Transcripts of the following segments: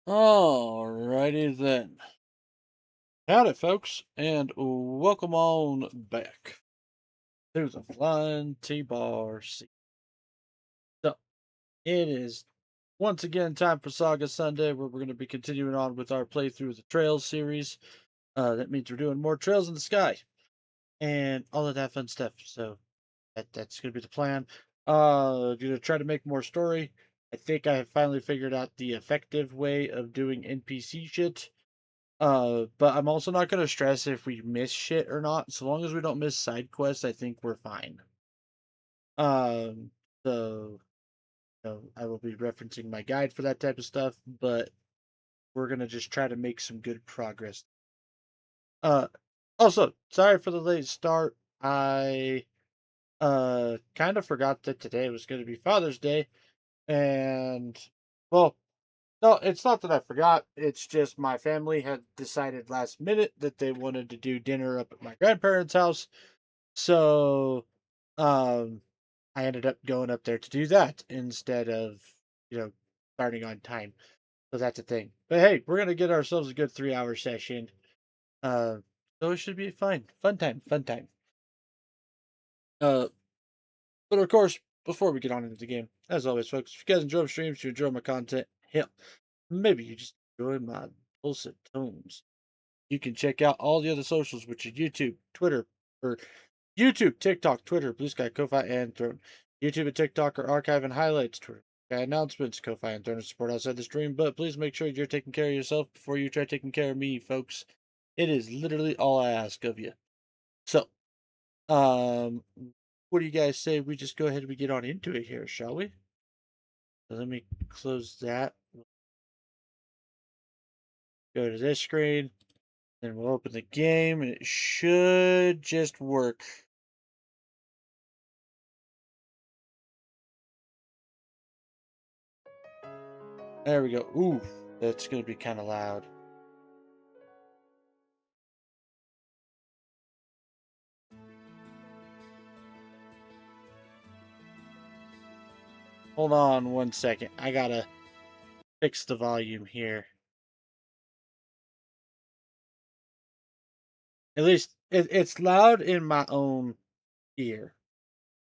Alrighty then. Howdy, folks, and welcome on back to the Flying T-Bar Seat. So, it is once again time for Saga Sunday, where we're going to be continuing on with our playthrough of the Trails series. That means we're doing more Trails in the Sky and all of that fun stuff. So, that's going to be the plan. Going to try to make more story. I think I have finally figured out the effective way of doing NPC shit. But I'm also not gonna stress if we miss shit or not. So long as we don't miss side quests, I think we're fine. Um, so I will be referencing my guide for that type of stuff, but we're gonna just try to make some good progress. Uh, Also, sorry for the late start. I kind of forgot that today was gonna be Father's Day, and well, no, it's not that I forgot. It's just my family had decided last minute that they wanted to do dinner up at my grandparents' house. So, um, I ended up going up there to do that instead of, you know, starting on time. So that's a thing. But hey, we're gonna get ourselves a good 3 hour session. Uh, so it should be fine. Fun time, fun time. Uh, but of course, before we get on into the game, as always, folks, if you guys enjoy my streams, you enjoy my content, hell, maybe you just enjoy my dulcet tones. You can check out all the other socials, which are YouTube, Twitter, or YouTube, TikTok, Twitter, Blue Sky, Ko-Fi, and Throne. YouTube and TikTok are archive and highlights. Twitter, Sky announcements, Ko-Fi, and Throne support outside the stream. But please make sure you're taking care of yourself before you try taking care of me, folks. It is literally all I ask of you. So, um, what do you guys say we just go ahead and we get on into it here, shall we? So let me close that. Go to this screen. Then we'll open the game and it should just work. There we go. Ooh, that's going to be kind of loud. Hold on 1 second. I gotta fix the volume here. At least it's loud in my own ear.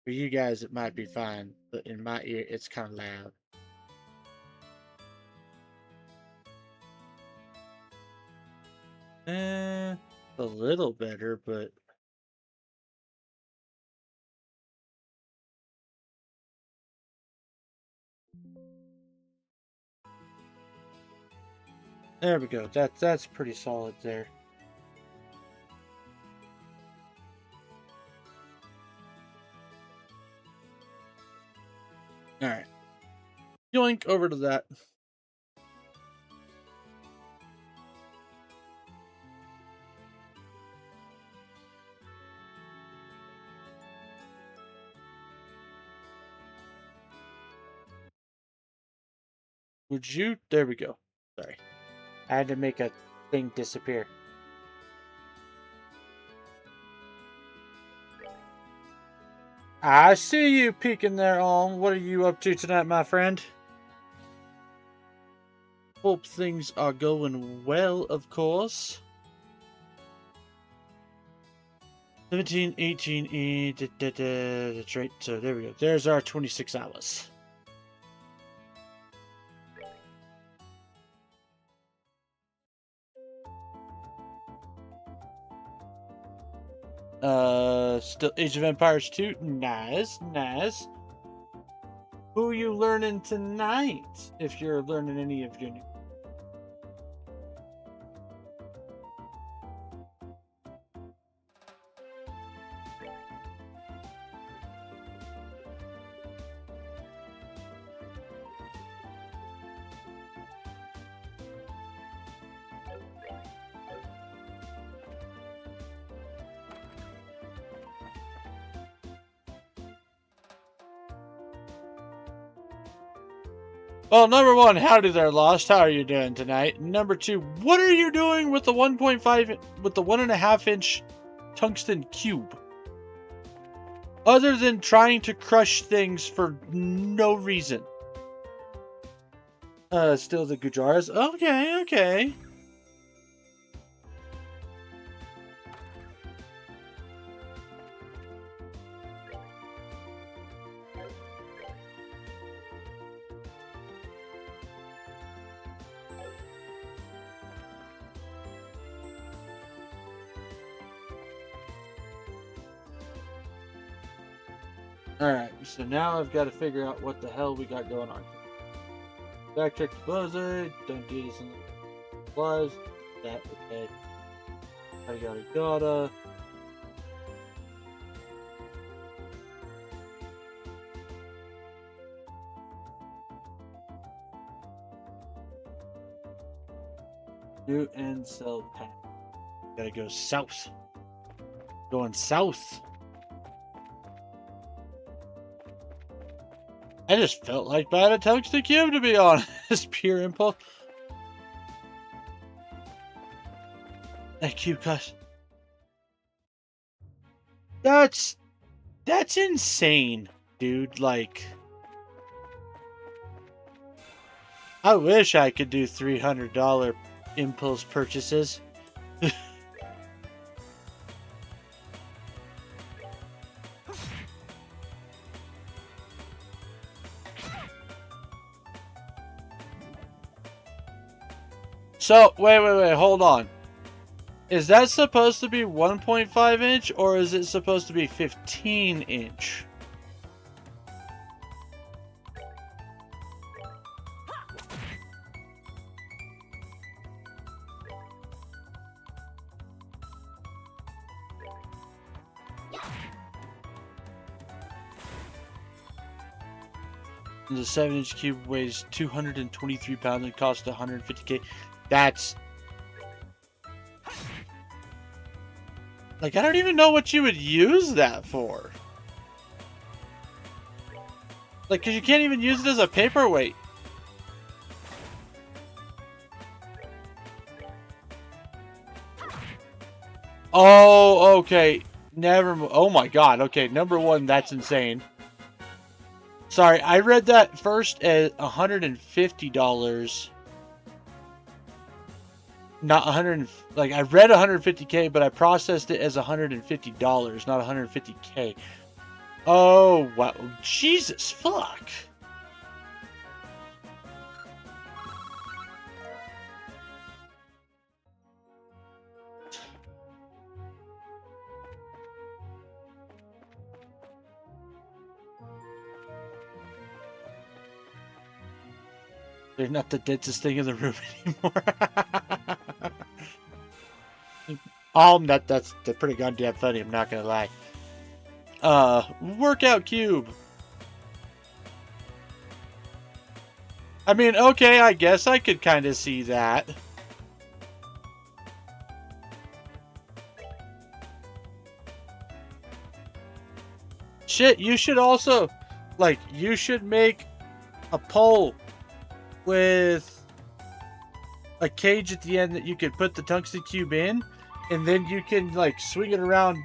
For you guys, it might be fine, but in my ear, it's kind of loud. A little better, but there we go. That's pretty solid there. All right, yoink over to that. Would you? There we go. Sorry, I had to make a thing disappear. I see you peeking there on. What are you up to tonight, my friend? Hope things are going well, of course. 17, 18, that's right. So there we go. There's our 26 hours. Still Age of Empires 2. Nice, nice. Who you learning tonight? If you're learning any of your new. Well, number one, howdy there, Lost. How are you doing tonight? Number two, what are you doing with the 1.5 with the 1.5 inch tungsten cube? Other than trying to crush things for no reason. Still the Gujaras. Okay, okay. Alright, so now I've got to figure out what the hell we got going on. Backtrack the buzzer. Don't do this in the supplies. That, okay. I gotta. Do and sell pack. Gotta go south. Going south. I just felt like buying a tungsten cube, to be honest. Pure impulse. That cube cost. That's insane, dude. Like, I wish I could do $300 impulse purchases. So, wait, hold on. Is that supposed to be 1.5 inch or is it supposed to be 15 inch? The 7-inch cube weighs 223 pounds and costs 150K. That's... Like, I don't even know what you would use that for. Like, because you can't even use it as a paperweight. Oh, okay. Oh my god. Okay, number one, that's insane. Sorry, I read that first at $150. Not 100, like I read 150K, but I processed it as $150, not 150K. Oh, wow. Jesus, fuck. They're not the densest thing in the room anymore. That's pretty goddamn funny, I'm not gonna lie. Workout cube. I mean, okay, I guess I could kind of see that. Shit, you should also, like, you should make a pole with a cage at the end that you could put the tungsten cube in, and then you can, like, swing it around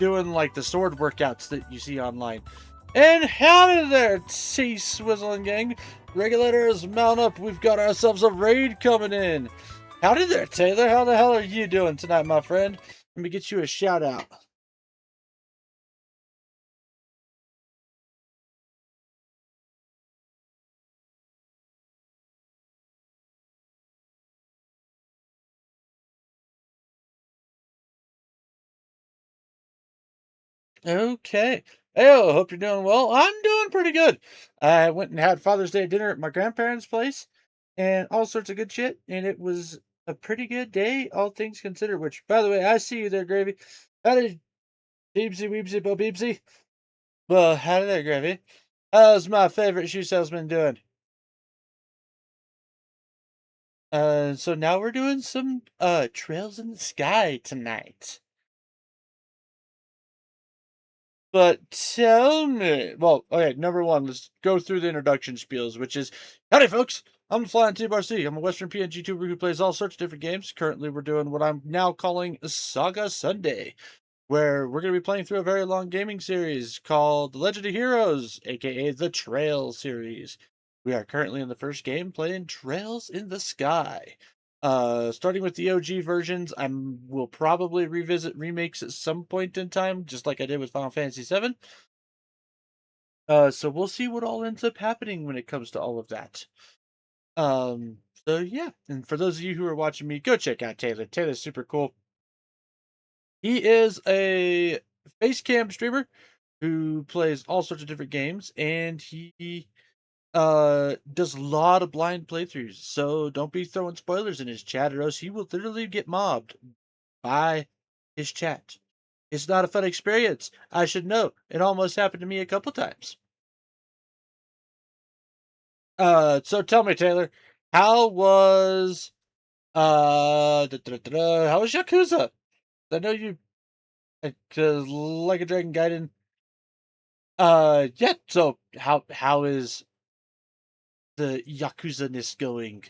doing, like, the sword workouts that you see online. And howdy there, T-Swizzling Gang. Regulators, mount up. We've got ourselves a raid coming in. Howdy there, Taylor. How the hell are you doing tonight, my friend? Let me get you a shout out. Okay. Hey, hope you're doing well. I'm doing pretty good. I went and had Father's Day dinner at my grandparents' place and all sorts of good shit. And it was a pretty good day, all things considered. Which, by the way, I see you there, Gravy. Howdy, Beebsy, Weebsy, Bo Beebsy. Well, howdy there, Gravy. How's my favorite shoe salesman doing? So now we're doing some Trails in the Sky tonight. But tell me, well, okay, number one, let's go through the introduction spiels, which is, howdy folks, I'm the Flying T-Bar-C. I'm a Western PNG tuber who plays all sorts of different games. Currently, we're doing what I'm now calling Saga Sunday, where we're going to be playing through a very long gaming series called The Legend of Heroes, aka the Trail series. We are currently in the first game playing Trails in the Sky. Starting with the OG versions, will probably revisit remakes at some point in time, just like I did with Final Fantasy VII. So we'll see what all ends up happening when it comes to all of that. So yeah, and for those of you who are watching me, go check out Taylor. Taylor's super cool. He is a face cam streamer who plays all sorts of different games, and he does a lot of blind playthroughs. So don't be throwing spoilers in his chat, or else he will literally get mobbed by his chat. It's not a fun experience. I should know. It almost happened to me a couple times. So tell me, Taylor, how was how was Yakuza? I know you, cause like a Dragon Gaiden. Yeah. So how is the Yakuza-ness going?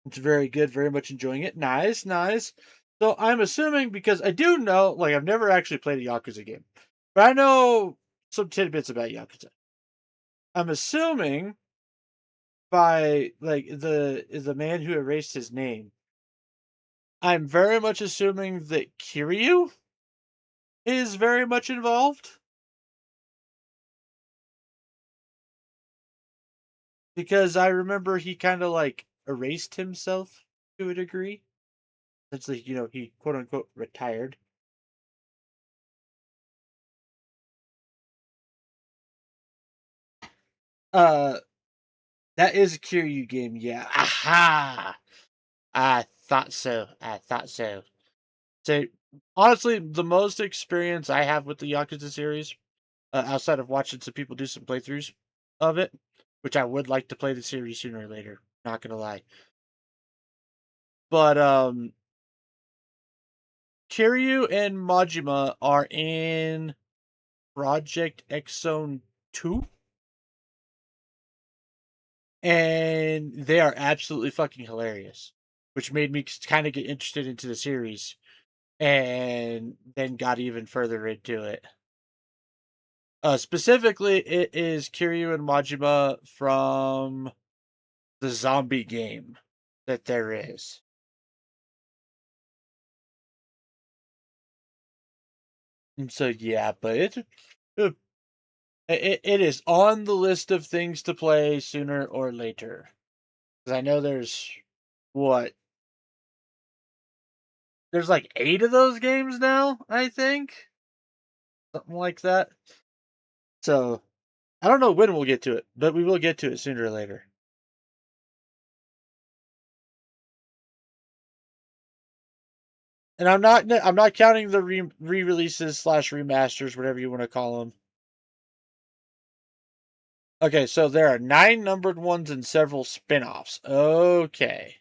It's very good. Very much enjoying it. Nice, nice. So I'm assuming, because I do know, like, I've never actually played a Yakuza game, but I know some tidbits about Yakuza. I'm assuming by like the man who erased his name. I'm very much assuming that Kiryu is very much involved, because I remember he kind of like erased himself to a degree. Essentially, he quote unquote retired. Uh, that is a Kiryu game, yeah. Aha! I thought so. I thought so. So, honestly, the most experience I have with the Yakuza series, outside of watching some people do some playthroughs of it, which I would like to play the series sooner or later. Not gonna lie, but Kiryu and Majima are in Project X Zone 2, and they are absolutely fucking hilarious, which made me kind of get interested into the series, and then got even further into it. Specifically, it is Kiryu and Majima from the zombie game that there is. And so, yeah, but it is on the list of things to play sooner or later. Because I know what? There's like 8 of those games now, I think. Something like that. So, I don't know when we'll get to it, but we will get to it sooner or later. And I'm not counting the re-releases / remasters, whatever you want to call them. Okay, so there are 9 numbered ones and several spin-offs. Okay.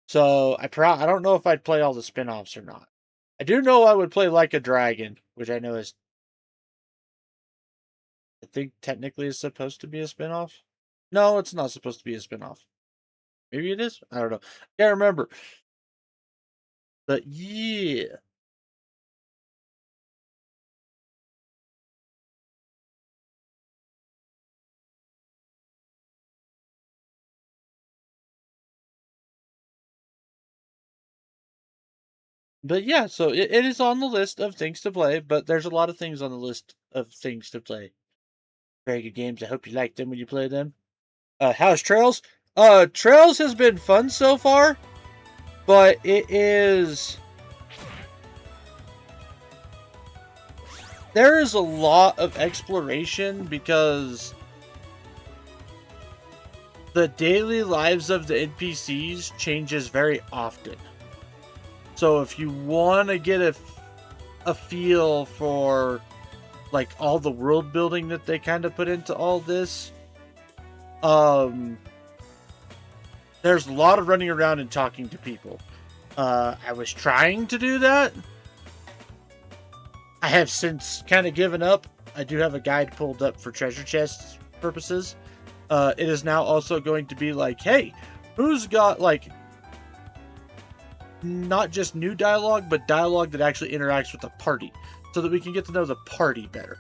So I don't know if I'd play all the spin-offs or not. I do know I would play Like a Dragon, which I know I think technically is supposed to be a spin-off. No, it's not supposed to be a spin-off. Maybe it is? I don't know. Can't remember. But yeah. But yeah, so it is on the list of things to play, but there's a lot of things on the list of things to play. Very good games. I hope you like them when you play them. How's Trails? Trails has been fun so far, but there is a lot of exploration, because the daily lives of the NPCs changes very often. So if you want to get a feel for like all the world building that they kind of put into all this, there's a lot of running around and talking to people. I was trying to do that. I have since kind of given up. I do have a guide pulled up for treasure chests purposes. It is now also going to be like, hey, who's got like not just new dialogue, but dialogue that actually interacts with the party, so that we can get to know the party better.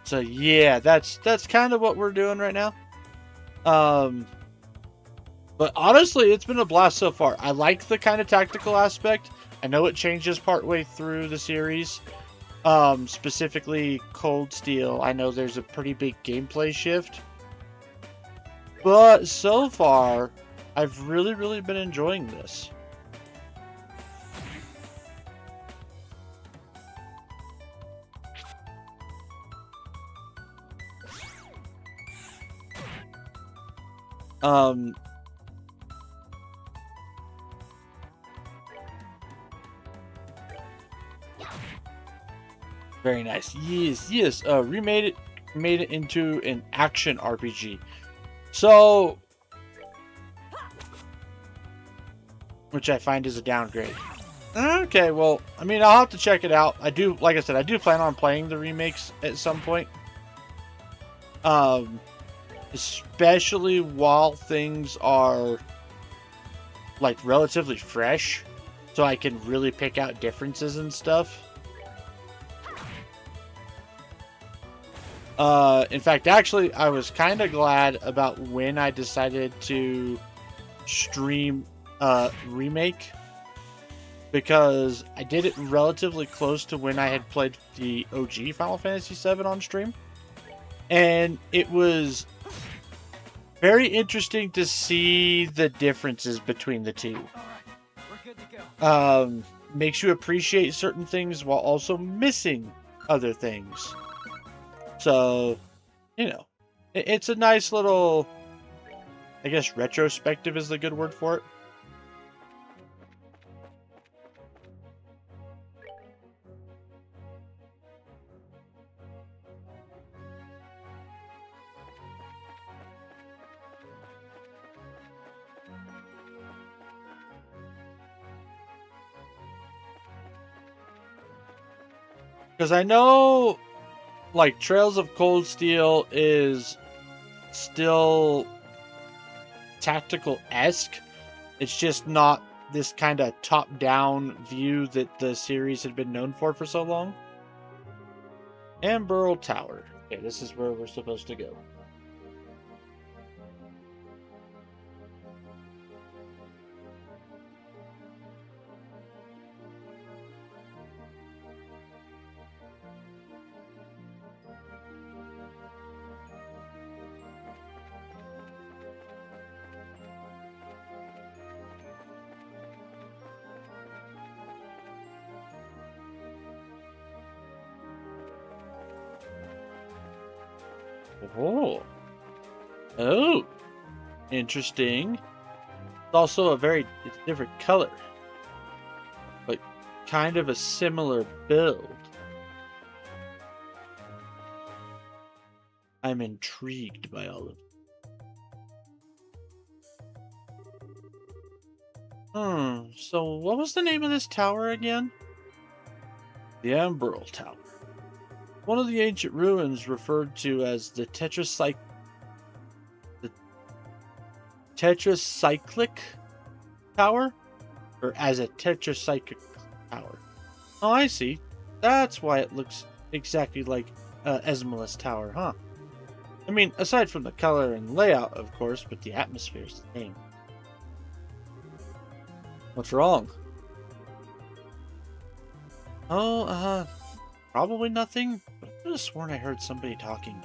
So yeah, that's kind of what we're doing right now. But honestly, it's been a blast so far. I like the kind of tactical aspect. I know it changes partway through the series. Specifically Cold Steel, I know there's a pretty big gameplay shift. But so far, I've really been enjoying this. Very nice. Yes. Made it into an action RPG. So, which I find is a downgrade. Okay, well, I mean, I'll have to check it out. I do, like I said, I do plan on playing the remakes at some point. Especially while things are like relatively fresh, so I can really pick out differences and stuff. In fact, actually, I was kind of glad about when I decided to stream remake, because I did it relatively close to when I had played the OG Final Fantasy VII on stream, and it was very interesting to see the differences between the two. Makes you appreciate certain things while also missing other things. So, you know, it's a nice little, I guess retrospective is the good word for it. Because I know, like, Trails of Cold Steel is still tactical-esque. It's just not this kind of top-down view that the series had been known for so long. Amberl Tower. Okay, this is where we're supposed to go. Oh, interesting. It's also it's a different color, but kind of a similar build. I'm intrigued by all of it. So what was the name of this tower again? The Amberl Tower. One of the ancient ruins referred to as the tetracyclic tower? Or as a tetracyclic tower. Oh, I see. That's why it looks exactly like Esmalus Tower, huh? I mean, aside from the color and layout, of course, but the atmosphere is the same. What's wrong? Oh, probably nothing. But I could have sworn I heard somebody talking.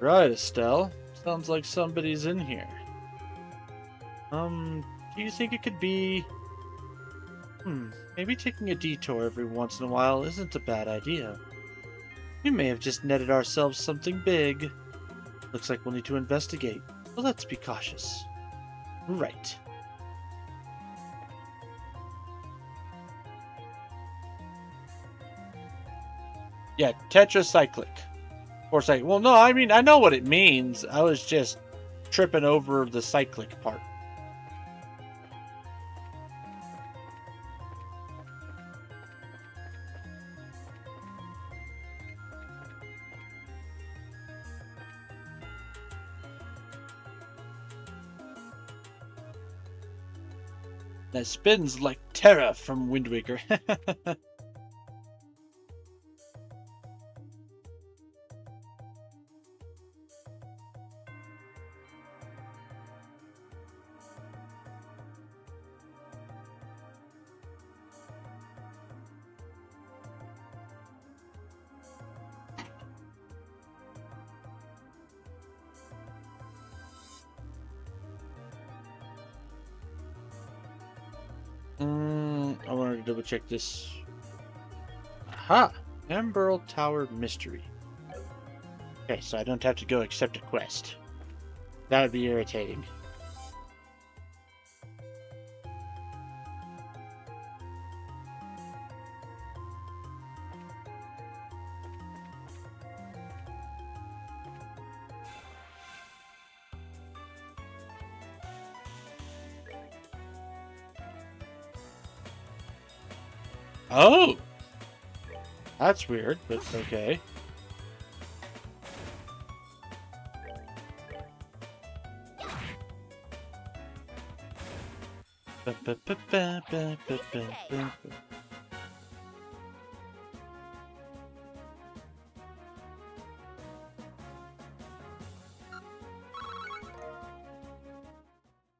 Right, Estelle. Sounds like somebody's in here. Do you think it could be... maybe taking a detour every once in a while isn't a bad idea. We may have just netted ourselves something big. Looks like we'll need to investigate, so let's be cautious. Right. Yeah, tetracyclic. Or say, well, no, I mean, I know what it means. I was just tripping over the cyclic part. That spins like Terra from Wind Waker. I wanted to double check this. Aha! Amberl Tower Mystery. Okay, so I don't have to go accept a quest. That would be irritating. Oh! That's weird, but okay.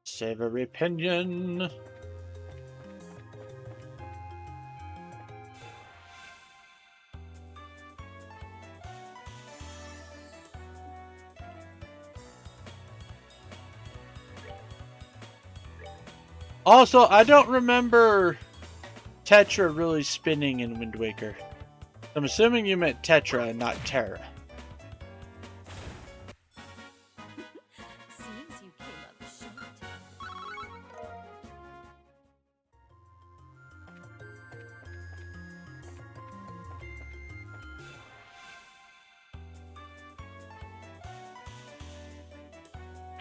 Savory opinion. Also, I don't remember Tetra really spinning in Wind Waker. I'm assuming you meant Tetra and not Terra. Seems you came up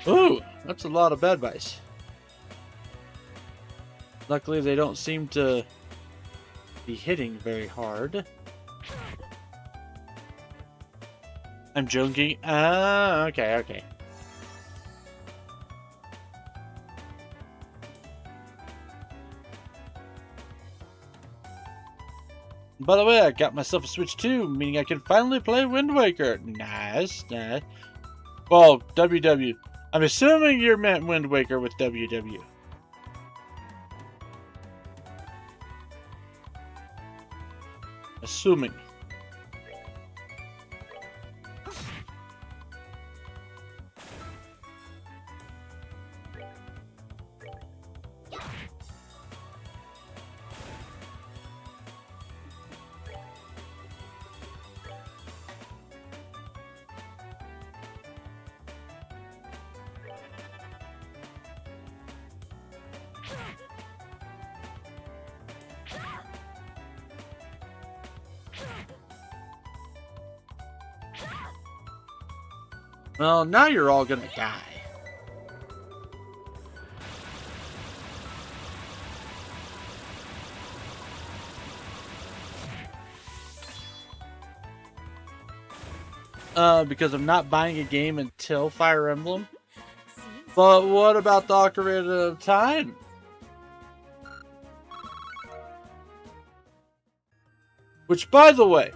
short. Ooh, that's a lot of bad advice. Luckily, they don't seem to be hitting very hard. I'm joking. Ah, okay, okay. By the way, I got myself a Switch 2, meaning I can finally play Wind Waker. Nice, nice. Well, WW. I'm assuming you meant Wind Waker with WW. Assuming. Well, now you're all gonna die. Because I'm not buying a game until Fire Emblem. But what about the Ocarina of Time? Which, by the way,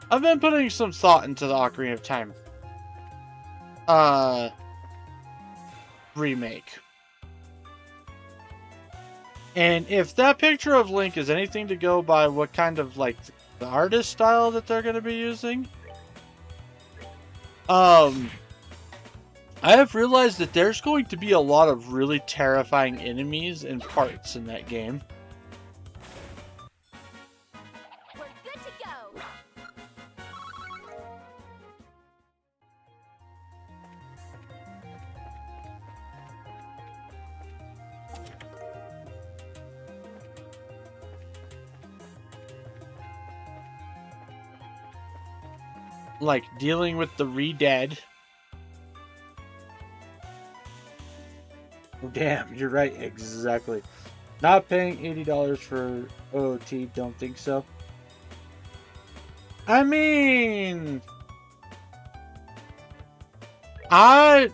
I've been putting some thought into the Ocarina of Time remake. And if that picture of Link is anything to go by what kind of, like, the artist style that they're going to be using, I have realized that there's going to be a lot of really terrifying enemies and parts in that game. We're good to go. like dealing with the re-dead. Oh, damn, you're right, exactly. Not paying $80 for OOT, don't think so. I mean, I'm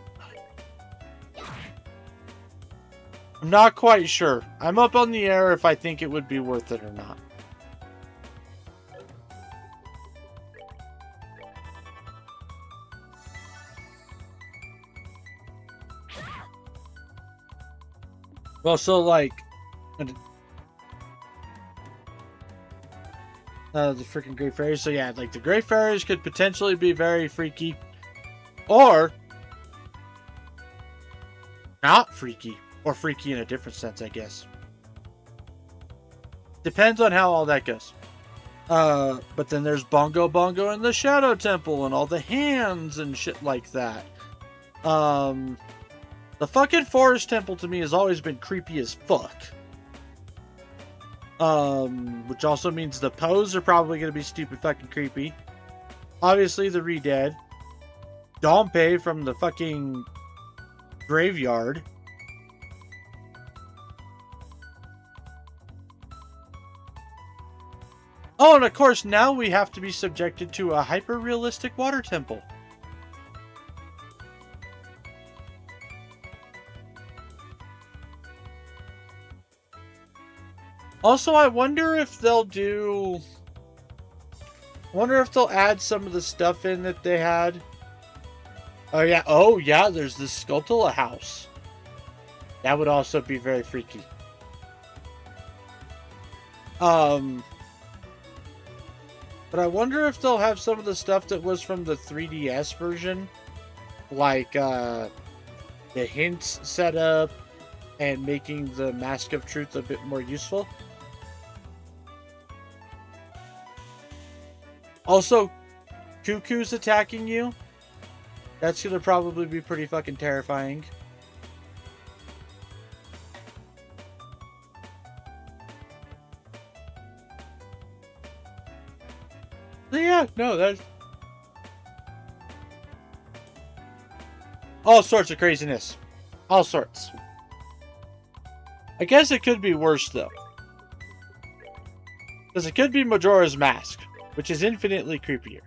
not quite sure. I'm up on the air if I think it would be worth it or not. Well, so like, the freaking Great Fairies. So yeah, like the Great Fairies could potentially be very freaky, or not freaky, or freaky in a different sense, I guess. Depends on how all that goes. But then there's Bongo Bongo and the Shadow Temple and all the hands and shit like that. The fucking Forest Temple to me has always been creepy as fuck. Which also means the pose are probably gonna be stupid fucking creepy. Obviously the Re-Dead. Dompe from the fucking graveyard. Oh, and of course now we have to be subjected to a hyper-realistic water temple. Also, I wonder if they'll do... I wonder if they'll add some of the stuff in that they had. Oh yeah, there's this Skulltula house. That would also be very freaky. But I wonder if they'll have some of the stuff that was from the 3DS version. Like, the hints set up and making the Mask of Truth a bit more useful. Also, Cuckoo's attacking you. That's gonna probably be pretty fucking terrifying. Yeah, no, that's all sorts of craziness. All sorts. I guess it could be worse, though. Because it could be Majora's Mask, which is infinitely creepier.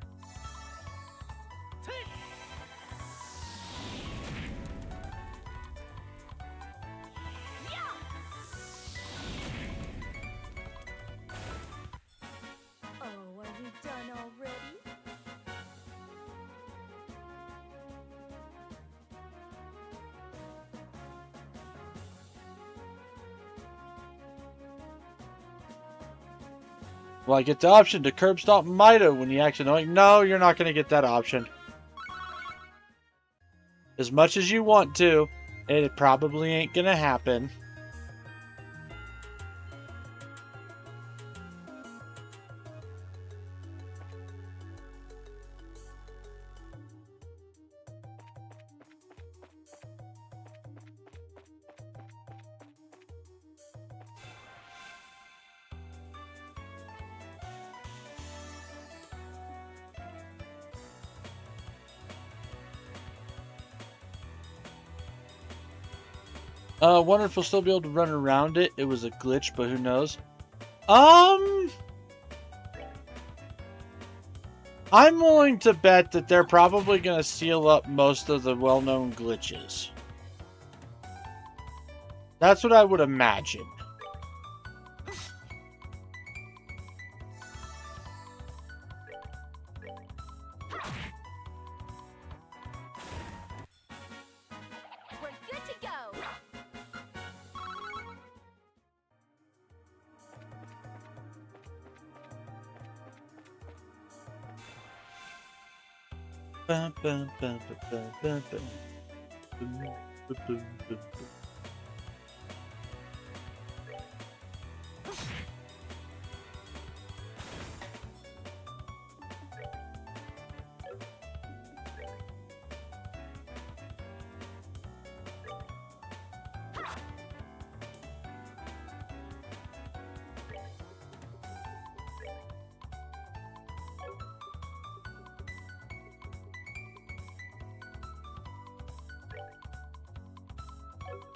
Oh, are we done already? Well, I get the option to curb stomp Mida when he acts annoying. No, you're not going to get that option. As much as you want to, it probably ain't going to happen. Wonder if we'll still be able to run around it. It was a glitch, but who knows? I'm willing to bet that they're probably going to seal up most of the well-known glitches. That's what I would imagine. We're good to go. Bum, bum, bum, bum, bum, bum, bum, bum, bum, bum, bum.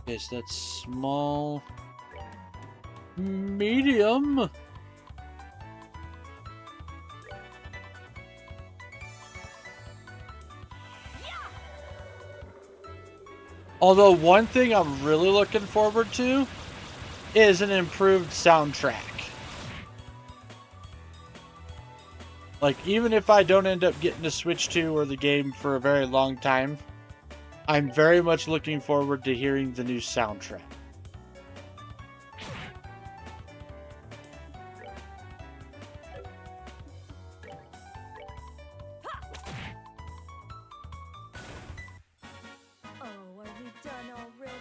Okay, so that's small, medium. Although one thing I'm really looking forward to is an improved soundtrack. Like, even if I don't end up getting to Switch 2 or the game for a very long time, I'm very much looking forward to hearing the new soundtrack. Oh, are we done already?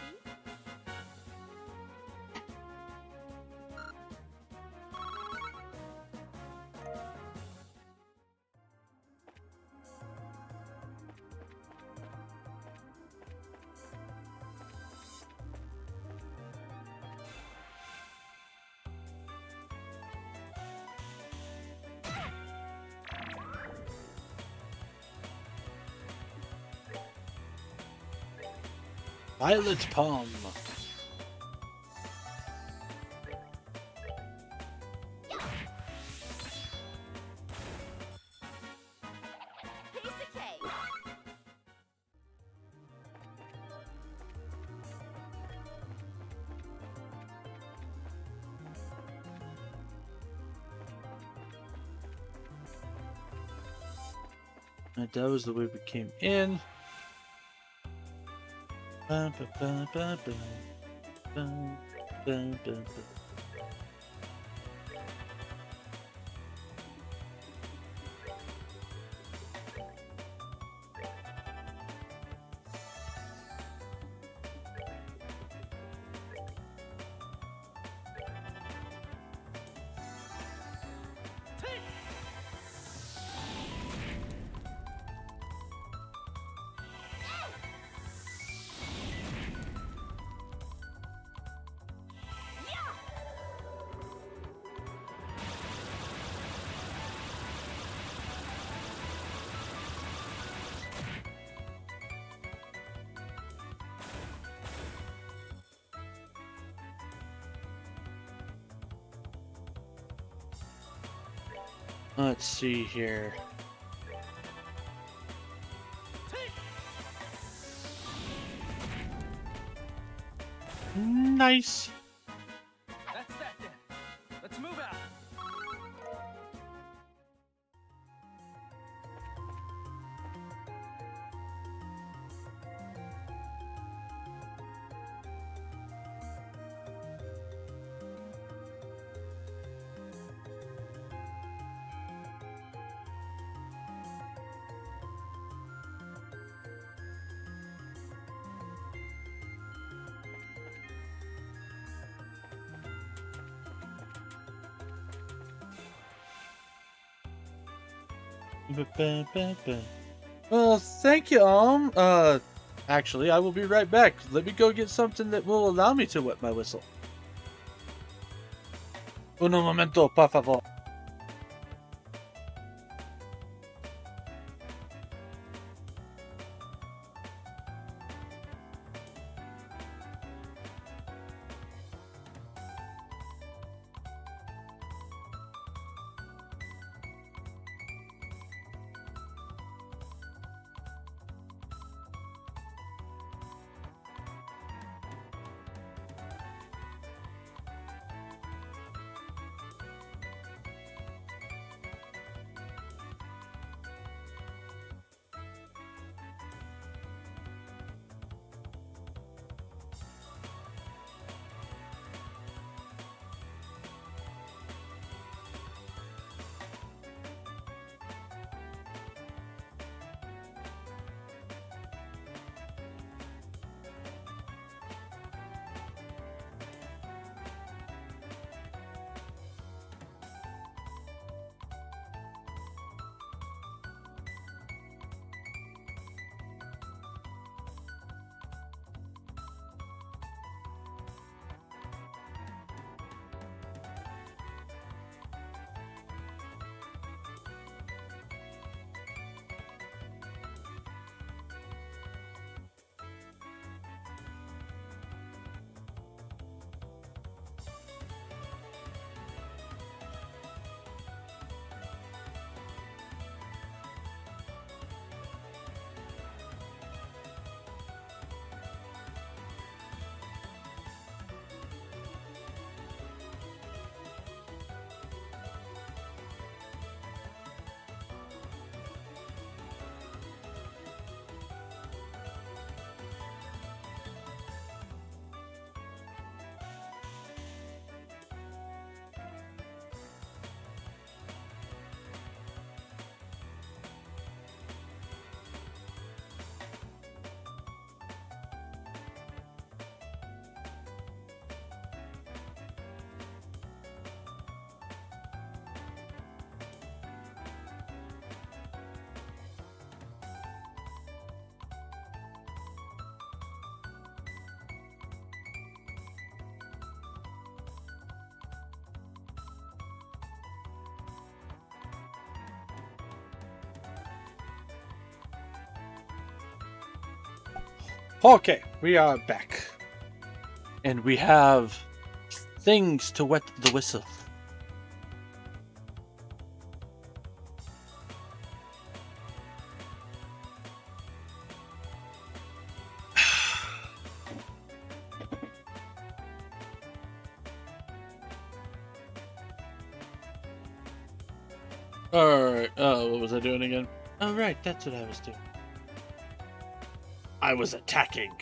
Violet Palm. Piece of cake. And that was the way we came in. Ba, ba, ba, ba, ba. Ba, ba, ba, ba. Let's see here. Nice. That's that then. Let's move out. Ba, ba, ba, ba. Well, thank you, actually, I will be right back. Let me go get something that will allow me to wet my whistle. Uno momento, por favor. Okay, we are back. And we have things to wet the whistle. Alright, what was I doing again? Oh, right, that's what I was doing. I was attacking.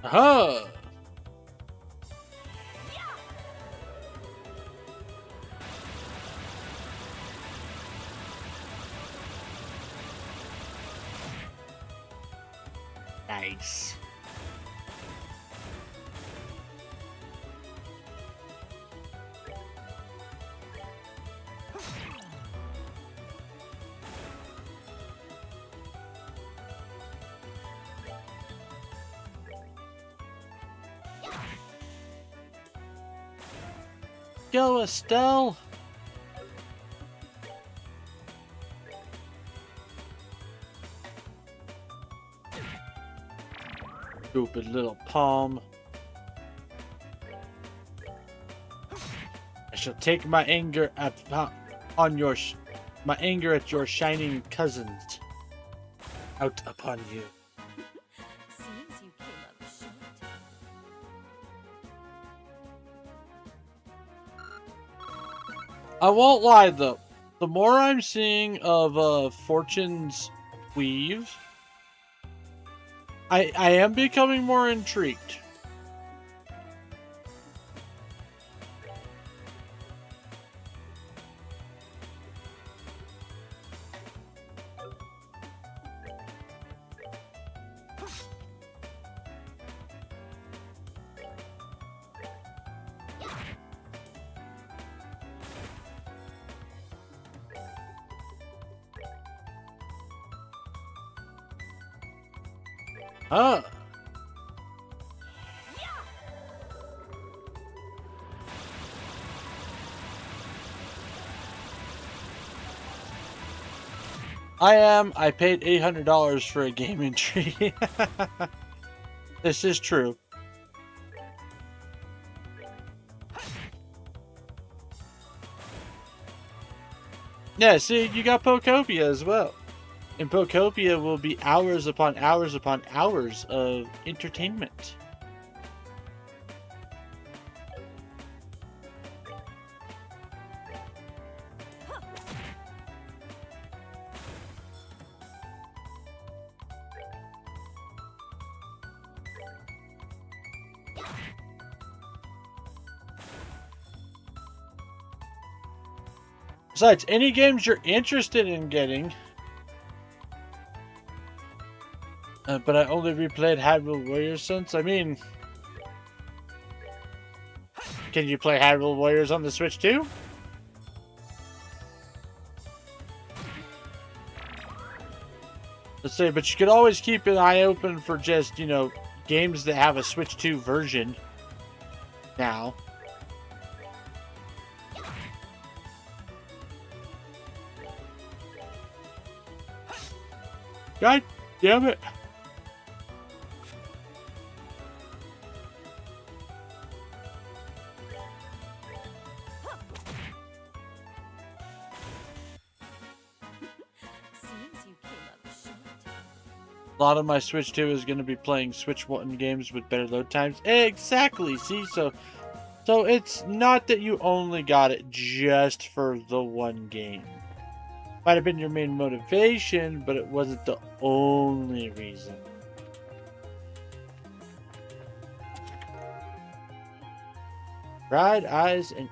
Aha! Nice. Go, Estelle! Stupid little palm. I shall take my anger on your my anger at your shining cousins out upon you. Seems you came up short. I won't lie though. The more I'm seeing of Fortune's Weave, I am becoming more intrigued. Huh. I paid $800 for a game entry. This is true. Yeah, see, you got Pokopia as well. And Pokopia will be hours upon hours upon hours of entertainment. Besides, any games you're interested in getting. But I only replayed Hyrule Warriors since. I mean, can you play Hyrule Warriors on the Switch too? Let's say, but you could always keep an eye open for just, you know, games that have a Switch 2 version now. God damn it. Seems you came up short. A lot of my Switch 2 is going to be playing Switch 1 games with better load times. Exactly. See, so it's not that you only got it just for the one game. Might have been your main motivation, but it wasn't the only reason. Bright eyes and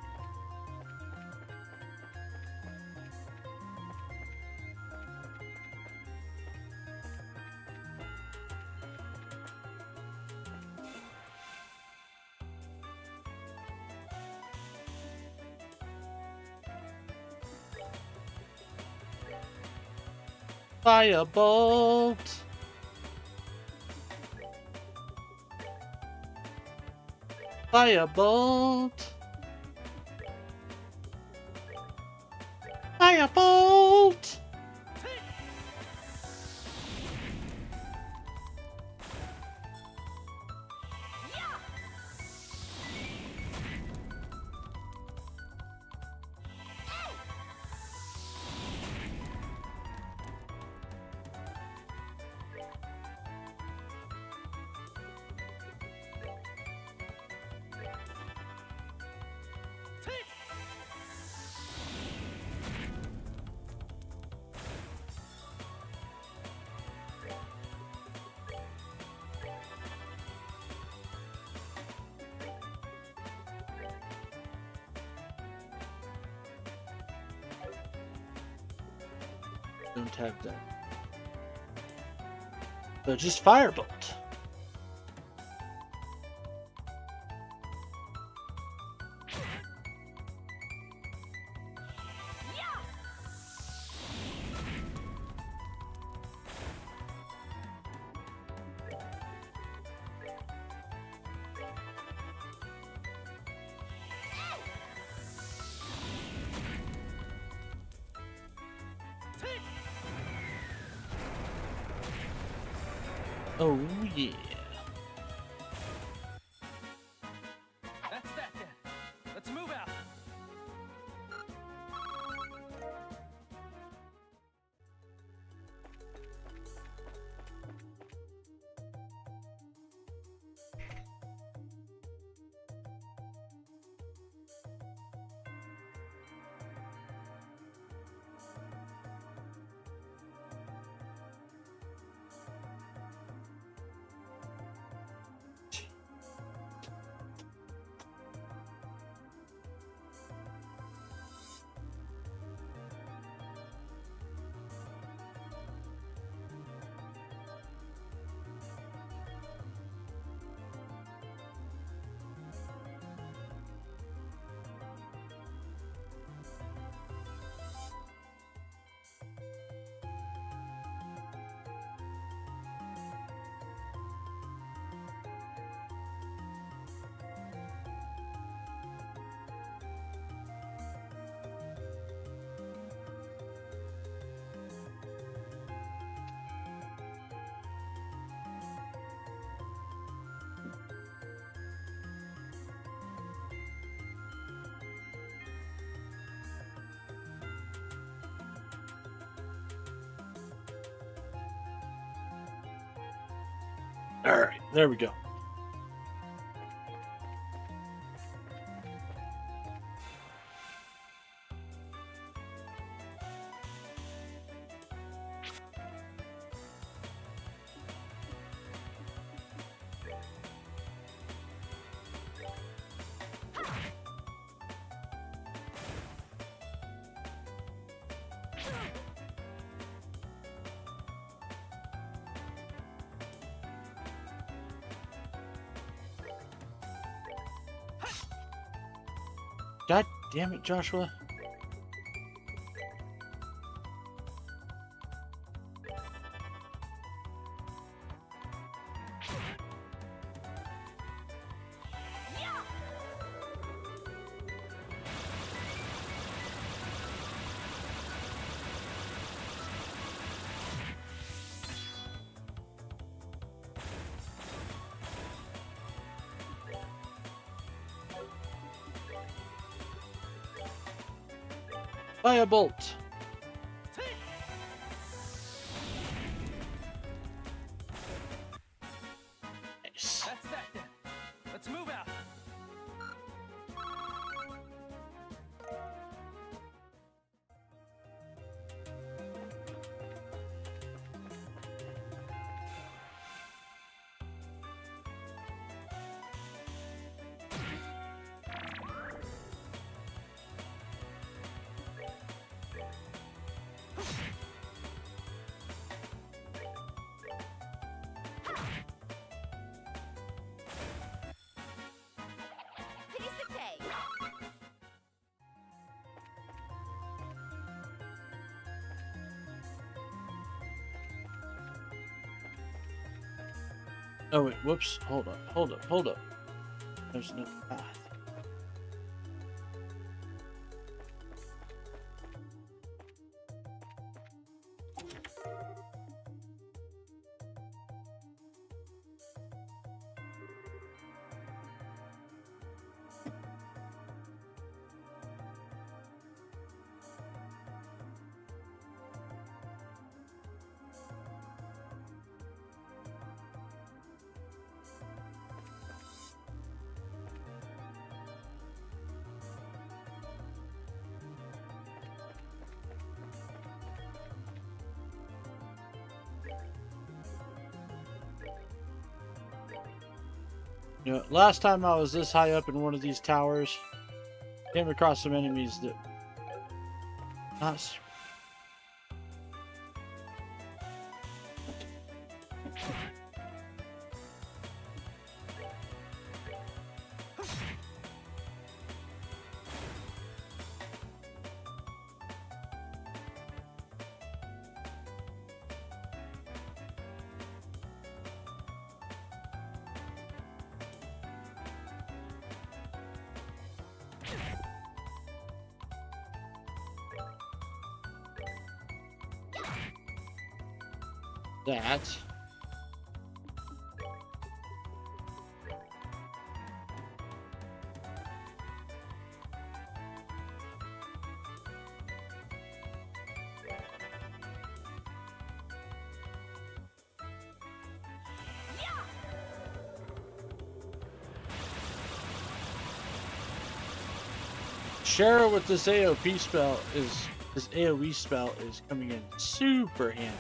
Firebolt. Firebolt. Firebolt. Don't have that. So just Firebolt. Oh yeah. That's that then. Let's move out. All right, there we go. God damn it, Joshua. Firebolt. Nice. That's that then. Let's move out. Oh wait, whoops. Hold up, hold up, hold up. There's no path. You know, last time I was this high up in one of these towers, came across some enemies that not. That. Cheryl with this AOP spell is this AOE spell is coming in super handy.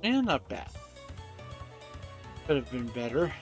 And not bad. Could have been better.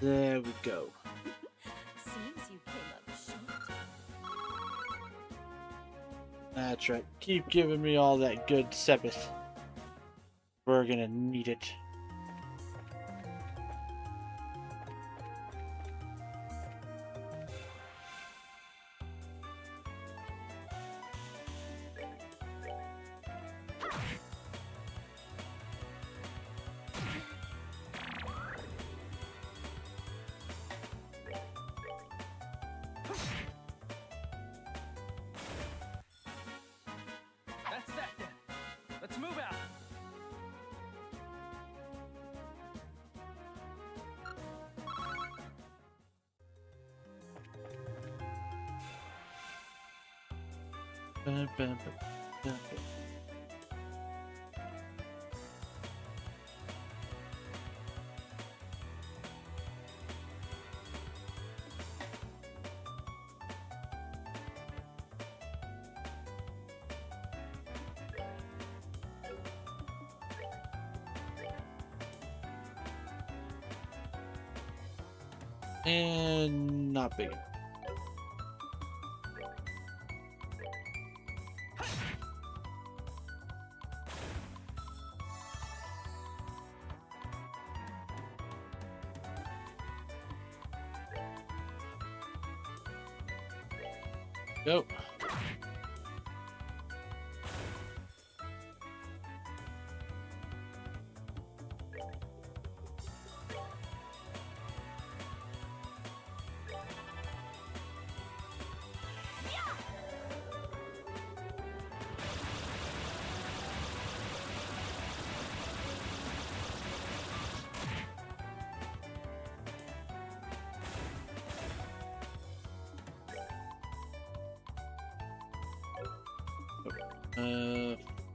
There we go. Seems you came up short. That's right. Keep giving me all that good Sebith. We're gonna need it. That's that then. Let's move out. Bum, bum, bum, bum, bum. And not big enough. Go.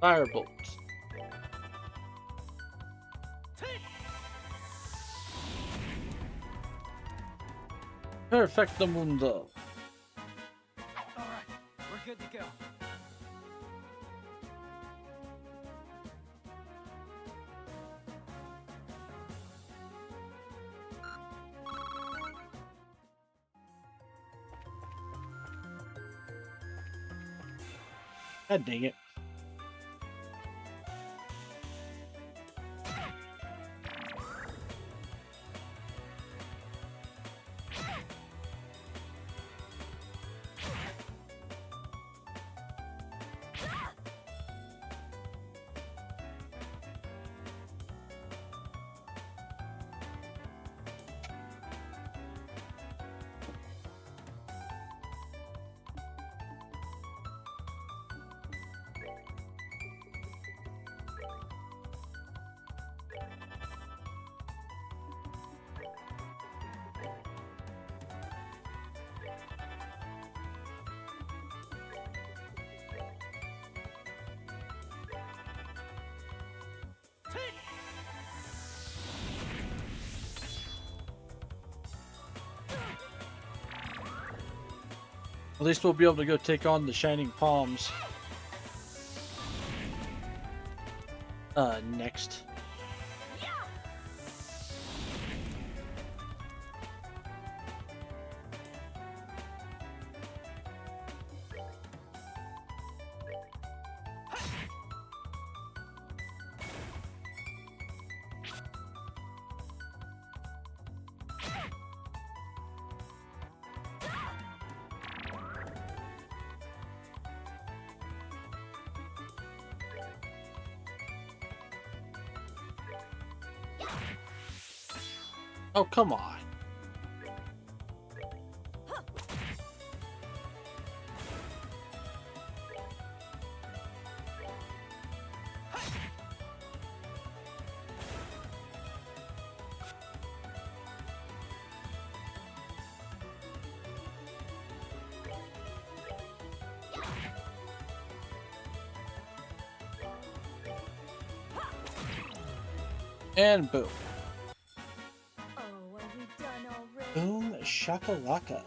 Firebolt. Perfecto mundo. All right, we're good to go. God dang it. At least we'll be able to go take on the Shining Palms. Next. Oh, come on. And boom. Oh, are we done already? Boom shakalaka.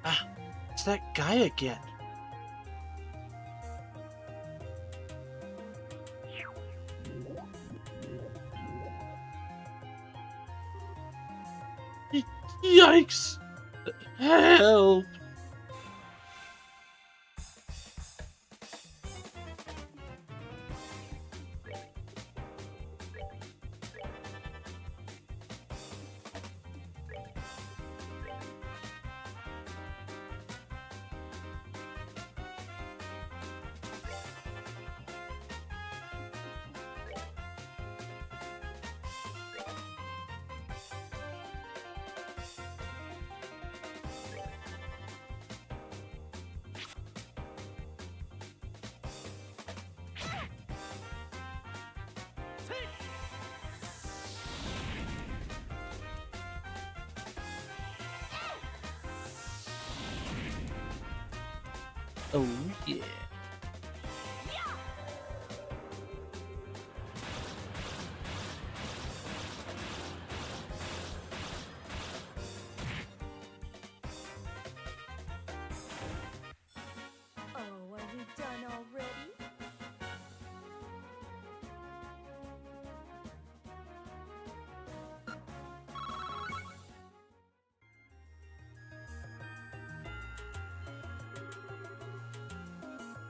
Ah, it's that guy again. Yikes! Help! Oh yeah. Oh, are we done already?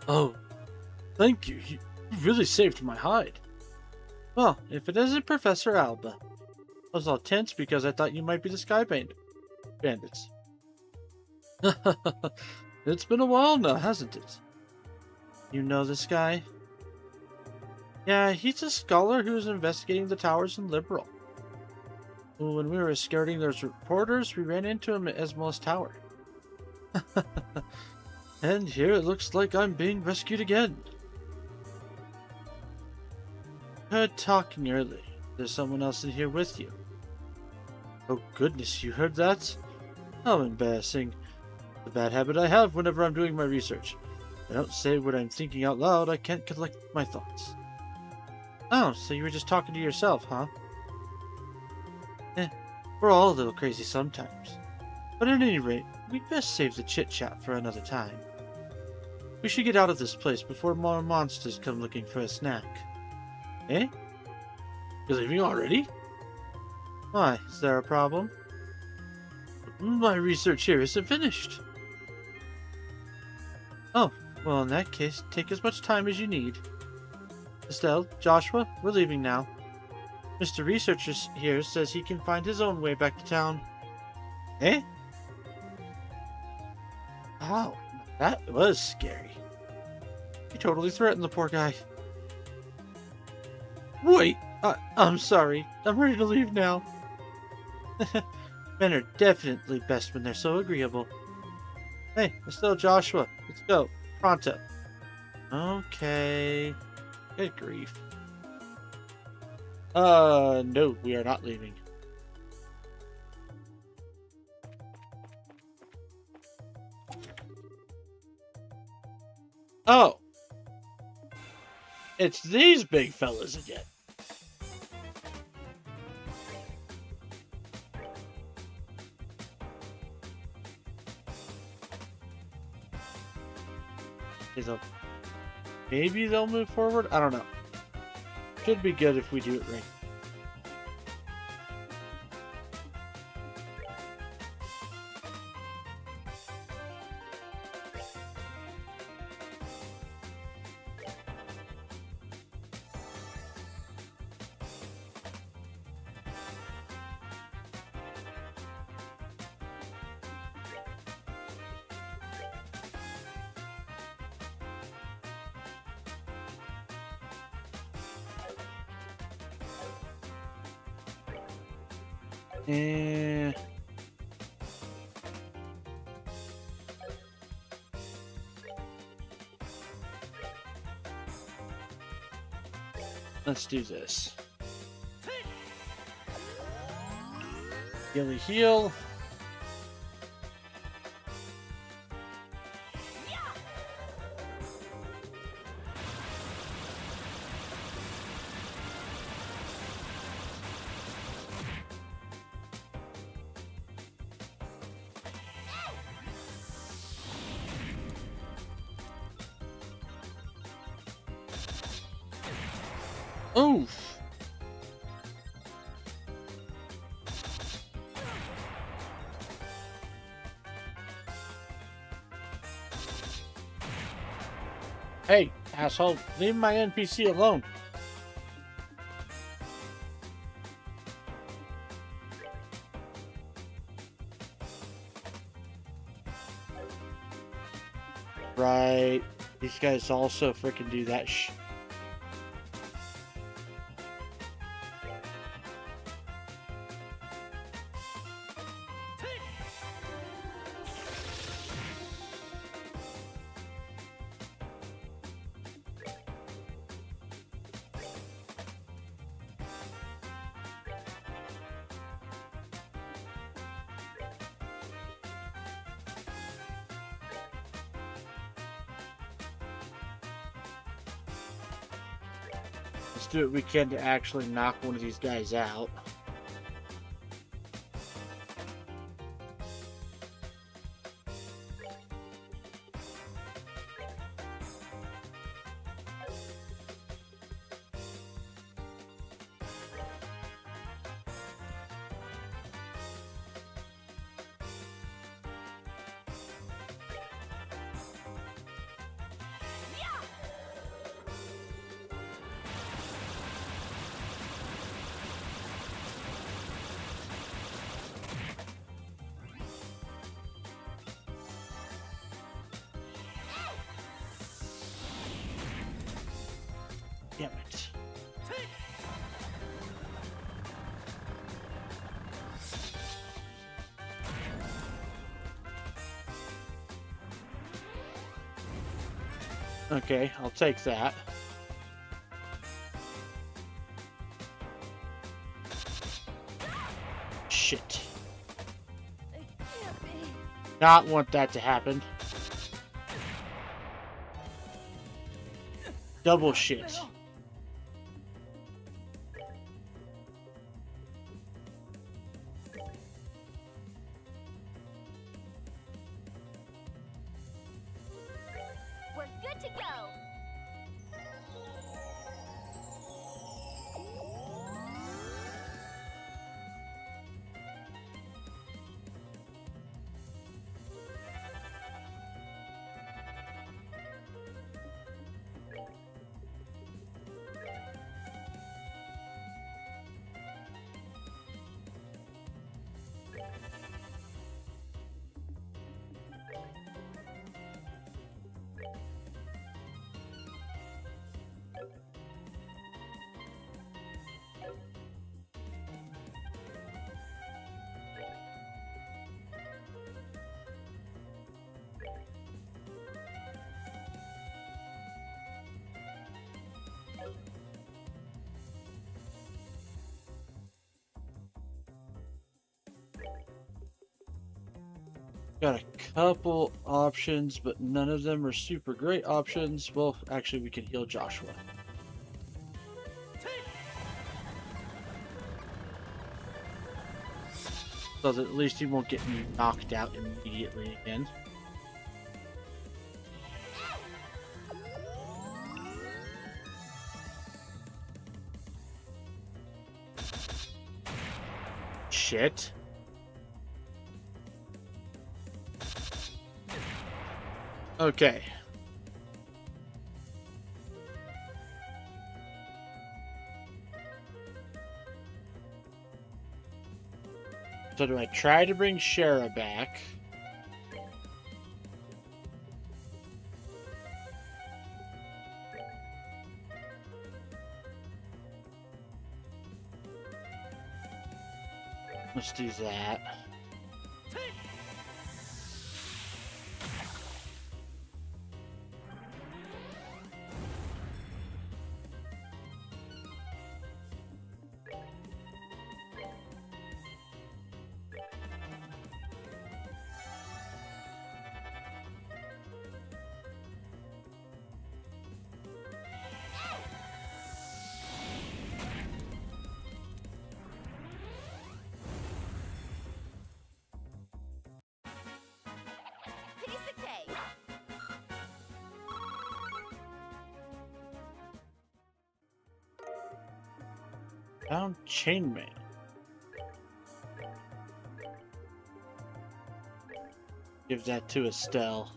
Oh, thank you. You really saved my hide. Well, if it isn't Professor Alba. I was all tense because I thought you might be the bandits. It's been a while now, hasn't it? You know this guy? Yeah, he's a scholar who's investigating the towers in Liberl. When we were escorting those reporters, we ran into him at Esmol's tower. And here it looks like I'm being rescued again. Heard talking early. There's someone else in here with you. Oh goodness, you heard that? How embarrassing. The bad habit I have whenever I'm doing my research. I don't say what I'm thinking out loud, I can't collect my thoughts. Oh, so you were just talking to yourself, huh? We're all a little crazy sometimes. But at any rate, we'd best save the chit-chat for another time. We should get out of this place before more monsters come looking for a snack. Eh? You're leaving already? Why, is there a problem? My research here isn't finished. Oh, well in that case, take as much time as you need. Estelle, Joshua, we're leaving now. Mr. Researcher here says he can find his own way back to town. Eh? Wow, that was scary. You totally threatened the poor guy. Wait, I'm sorry. I'm ready to leave now. Men are definitely best when they're so agreeable. Hey, Estelle, Joshua, let's go. Pronto. Okay. Good grief. No, we are not leaving. Oh. It's these big fellas again. Maybe they'll move forward? I don't know. Should be good if we do it right. Eh. Let's do this. Gilly heal. Oof. Hey, asshole, leave my NPC alone. Right. These guys also freaking do that Let's do what we can to actually knock one of these guys out. Damn it. Okay, I'll take that. Shit. It can't be. Not want that to happen. Double shit. Amberl. We're good to go. Got a couple options, but none of them are super great options. Well, actually, we can heal Joshua. So that at least he won't get me knocked out immediately again. Shit. Okay. So do I try to bring Shara back? Let's do that. Piece of cake. Found chainmail. Give that to Estelle.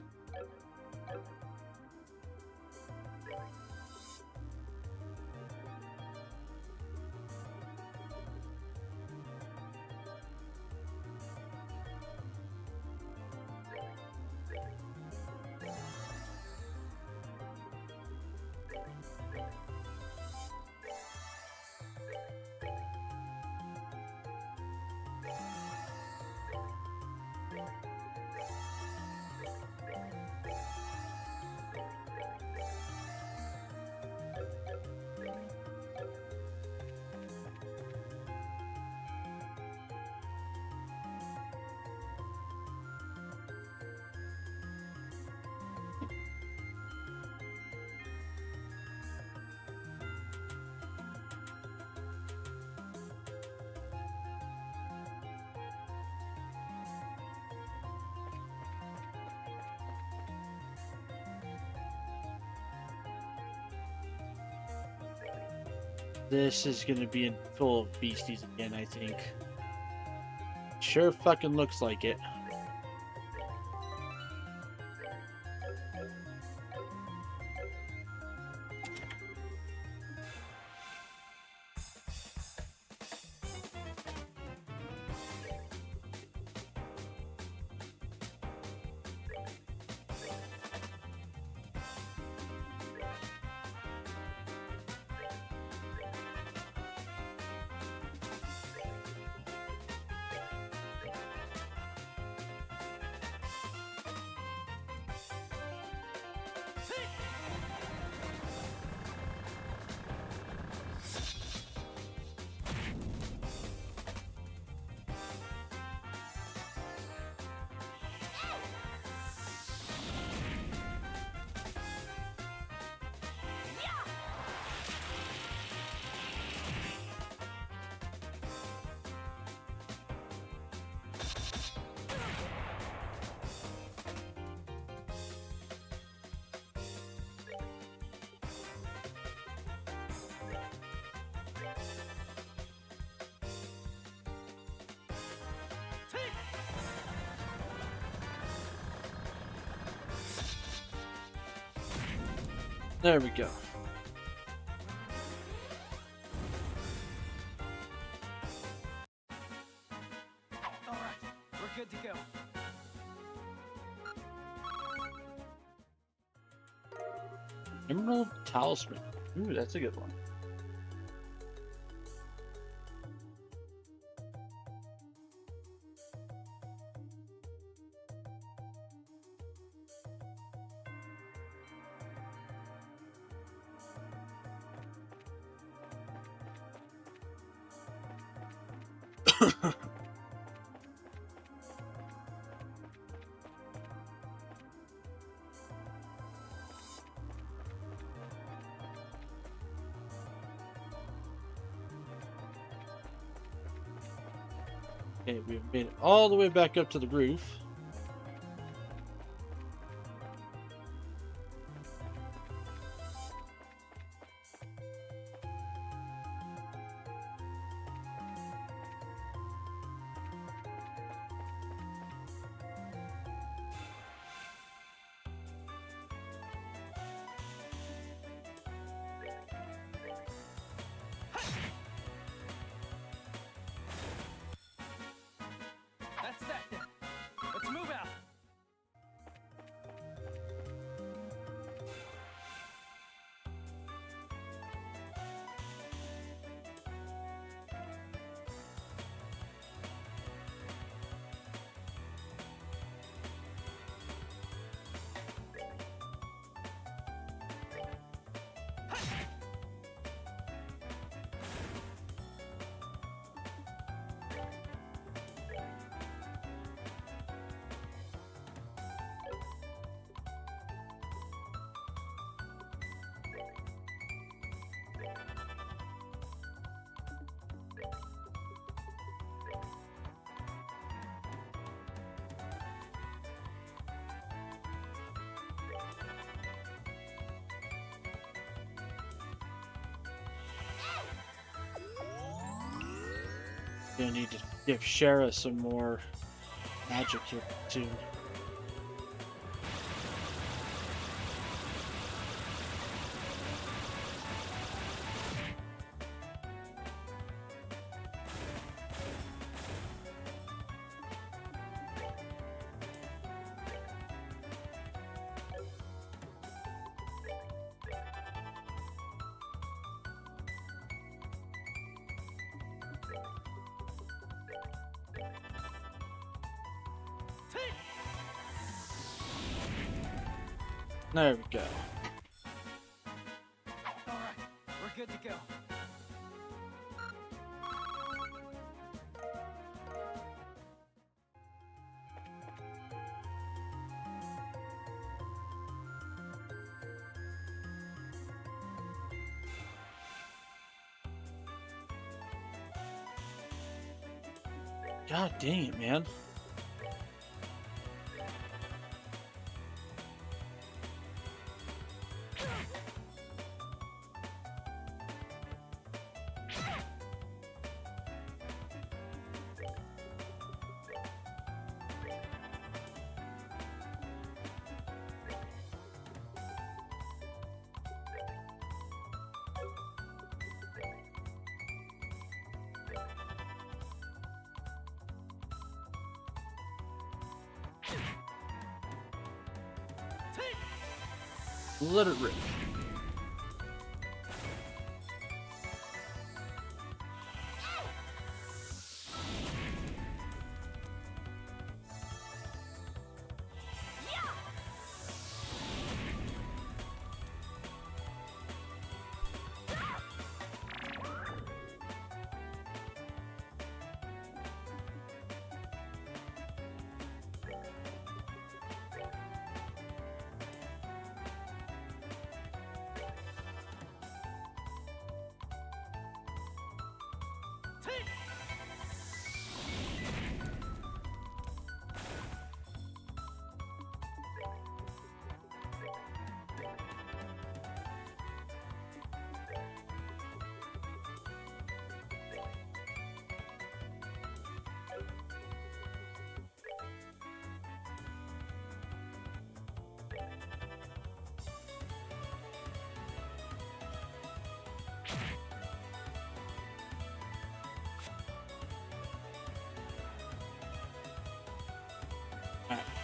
This is gonna be full of beasties again, I think. Sure fucking looks like it. There we go. All right, we're good to go. Emerald Talisman. Ooh, that's a good one. Okay, we've made it all the way back up to the roof. That's that then. Let's move out. Gonna need to give Shara some more magic here too. There we go. All right, we're good to go. God dang it, man. Let it rip.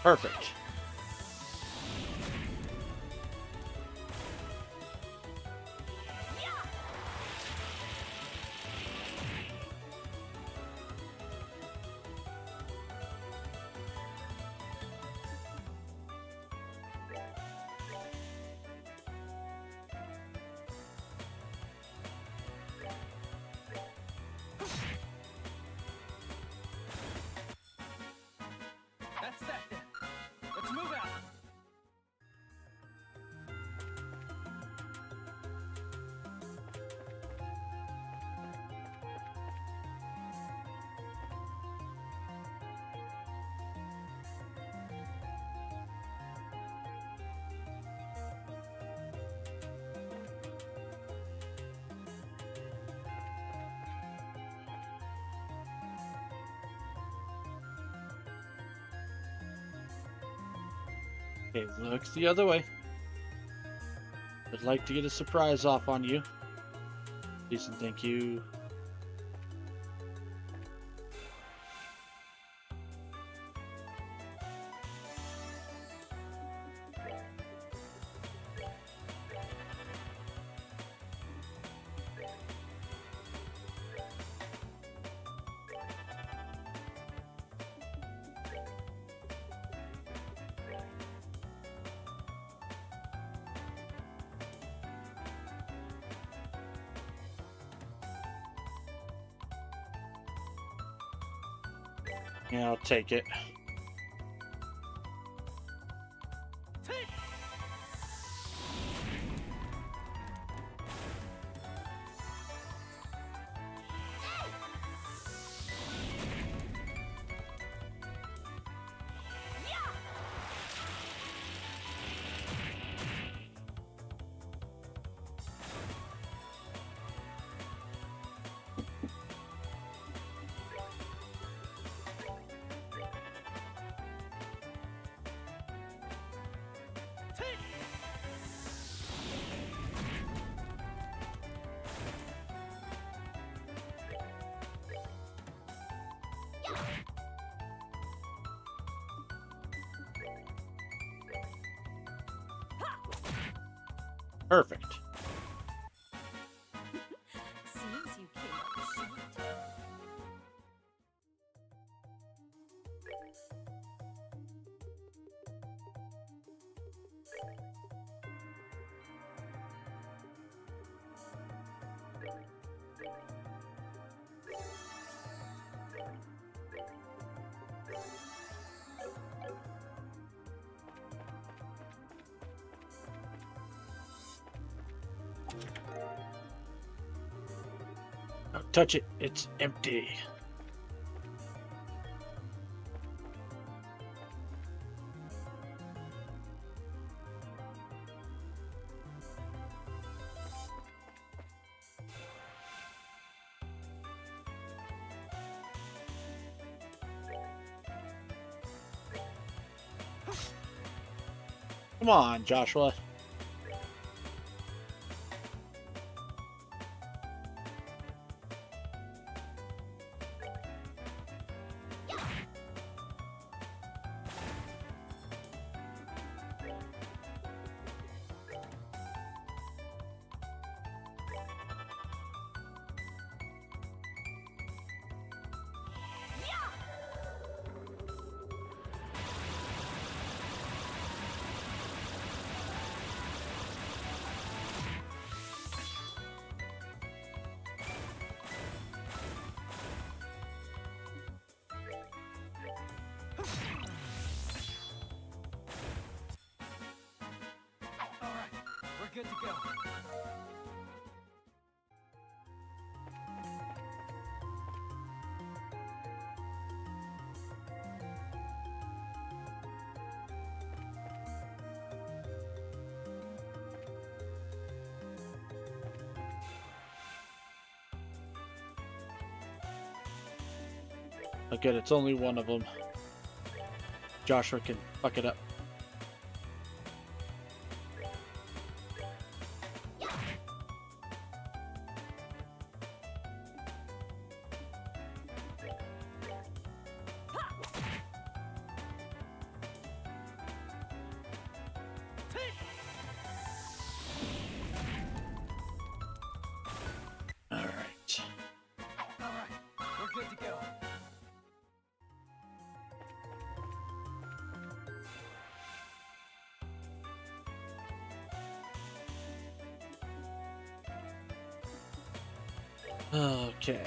Perfect. That's that then. Let's move out. Okay, look the other way. I'd like to get a surprise off on you. Please and thank you. Yeah, I'll take it. Take. Take. Perfect. Seems you came up short. Don't touch it. It's empty. Come on, Joshua. All right, we're good to go. Oh, good. It's only one of them. Joshua can fuck it up. Okay.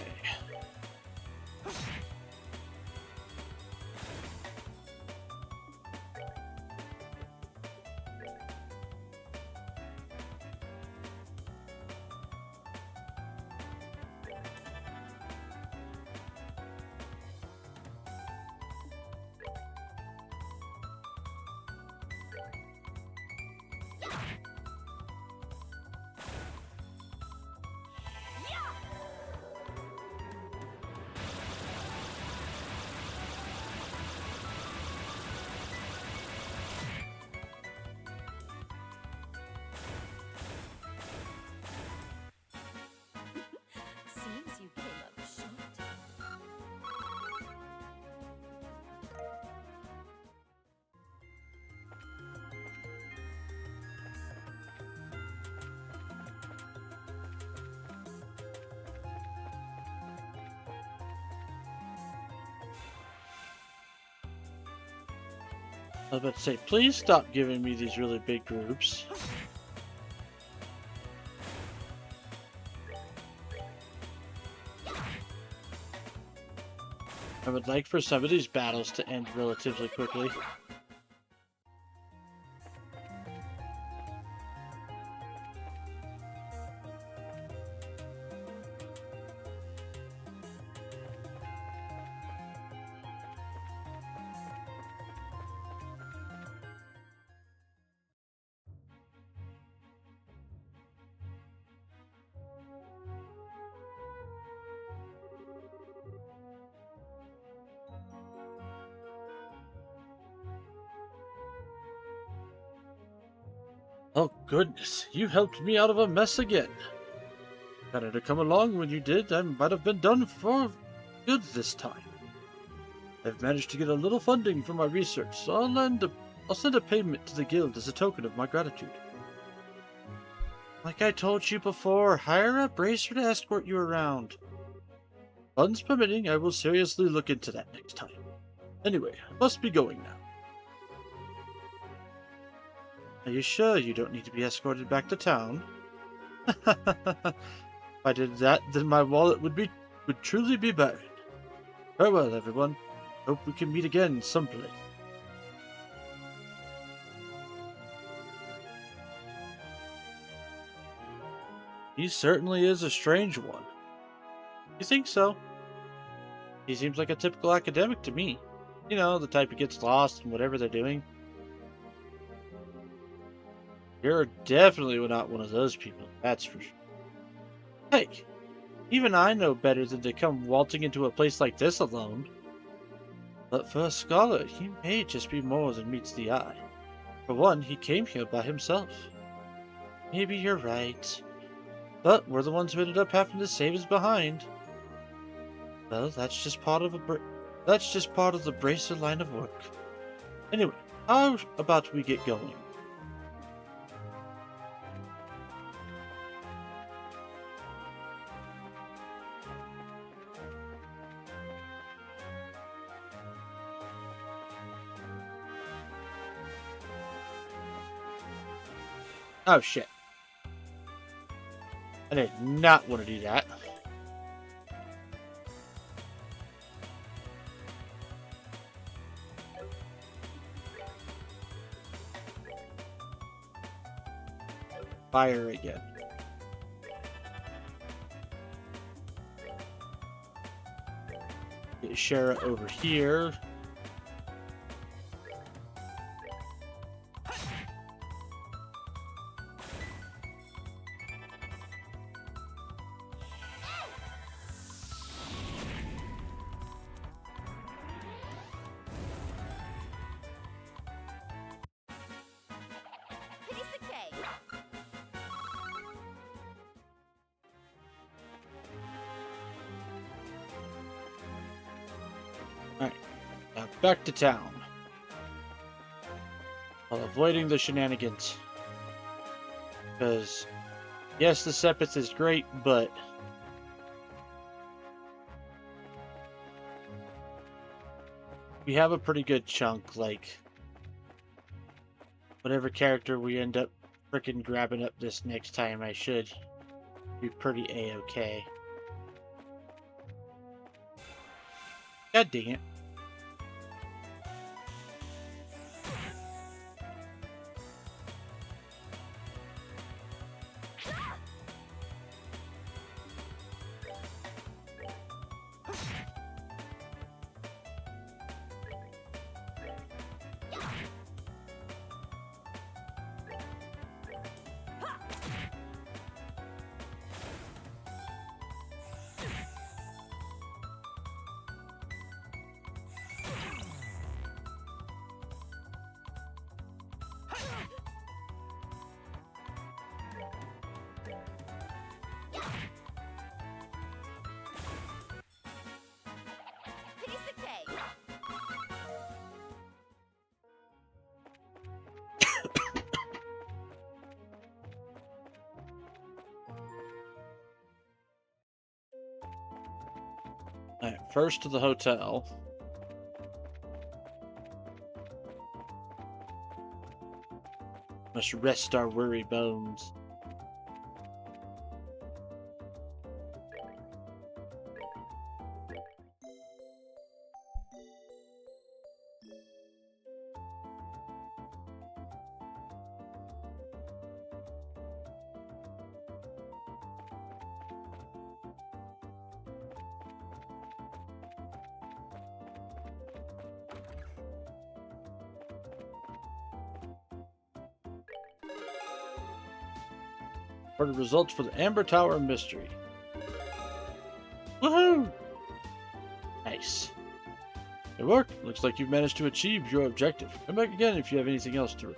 Seems you came up short. I was about to say, please stop giving me these really big groups. I would like for some of these battles to end relatively quickly. Oh goodness, you helped me out of a mess again. Better to come along when you did. I might have been done for good this time. I've managed to get a little funding for my research, so I'll send a payment to the guild as a token of my gratitude. Like I told you before, hire a bracer to escort you around. Funds permitting, I will seriously look into that next time. Anyway, I must be going now. Are you sure you don't need to be escorted back to town? If I did that, then my wallet would truly be buried. Farewell, everyone. Hope we can meet again someplace. He certainly is a strange one. You think so? He seems like a typical academic to me. You know, the type who gets lost in whatever they're doing. You're definitely not one of those people, that's for sure. Hey, even I know better than to come waltzing into a place like this alone. But for a scholar, he may just be more than meets the eye. For one, he came here by himself. Maybe you're right. But we're the ones who ended up having to save his behind. Well, that's just part of the bracer line of work. Anyway, how about we get going? Oh shit. I did not want to do that. Fire again. Get Shara over here. Piece of cake. Alright, now back to town. While avoiding the shenanigans. Because, yes, the Sepith is great, but we have a pretty good chunk, like, whatever character we end up frickin' grabbing up this next time, I should be pretty A-okay. God dang it. Piece of cake. Alright, first to the hotel. Must rest our weary bones. For the results for the Amber Tower mystery. Woohoo! Nice. Good work. Looks like you've managed to achieve your objective. Come back again if you have anything else to.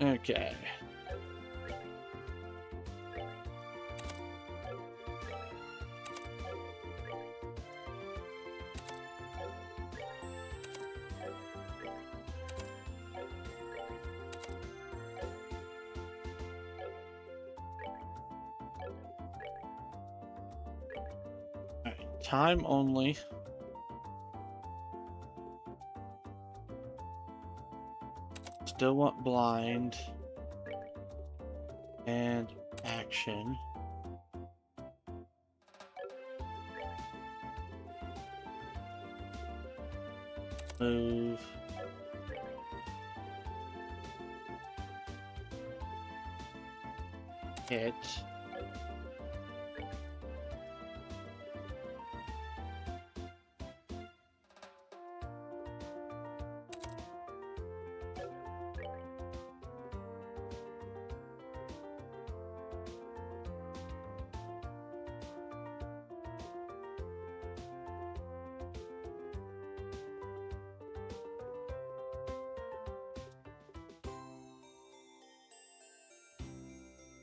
Okay. Alright, time only. Still want blind and action. Move. Hit.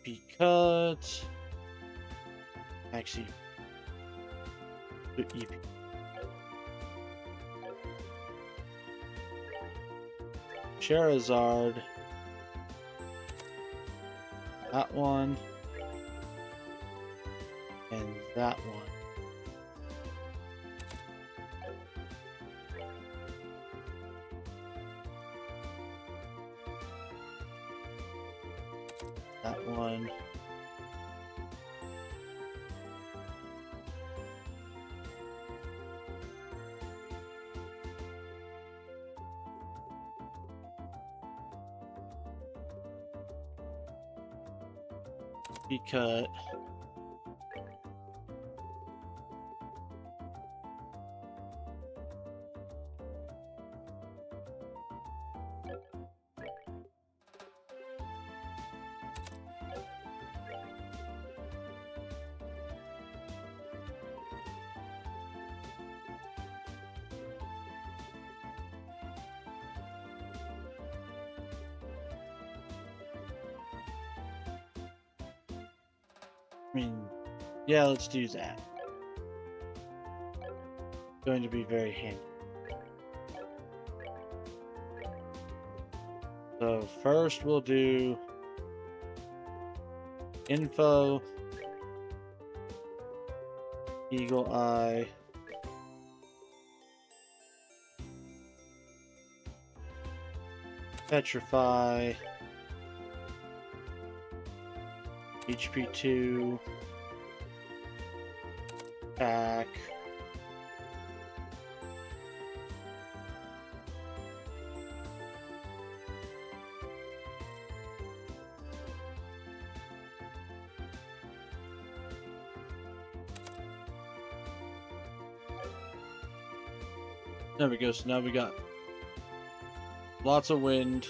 Because actually Charizard, that one, and that one. That one. Be cut. I mean, yeah, let's do that. Going to be very handy. So first we'll do info, eagle eye, petrify, HP2, attack, there we go. So now we got lots of wind.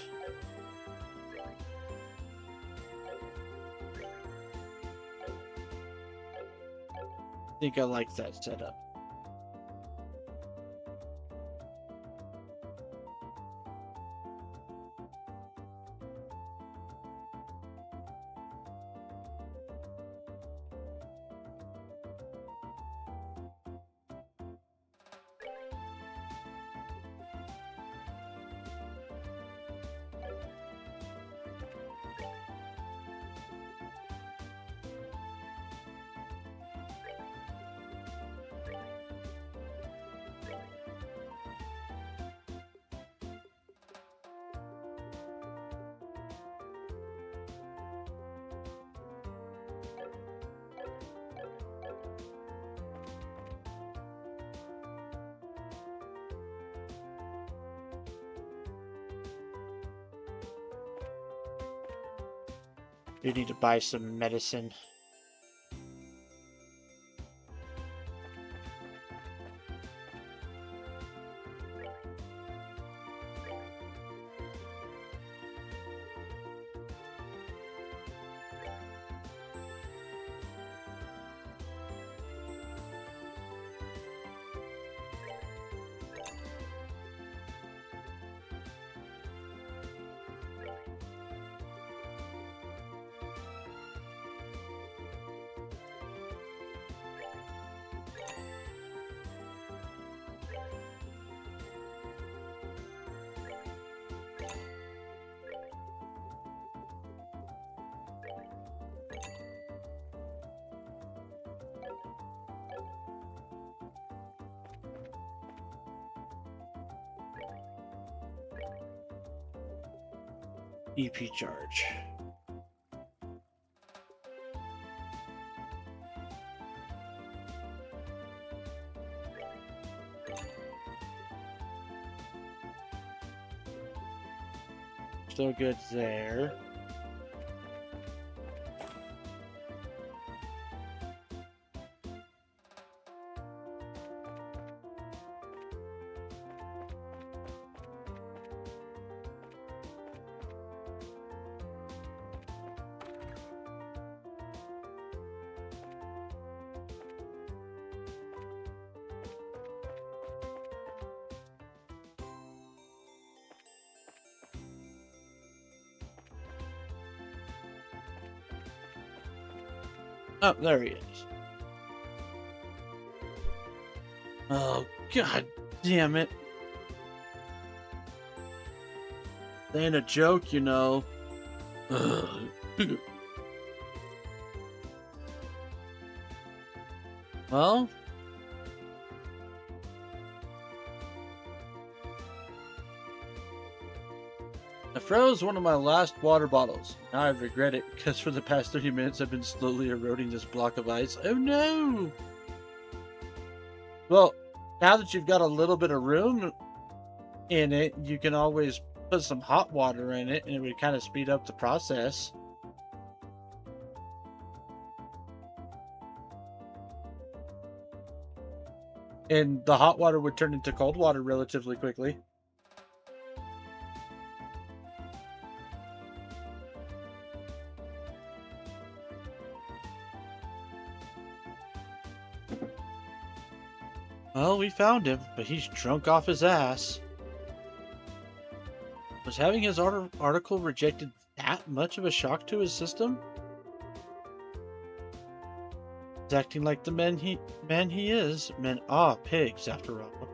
I think I like that setup. You need to buy some medicine. EP charge. Still good there. Oh, there he is. Oh, god damn it. They ain't a joke, you know. Ugh. Well, I froze one of my last water bottles. Now I regret it because for the past 30 minutes I've been slowly eroding this block of ice. Oh no! Well, now that you've got a little bit of room in it, you can always put some hot water in it and it would kind of speed up the process. And the hot water would turn into cold water relatively quickly. Well, we found him, but he's drunk off his ass. Was having his article rejected that much of a shock to his system? He's acting like the man he is. Men are pigs, after all.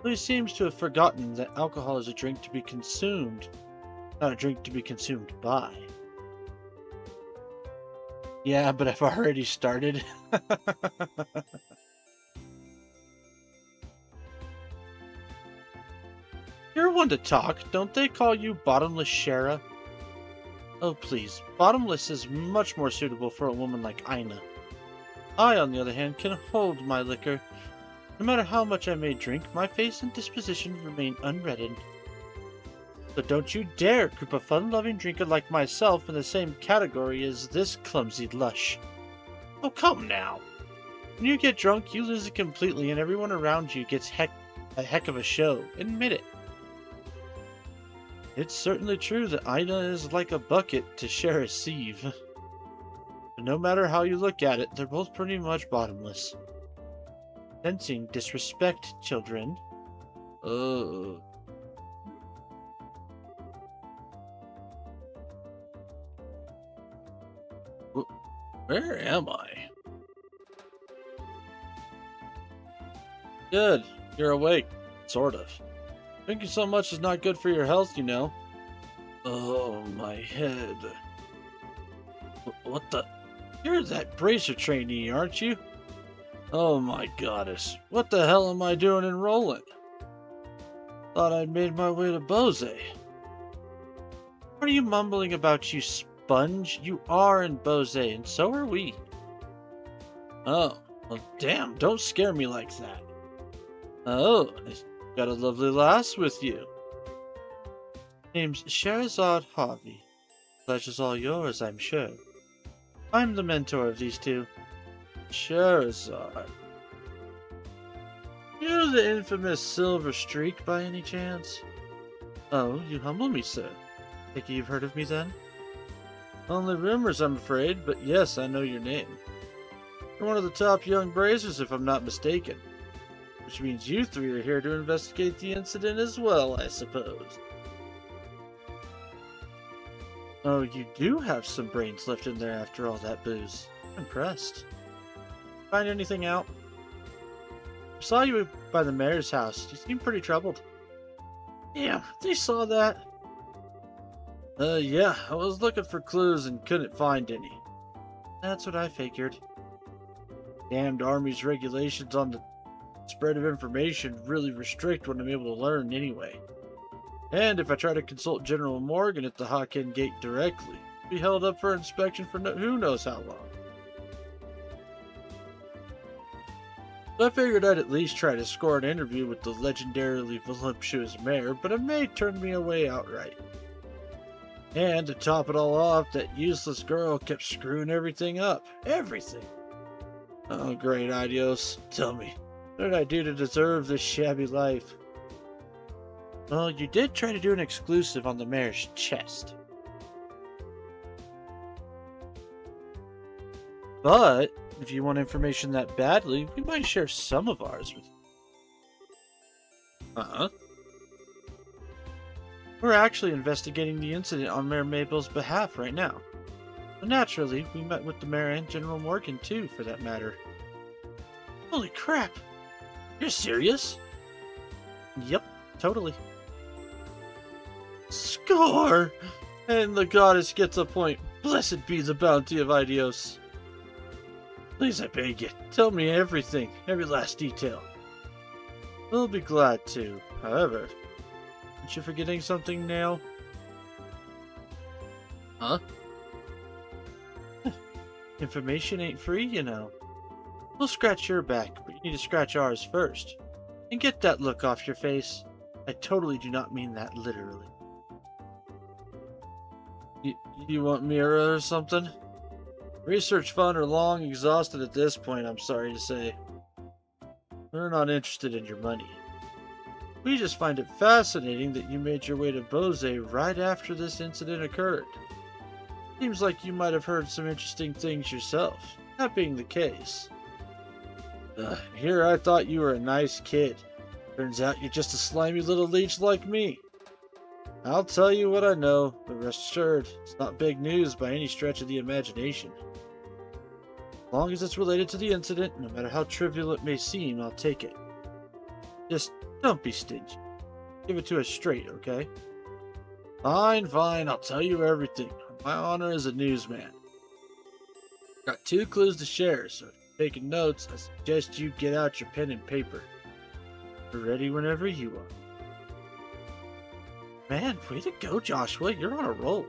Though he seems to have forgotten that alcohol is a drink to be consumed, not a drink to be consumed by. Yeah, but I've already started. You're one to talk. Don't they call you Bottomless Shara? Oh, please. Bottomless is much more suitable for a woman like Aina. I, on the other hand, can hold my liquor. No matter how much I may drink, my face and disposition remain unreddened. So don't you dare group a fun-loving drinker like myself in the same category as this clumsy lush. Oh, come now. When you get drunk, you lose it completely and everyone around you gets a heck of a show. Admit it. It's certainly true that Ina is like a bucket to share a sieve. But no matter how you look at it, they're both pretty much bottomless. Sensing disrespect, children. Where am I? Good. You're awake. Sort of. Drinking so much is not good for your health, you know. Oh, my head. What the? You're that bracer trainee, aren't you? Oh my goddess. What the hell am I doing in Roland? Thought I'd made my way to Bose. What are you mumbling about, you sponge? You are in Bose, and so are we. Oh, well damn, don't scare me like that. Oh, got a lovely lass with you. Name's Sherazade Harvey. Pleasure's all yours, I'm sure. I'm the mentor of these two. Sherazade. You're the infamous Silver Streak by any chance? Oh, you humble me, sir. Think you've heard of me then? Only rumors, I'm afraid, but yes, I know your name. You're one of the top young brazers, if I'm not mistaken. Which means you three are here to investigate the incident as well, I suppose. Oh, you do have some brains left in there after all that booze. I'm impressed. Find anything out? I saw you by the mayor's house. You seem pretty troubled. Damn, they saw that. Yeah, I was looking for clues and couldn't find any. That's what I figured. Damned Army's regulations on the spread of information really restrict what I'm able to learn anyway. And if I try to consult General Morgan at the Hawken Gate directly, I'll be held up for inspection for who knows how long. So I figured I'd at least try to score an interview with the legendarily voluptuous mayor, but a maid turned me away outright. And to top it all off, that useless girl kept screwing everything up. Everything! Oh, great, Adios. Tell me, what did I do to deserve this shabby life? Well, you did try to do an exclusive on the mayor's chest. But, if you want information that badly, we might share some of ours with you. Uh-huh. We're actually investigating the incident on Mayor Mabel's behalf right now. And naturally, we met with the mayor and General Morgan too, for that matter. Holy crap! You're serious? Yep, totally. Score! And the goddess gets a point. Blessed be the bounty of Idios. Please, I beg you, tell me everything, every last detail. We'll be glad to. However, aren't you forgetting something now? Huh? Information ain't free, you know. We'll scratch your back, but you need to scratch ours first. And get that look off your face. I totally do not mean that literally. You want Mira or something? Research fund are long exhausted at this point, I'm sorry to say. We're not interested in your money. We just find it fascinating that you made your way to Bose right after this incident occurred. Seems like you might have heard some interesting things yourself. That being the case. Here I thought you were a nice kid. Turns out you're just a slimy little leech like me. I'll tell you what I know, but rest assured, it's not big news by any stretch of the imagination. As long as it's related to the incident, no matter how trivial it may seem, I'll take it. Just don't be stingy. Give it to us straight, okay? Fine, fine, I'll tell you everything. My honor as a newsman. Got 2 clues to share, so if you're taking notes, I suggest you get out your pen and paper. We're ready whenever you are. Man, way to go, Joshua. You're on a roll.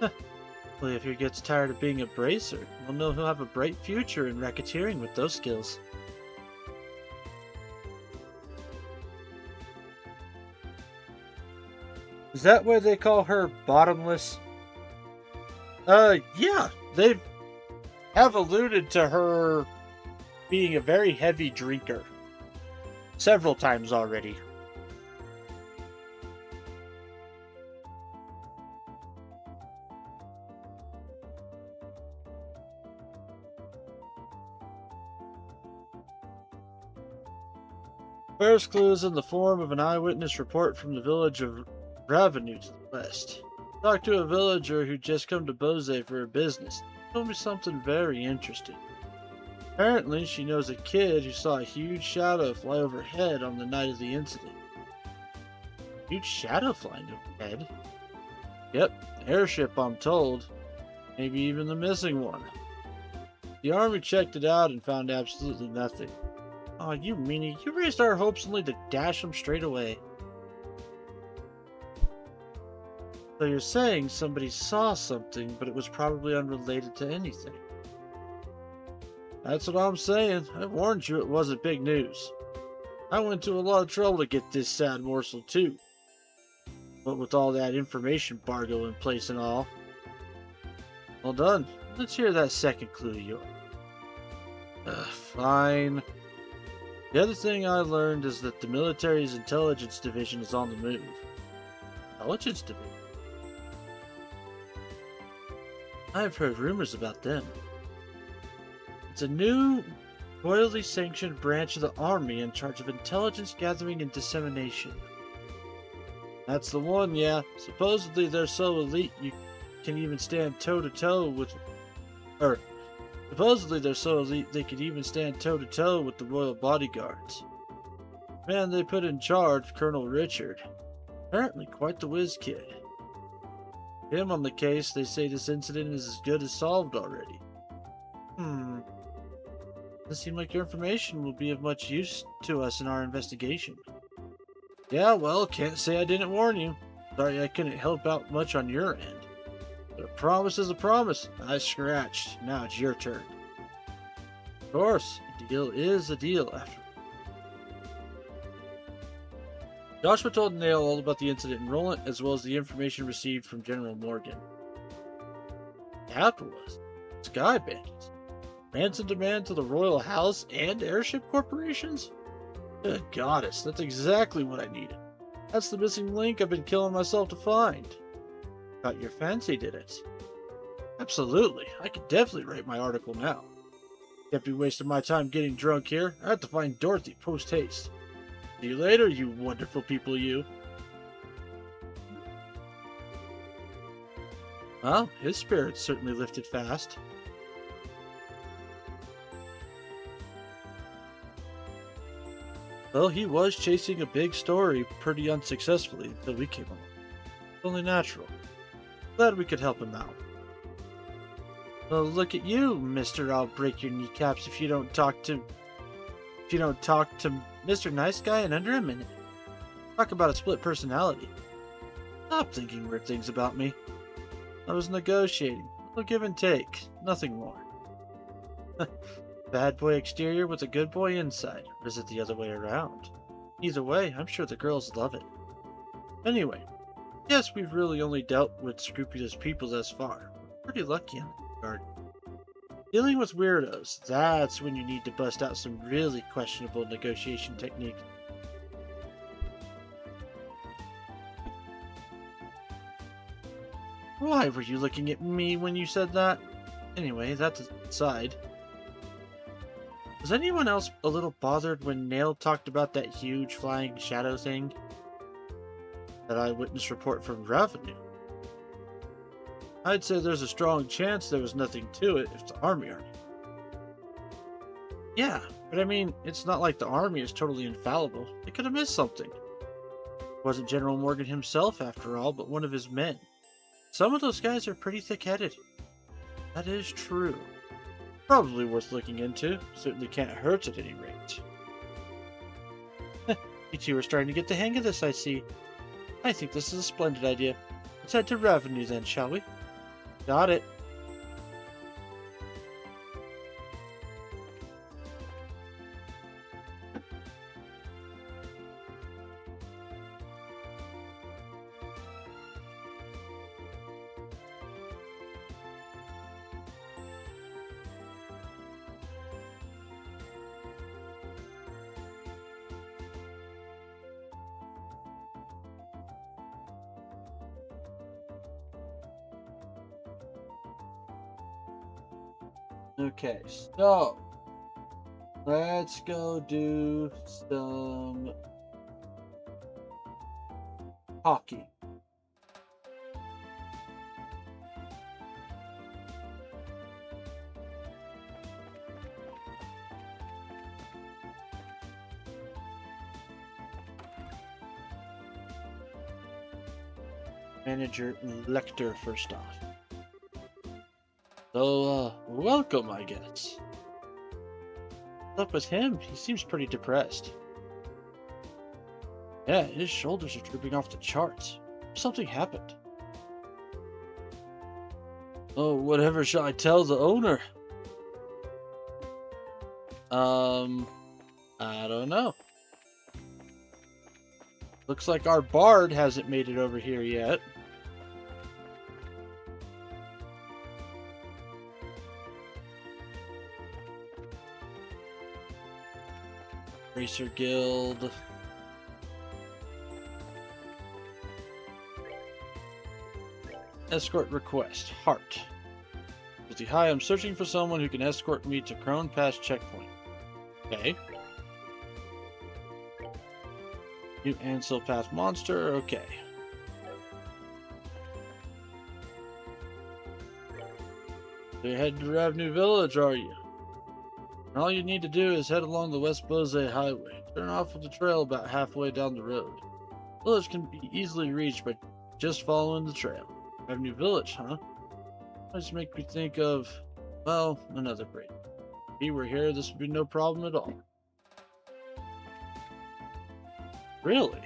Well, if he gets tired of being a bracer, we'll know he'll have a bright future in racketeering with those skills. Is that why they call her bottomless? Yeah. They have alluded to her being a very heavy drinker. Several times already. First clue is in the form of an eyewitness report from the village of Ravenue to the west. Talked to a villager who just come to Bose for a business. Told me something very interesting. Apparently, she knows a kid who saw a huge shadow fly overhead on the night of the incident. Huge shadow flying overhead? Yep, the airship, I'm told. Maybe even the missing one. The army checked it out and found absolutely nothing. Oh, you meanie, you raised our hopes only to dash them straight away. So you're saying somebody saw something, but it was probably unrelated to anything. That's what I'm saying. I warned you it wasn't big news. I went to a lot of trouble to get this sad morsel too. But with all that information embargo in place and all. Well done. Let's hear that second clue of yours. Fine. The other thing I learned is that the military's intelligence division is on the move. Intelligence division? I've heard rumors about them. It's a new, royally sanctioned branch of the army in charge of intelligence gathering and dissemination. That's the one, yeah. Supposedly they're so elite you can even stand toe-to-toe with... Supposedly they're so elite they could even stand toe-to-toe with the royal bodyguards. Man they put in charge, Colonel Richard. Apparently quite the whiz kid. Him on the case, they say this incident is as good as solved already. Doesn't seem like your information will be of much use to us in our investigation. Yeah, well, can't say I didn't warn you. Sorry I couldn't help out much on your end. But a promise is a promise. I scratched. Now it's your turn. Of course, a deal is a deal after. Joshua told Nail all about the incident in Roland, as well as the information received from General Morgan. Capitalist? Sky bandits? Ransom demand to the royal house and airship corporations? Good goddess, that's exactly what I needed. That's the missing link I've been killing myself to find. Caught your fancy, did it? Absolutely, I could definitely write my article now. Can't be wasting my time getting drunk here. I have to find Dorothy post-haste. See you later, you wonderful people, you. Well, his spirits certainly lifted fast. Well, he was chasing a big story pretty unsuccessfully until we came along. It's only natural. Glad we could help him out. Well, look at you, mister. I'll break your kneecaps if you don't talk to Mr. Nice Guy in under a minute. Talk about a split personality. Stop thinking weird things about me. I was negotiating. A little give and take. Nothing more. Bad boy exterior with a good boy inside. Or is it the other way around? Either way, I'm sure the girls love it. Anyway, yes, we've really only dealt with scrupulous people thus far. We're pretty lucky in that regard. Dealing with weirdos, that's when you need to bust out some really questionable negotiation techniques. Why were you looking at me when you said that? Anyway, that's aside. Was anyone else a little bothered when Nail talked about that huge flying shadow thing? That eyewitness report from Ravenue? I'd say there's a strong chance there was nothing to it if the army aren't. Yeah, but I mean, it's not like the army is totally infallible. They could have missed something. It wasn't General Morgan himself, after all, but one of his men. Some of those guys are pretty thick-headed. That is true. Probably worth looking into. Certainly can't hurt at any rate. You two are starting to get the hang of this, I see. I think this is a splendid idea. Let's head to revenue then, shall we? Got it. Okay, so let's go do some hockey. Manager Lecter first off. So, welcome, I guess. What's up with him? He seems pretty depressed. Yeah, his shoulders are drooping off the charts. Something happened. Oh, whatever shall I tell the owner? I don't know. Looks like our bard hasn't made it over here yet. Racer Guild. Escort request. Heart. Hi, I'm searching for someone who can escort me to Crone Pass checkpoint. Okay. New Ansel Path monster. Okay. So you're heading to Revenue Village, are you? And all you need to do is head along the West Bose Highway. Turn off of the trail about halfway down the road. The village can be easily reached by just following the trail. Revenue Village, huh? This makes me think of, well, another break. If he were here, this would be no problem at all. Really?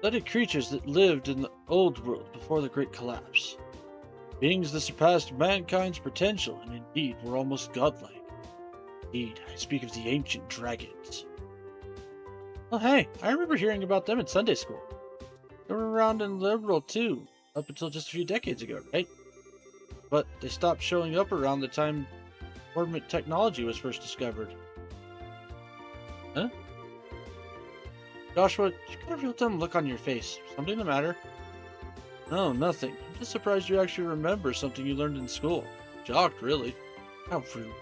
Studied creatures that lived in the old world before the Great Collapse. Beings that surpassed mankind's potential and indeed were almost godlike. Indeed, I speak of the ancient dragons. Oh hey, I remember hearing about them in Sunday school. They were around in Liberl too, up until just a few decades ago, right? But they stopped showing up around the time ornament technology was first discovered. Huh? Joshua, you got a real dumb look on your face. Something the matter? No, nothing. I'm just surprised you actually remember something you learned in school. Shocked, really. How rude.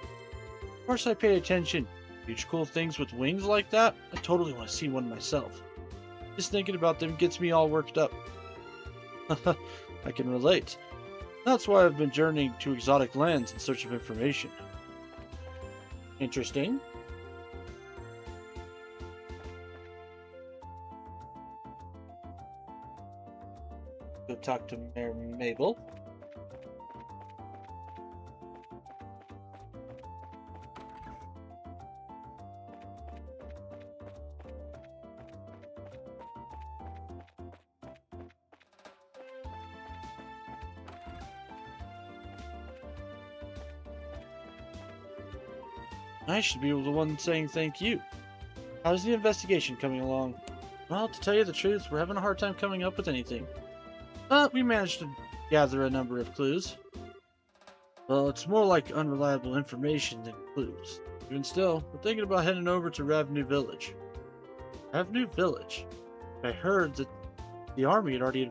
Of course I paid attention. Huge cool things with wings like that? I totally want to see one myself. Just thinking about them gets me all worked up. I can relate. That's why I've been journeying to exotic lands in search of information. Interesting. Go talk to Mayor Mabel. I should be the one saying thank you. How's the investigation coming along? Well, to tell you the truth, we're having a hard time coming up with anything. But we managed to gather a number of clues. Well, it's more like unreliable information than clues. Even still, we're thinking about heading over to Revenue Village. Revenue Village? I heard that the army had already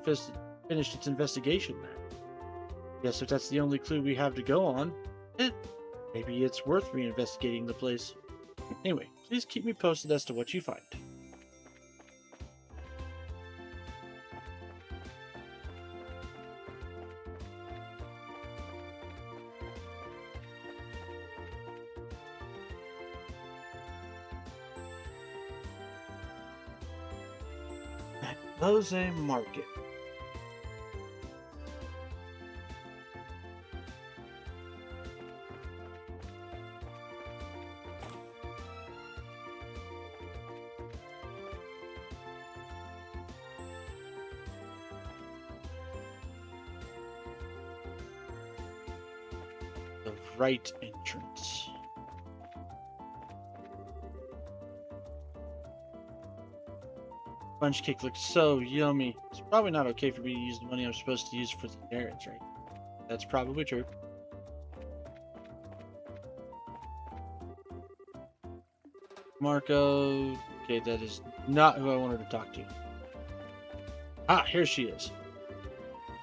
finished its investigation there. Guess if that's the only clue we have to go on, Eh, maybe it's worth reinvestigating the place. Anyway, please keep me posted as to what you find. At Jose Market. The right entrance. Sponge cake looks so yummy. It's probably not okay for me to use the money I'm supposed to use for the errands, right? That's probably true. Marco. Okay, that is not who I wanted to talk to. Ah, here she is.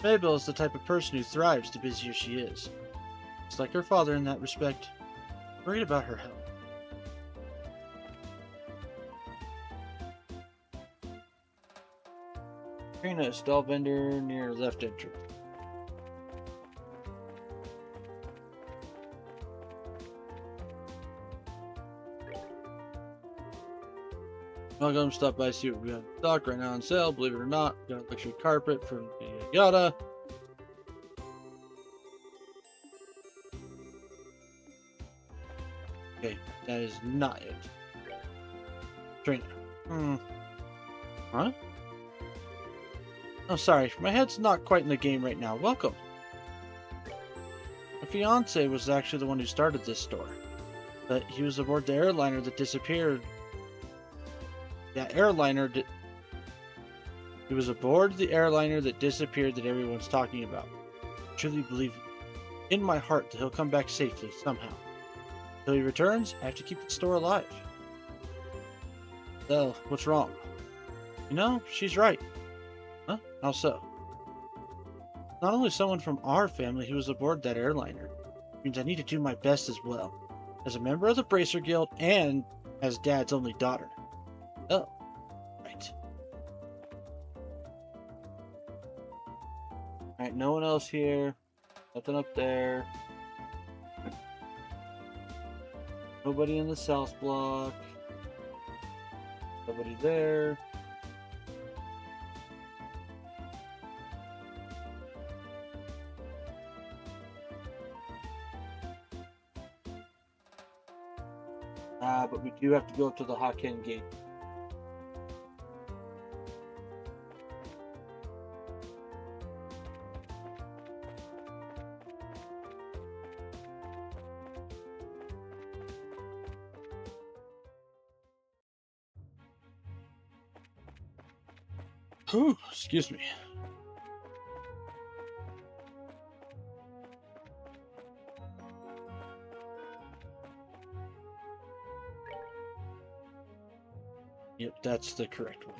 Mabel is the type of person who thrives the busier she is. It's like her father in that respect. Worried about her health. Trina, stall vendor near left entrance. Welcome, stop by, see what we have in stock right now on sale. Believe it or not, we got a luxury carpet from Yada. Okay, that is not it. Trina. Huh? Oh, sorry, my head's not quite in the game right now. Welcome. My fiance was actually the one who started this store, but he was aboard the airliner that disappeared. He was aboard the airliner that disappeared that everyone's talking about. I truly believe in my heart that he'll come back safely somehow. Till he returns, I have to keep the store alive. Well, what's wrong? You know, she's right. Huh? How so? Not only someone from our family who was aboard that airliner. It means I need to do my best as well. As a member of the Bracer Guild and as Dad's only daughter. Oh, right. Alright, no one else here. Nothing up there. Nobody in the south block. Nobody there. But we do have to go up to the Haken gate. Whew, excuse me. Yep, that's the correct one.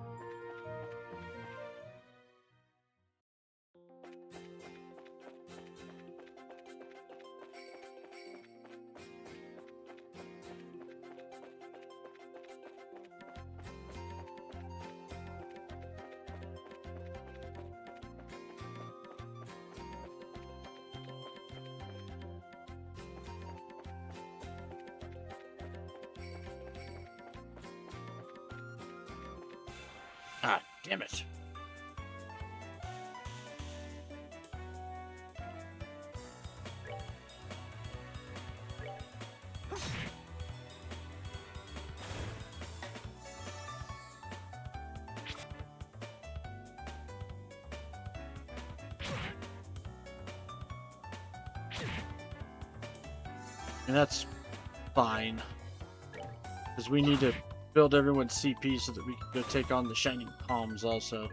Ah, damn it. And that's fine. Because we need to build everyone's CP so that we can go take on the Shining Palms also.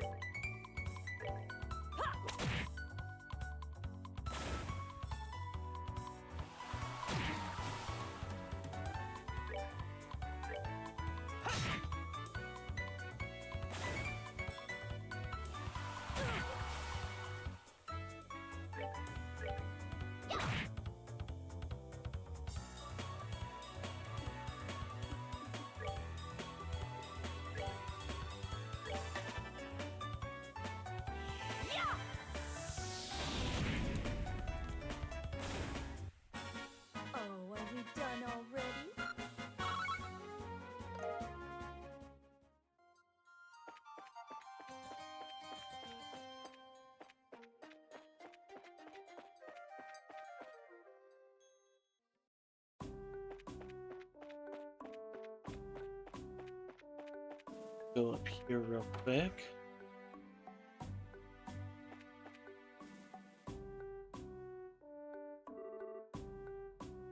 Go up here real quick.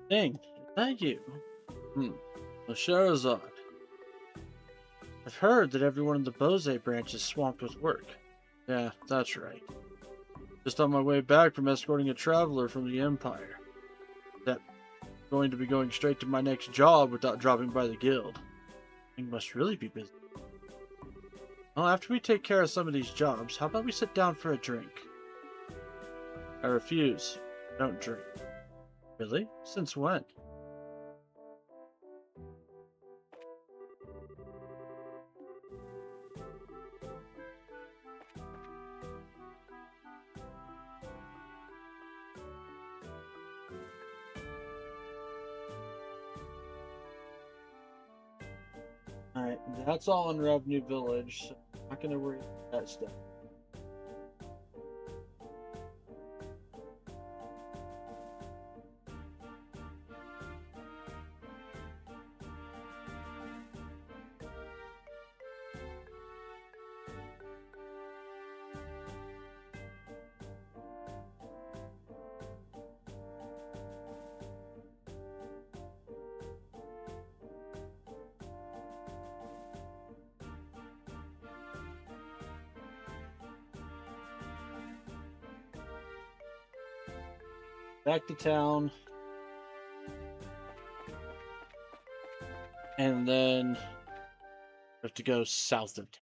Dang, is that you? Hmm. Well, Shahrazad. I've heard that everyone in the Bose branch is swamped with work. Yeah, that's right. Just on my way back from escorting a traveler from the Empire. That going to be going straight to my next job without dropping by the guild. Thing must really be busy. Well, after we take care of some of these jobs, how about we sit down for a drink? I refuse. I don't drink. Really? Since when? Alright, that's all in Revenue Village, so I'm not gonna worry about that stuff. Back to town. And then we have to go south of town.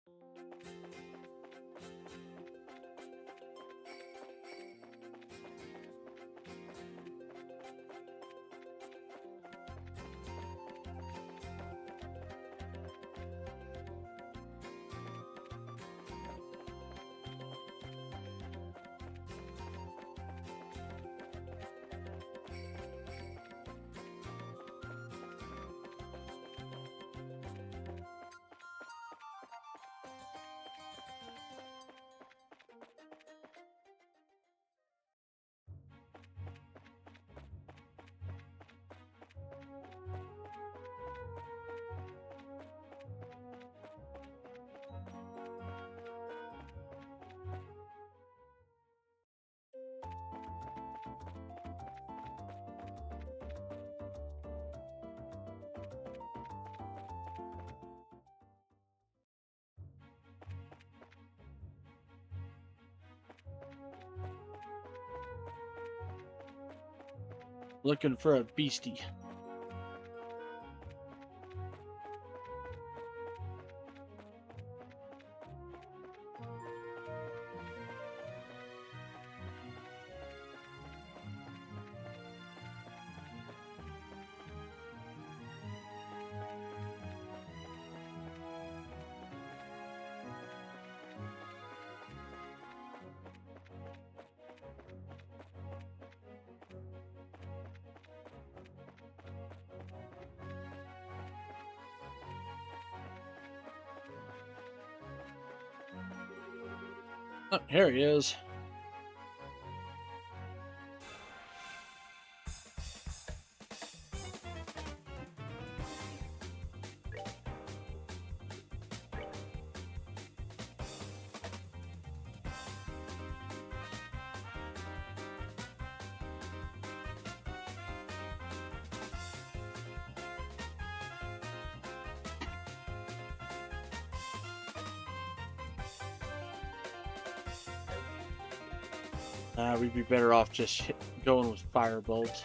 Looking for a beastie. Oh, here he is. We'd be better off just going with Firebolt.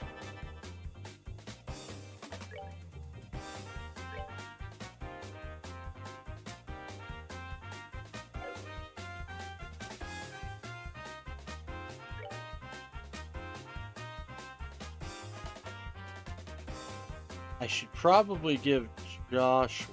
I should probably give Joshua.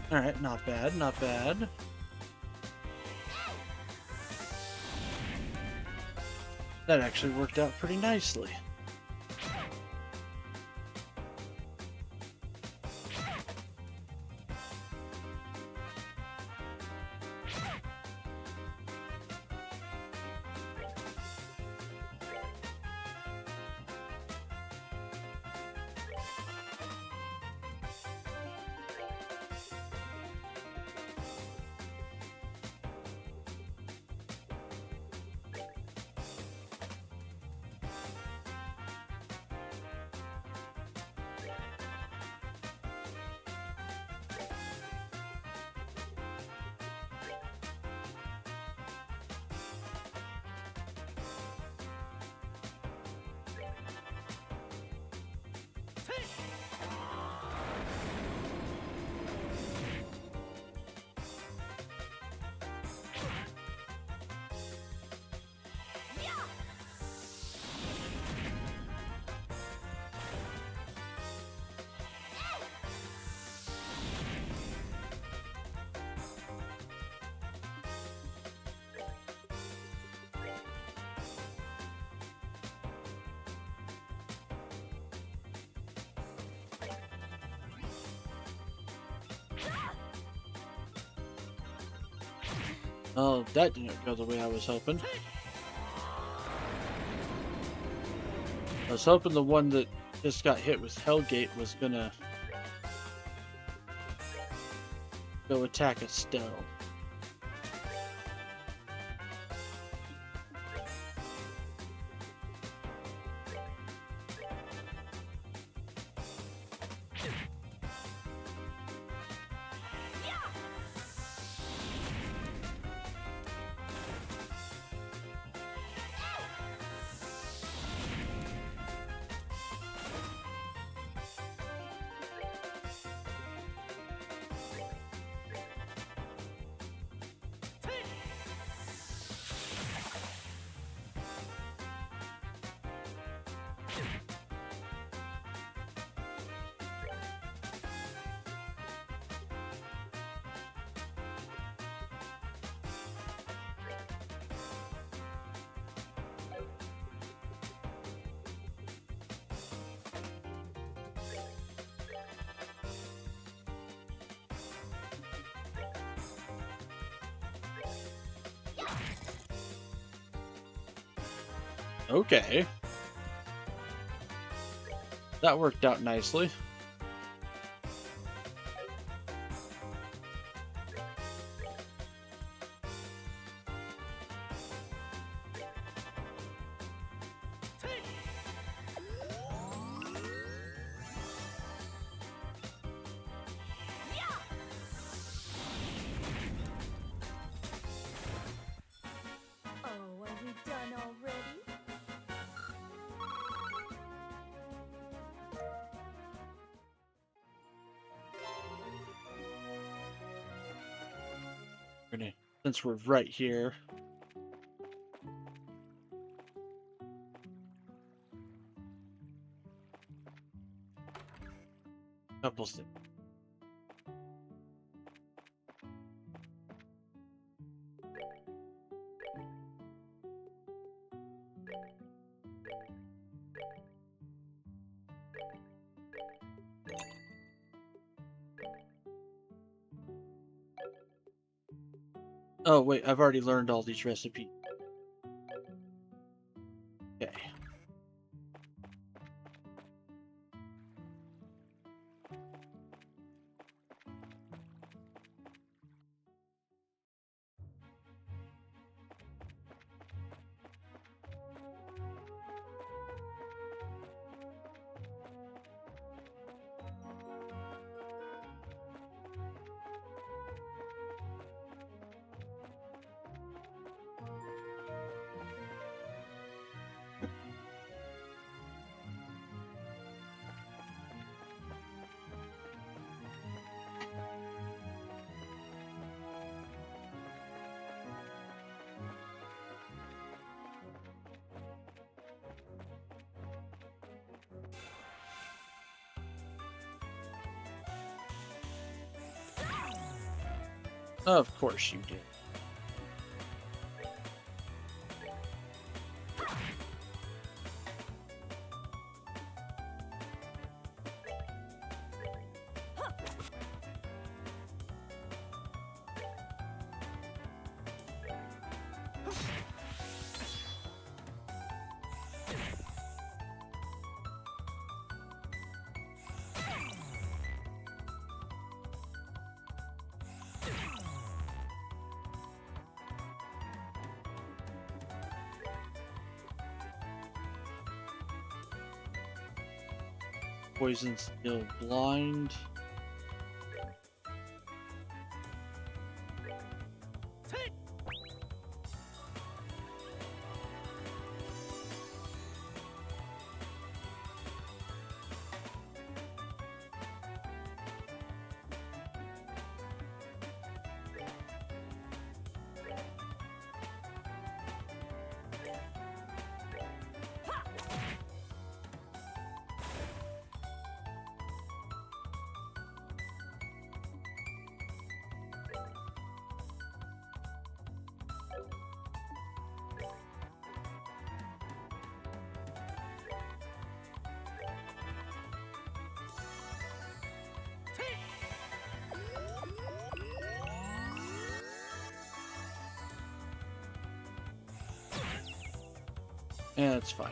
All right, not bad, not bad. That actually worked out pretty nicely. Oh, that didn't go the way I was hoping. I was hoping the one that just got hit with Hellgate was gonna go attack Estelle. Okay. That worked out nicely. Oh, are we done already? We're gonna, since we're right here. Couple things. Oh wait, I've already learned all these recipes. Okay. Of course you did. Poison still blind. Yeah, that's fine.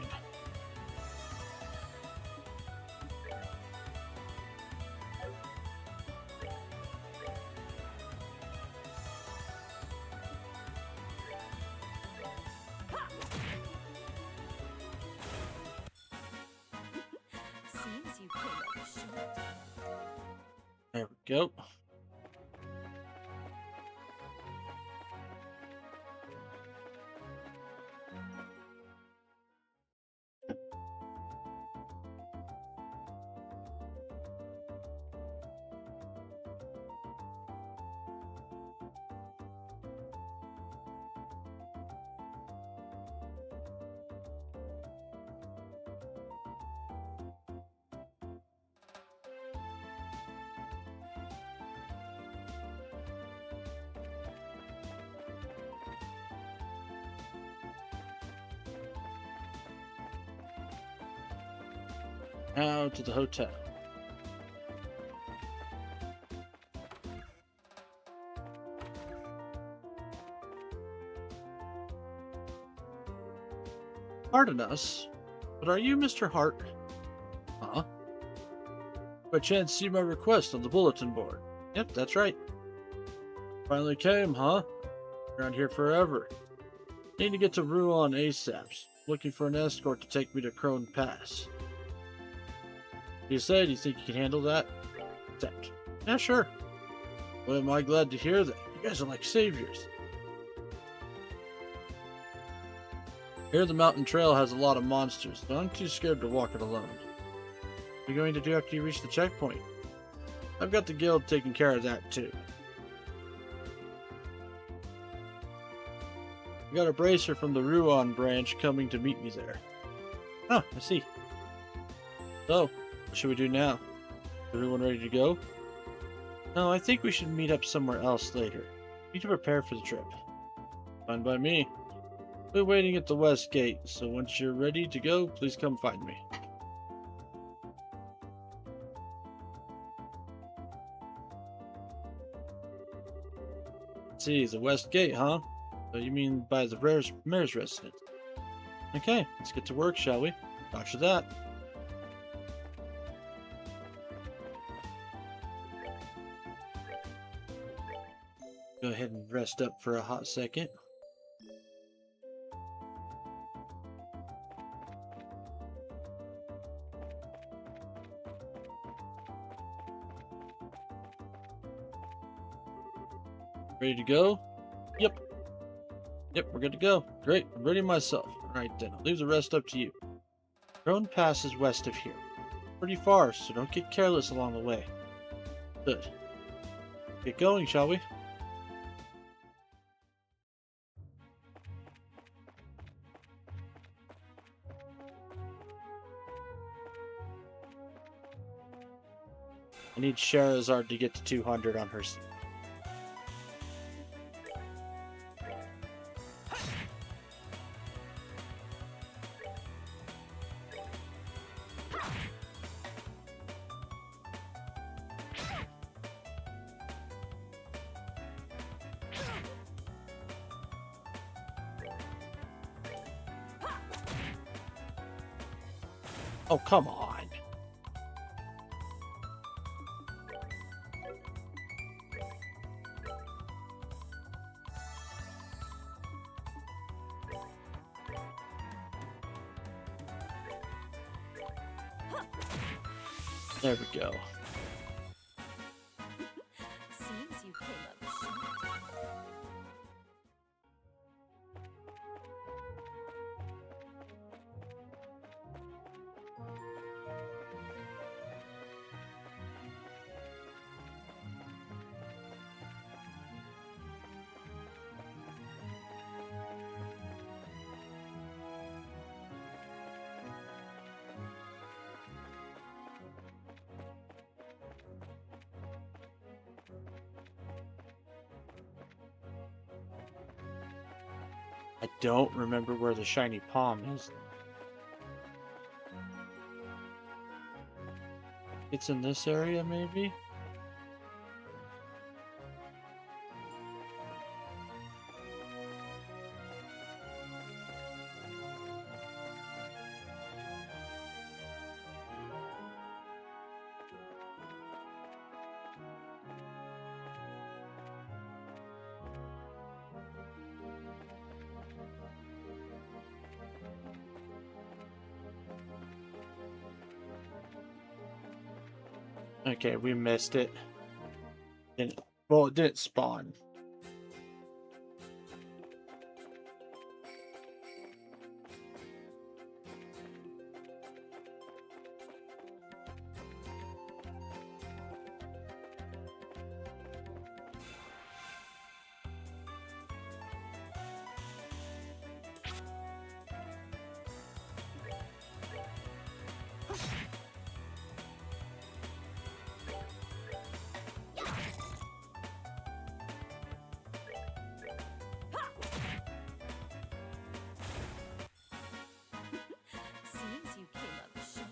Seems you came up short. There we go. Now to the hotel. Pardon us, but are you Mr. Hart? Huh? By chance see my request on the bulletin board? Yep, that's right. Finally came, huh? Around here forever. Need to get to Rouen ASAP. Looking for an escort to take me to Crone Pass. You said you think you can handle that? Accept. Yeah, sure. Well, am I glad to hear that. You guys are like saviors. Here the mountain trail has a lot of monsters, but I'm too scared to walk it alone. What are you going to do after you reach the checkpoint? I've got the guild taking care of that too. I got a bracer from the Rouen branch coming to meet me there. Oh, I see. So, what should we do now? Everyone ready to go? No, I think we should meet up somewhere else later. Need to prepare for the trip. Fine by me. We're waiting at the west gate, so once you're ready to go, please come find me. Let's see, the west gate, huh? So you mean by the mayor's residence? Okay, let's get to work, shall we? Roger that. Go ahead and rest up for a hot second. Ready to go? Yep. Yep, we're good to go. Great, I'm ready myself. Alright then, I'll leave the rest up to you. Crone Pass is west of here. Pretty far, so don't get careless along the way. Good. Get going, shall we? I need Sherazard to get to 200 on her. Oh, come on. There we go. Seems you came up short. I don't remember where the shiny palm is. It's in this area, maybe? Okay, we missed it. Well, it didn't spawn. Seems you came up short.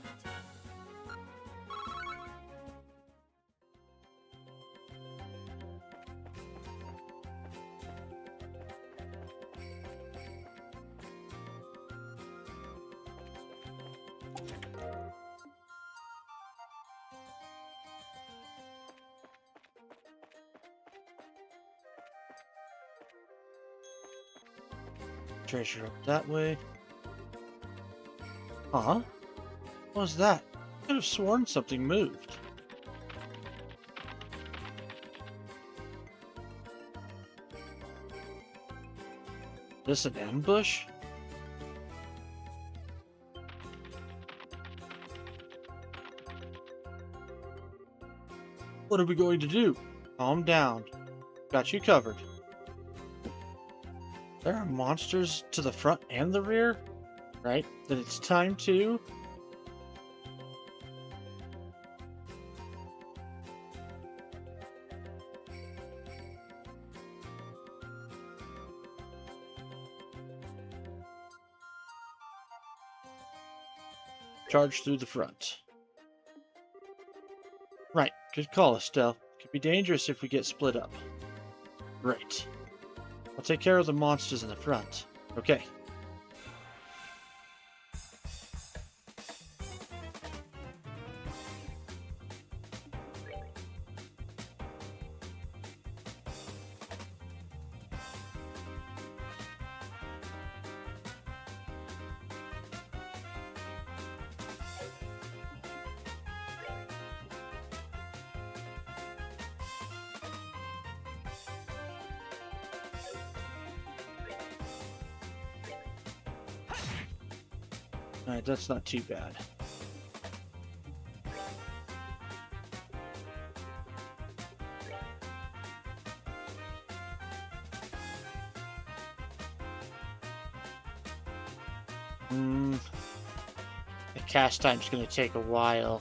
Treasure up that way. Huh? What was that? I could have sworn something moved. This an ambush? What are we going to do? Calm down. Got you covered. There are monsters to the front and the rear? Right? Then it's time to... charge through the front. Right. Good call, Estelle. Could be dangerous if we get split up. Right. I'll take care of the monsters in the front. Okay. Alright, that's not too bad. The cast time's gonna take a while.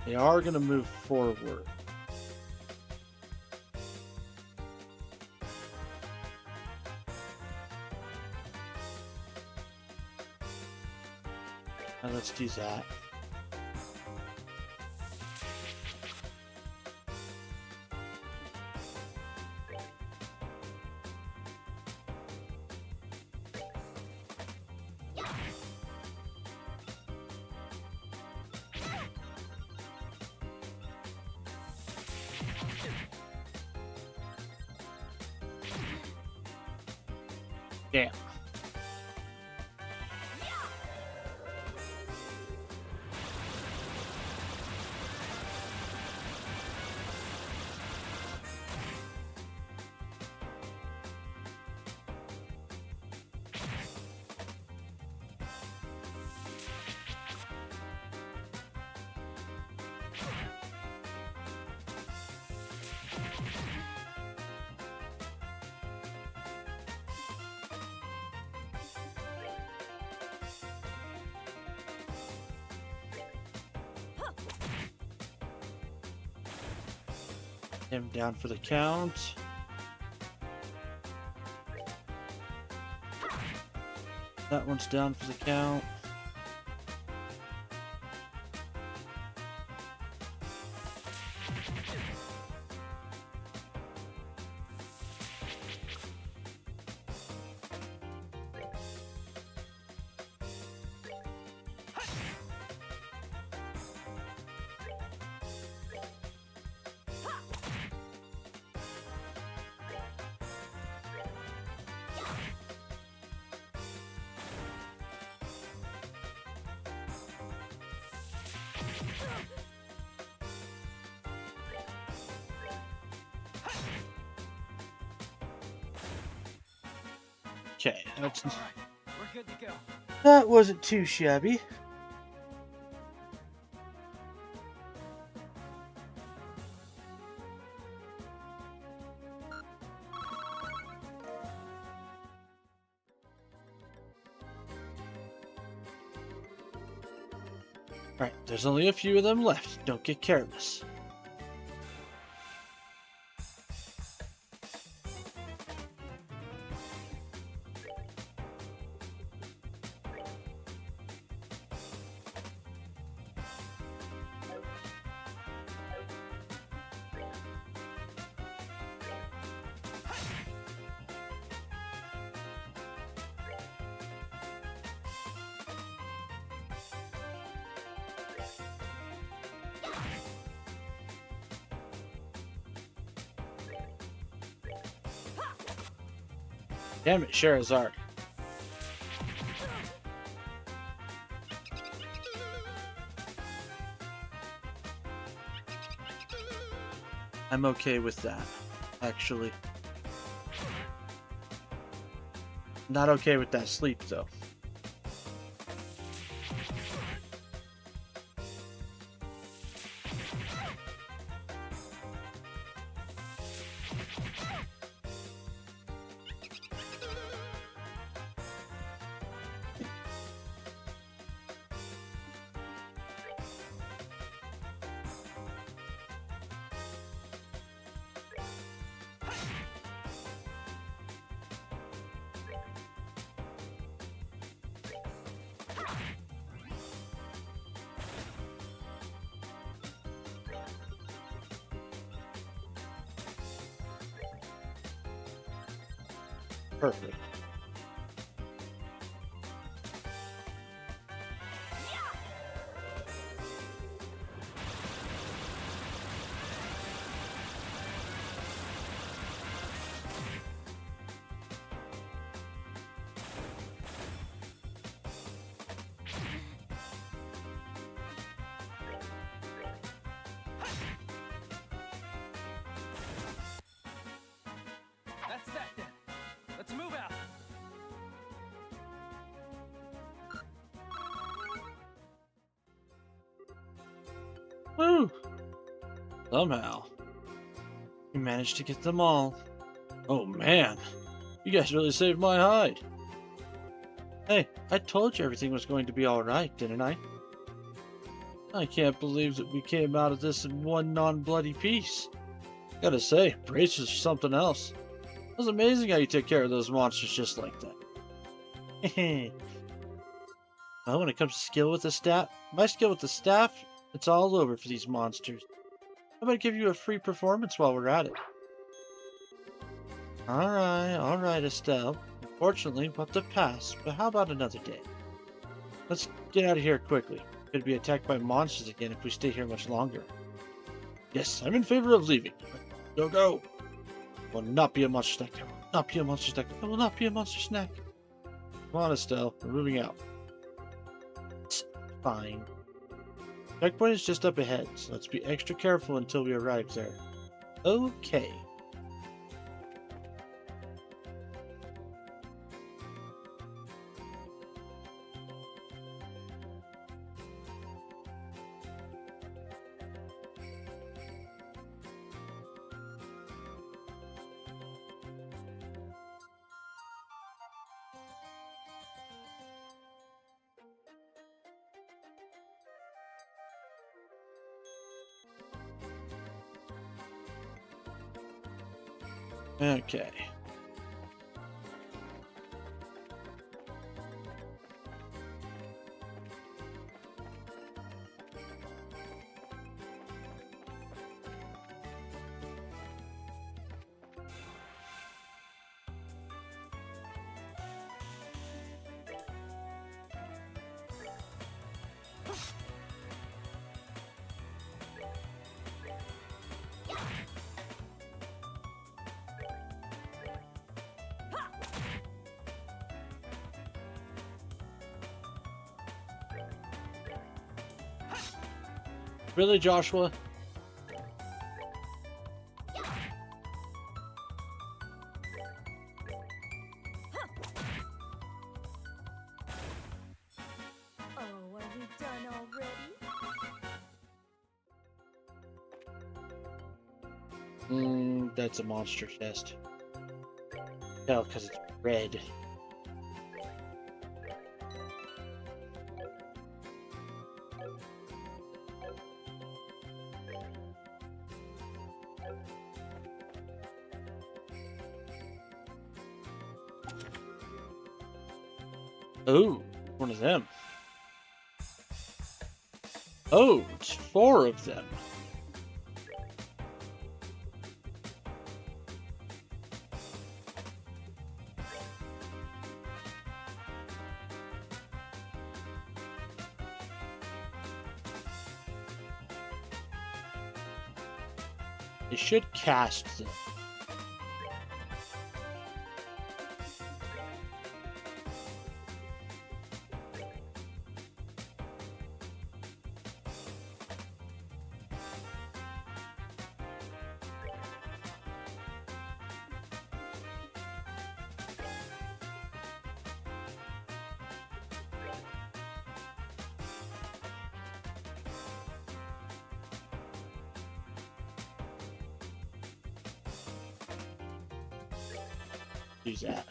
They are gonna move forward. And let's do that. Damn. Him down for the count. That one's down for the count. Okay, that's All right, we're good to go. that wasn't too shabby. Right, there's only a few of them left. Don't get careless. Damn it, Sherazard. I'm okay with that, actually. Not okay with that sleep, though. Perfect. That's that then. Let's move out. Woo! Somehow, we managed to get them all. Oh man, you guys really saved my hide. Hey, I told you everything was going to be alright, didn't I? I can't believe that we came out of this in one non-bloody piece. Gotta say, Brace is something else. It was amazing how you took care of those monsters just like that. Well, when it comes to skill with the staff, my skill with the staff, it's all over for these monsters. How about I give you a free performance while we're at it? Alright, Estelle. Unfortunately, we'll have to pass, but how about another day? Let's get out of here quickly. Could be attacked by monsters again if we stay here much longer. Yes, I'm in favor of leaving. Go, go! Will not be a monster snack. I will not be a monster snack. I will not be a monster snack. Come on, Estelle. We're moving out. It's fine. Checkpoint is just up ahead, so let's be extra careful until we arrive there. Okay. Okay. Really, Joshua? Oh, are we done already? That's a monster chest. Hell, because it's red. Oh, one of them. Oh, it's 4 of them. They should cast them. Use that.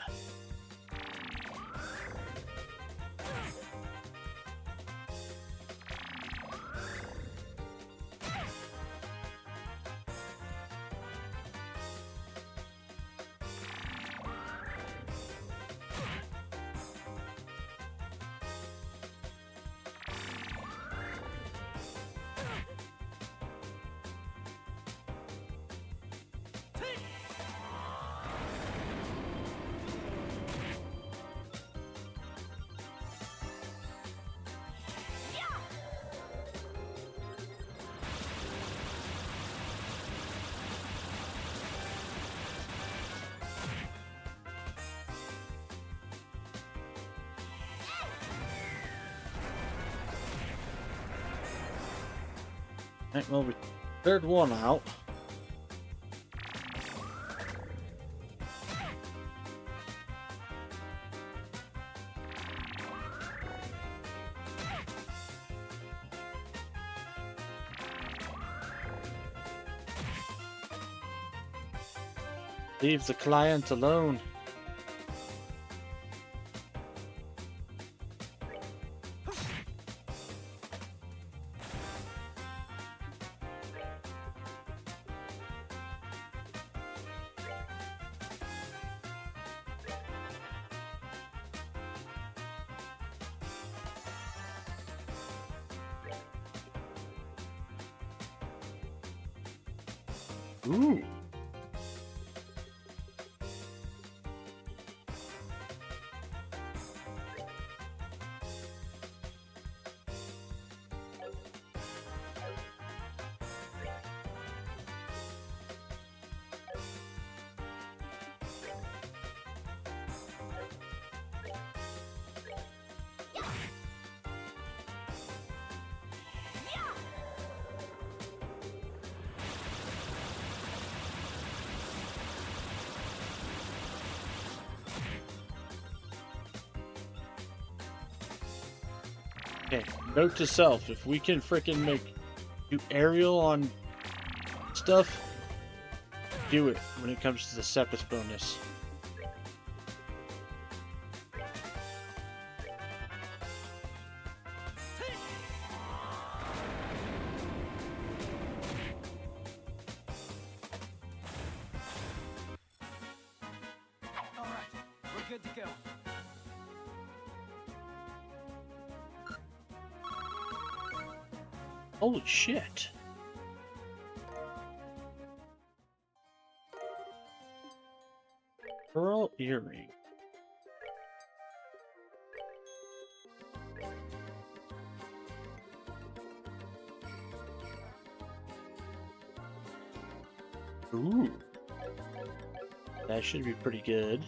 Right, well, we cleared one out. Leave the client alone. Ooh. Okay, note to self, if we can freaking do aerial on stuff, do it when it comes to the Septus bonus. All right, we're good to go. Holy shit. Pearl earring. Ooh. That should be pretty good.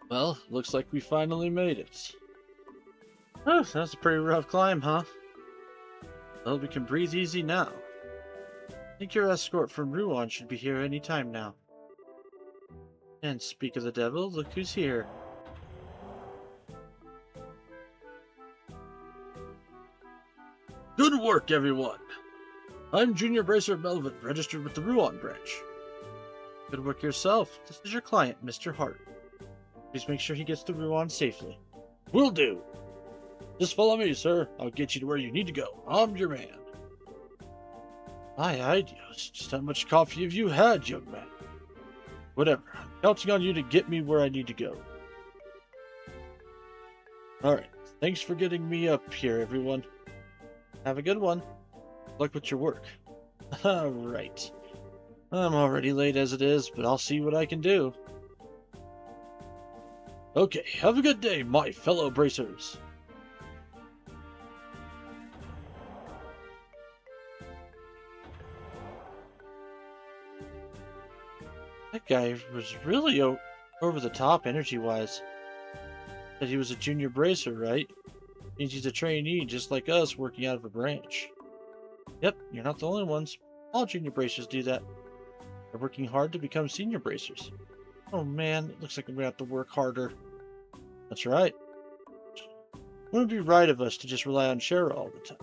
Well, looks like we finally made it. Oh, that's a pretty rough climb, huh? Well, we can breathe easy now. I think your escort from Ruan should be here any time now. And speak of the devil, look who's here. Good work, everyone! I'm Junior Bracer Melvin, registered with the Ruan branch. Good work yourself. This is your client, Mr. Hart. Please make sure he gets to Ruan safely. Will do! Just follow me, sir. I'll get you to where you need to go. I'm your man. Aye, just how much coffee have you had, young man? Whatever. I'm counting on you to get me where I need to go. Alright. Thanks for getting me up here, everyone. Have a good one. Good luck with your work. Alright. I'm already late as it is, but I'll see what I can do. Okay, have a good day, my fellow bracers. That guy was really over the top energy-wise. Said he was a junior bracer, right? Means he's a trainee, just like us, working out of a branch. Yep, you're not the only ones. All junior bracers do that. They're working hard to become senior bracers. Oh man, it looks like I'm gonna have to work harder. That's right. Wouldn't be right of us to just rely on Shara all the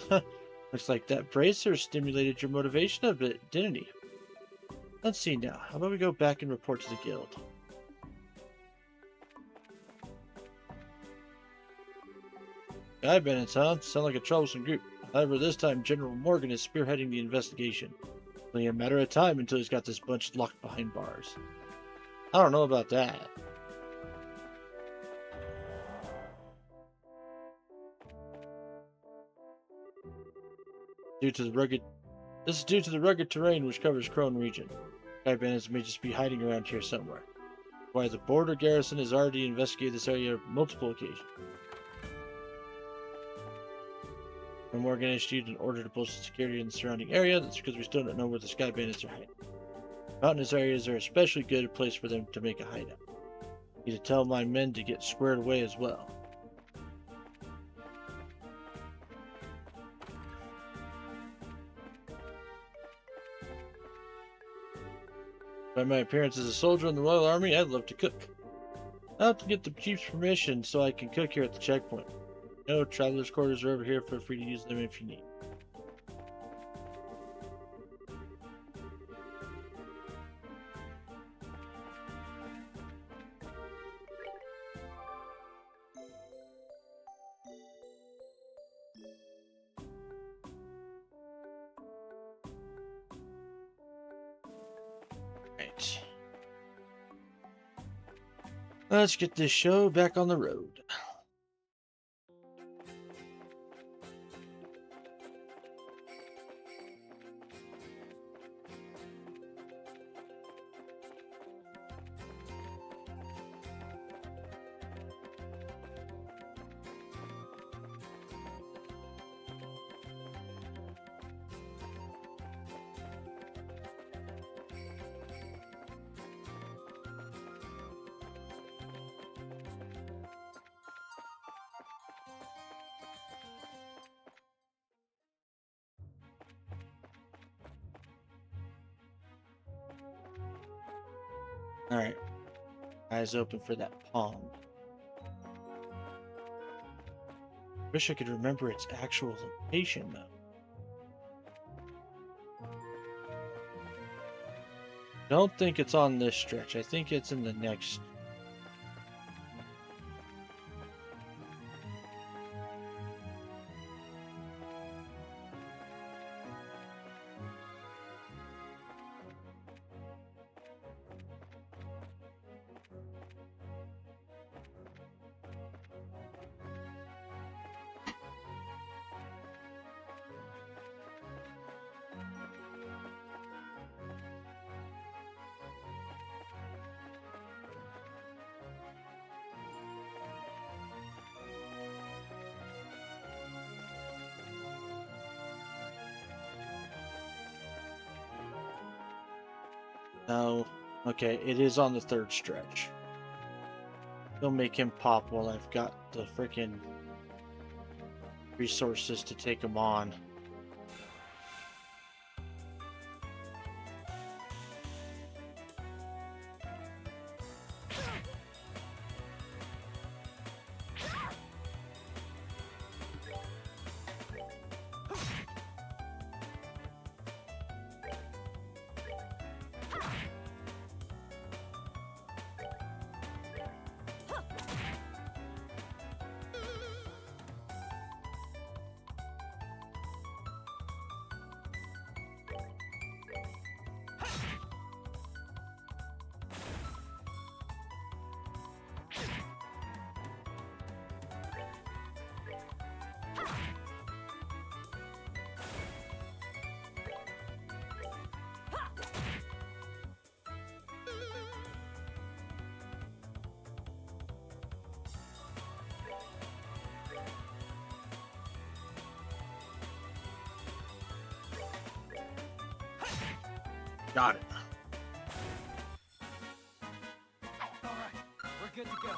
time. Looks like that bracer stimulated your motivation a bit, didn't he? Let's see now. How about we go back and report to the guild? Guy bandits, huh? Sound like a troublesome group. However, this time General Morgan is spearheading the investigation. Only a matter of time until he's got this bunch locked behind bars. I don't know about that. This is due to the rugged terrain which covers Crone region. Guy bandits may just be hiding around here somewhere. Why the border garrison has already investigated this area on multiple occasions. When Morgan issued an order to bolster security in the surrounding area, that's because we still don't know where the Sky Bandits are hiding. Mountainous areas are especially good a place for them to make a hideout. I need to tell my men to get squared away as well. By my appearance as a soldier in the Royal Army, I'd love to cook. I'll have to get the chief's permission so I can cook here at the checkpoint. No, travelers' quarters are over here. Feel free to use them if you need. Right. Let's get this show back on the road. All right. Eyes open for that pond. Wish I could remember its actual location, though. Don't think it's on this stretch. I think it's in the next. No. Okay, it is on the third stretch. They'll make him pop while I've got the freaking resources to take him on. Got it. All right, we're good to go.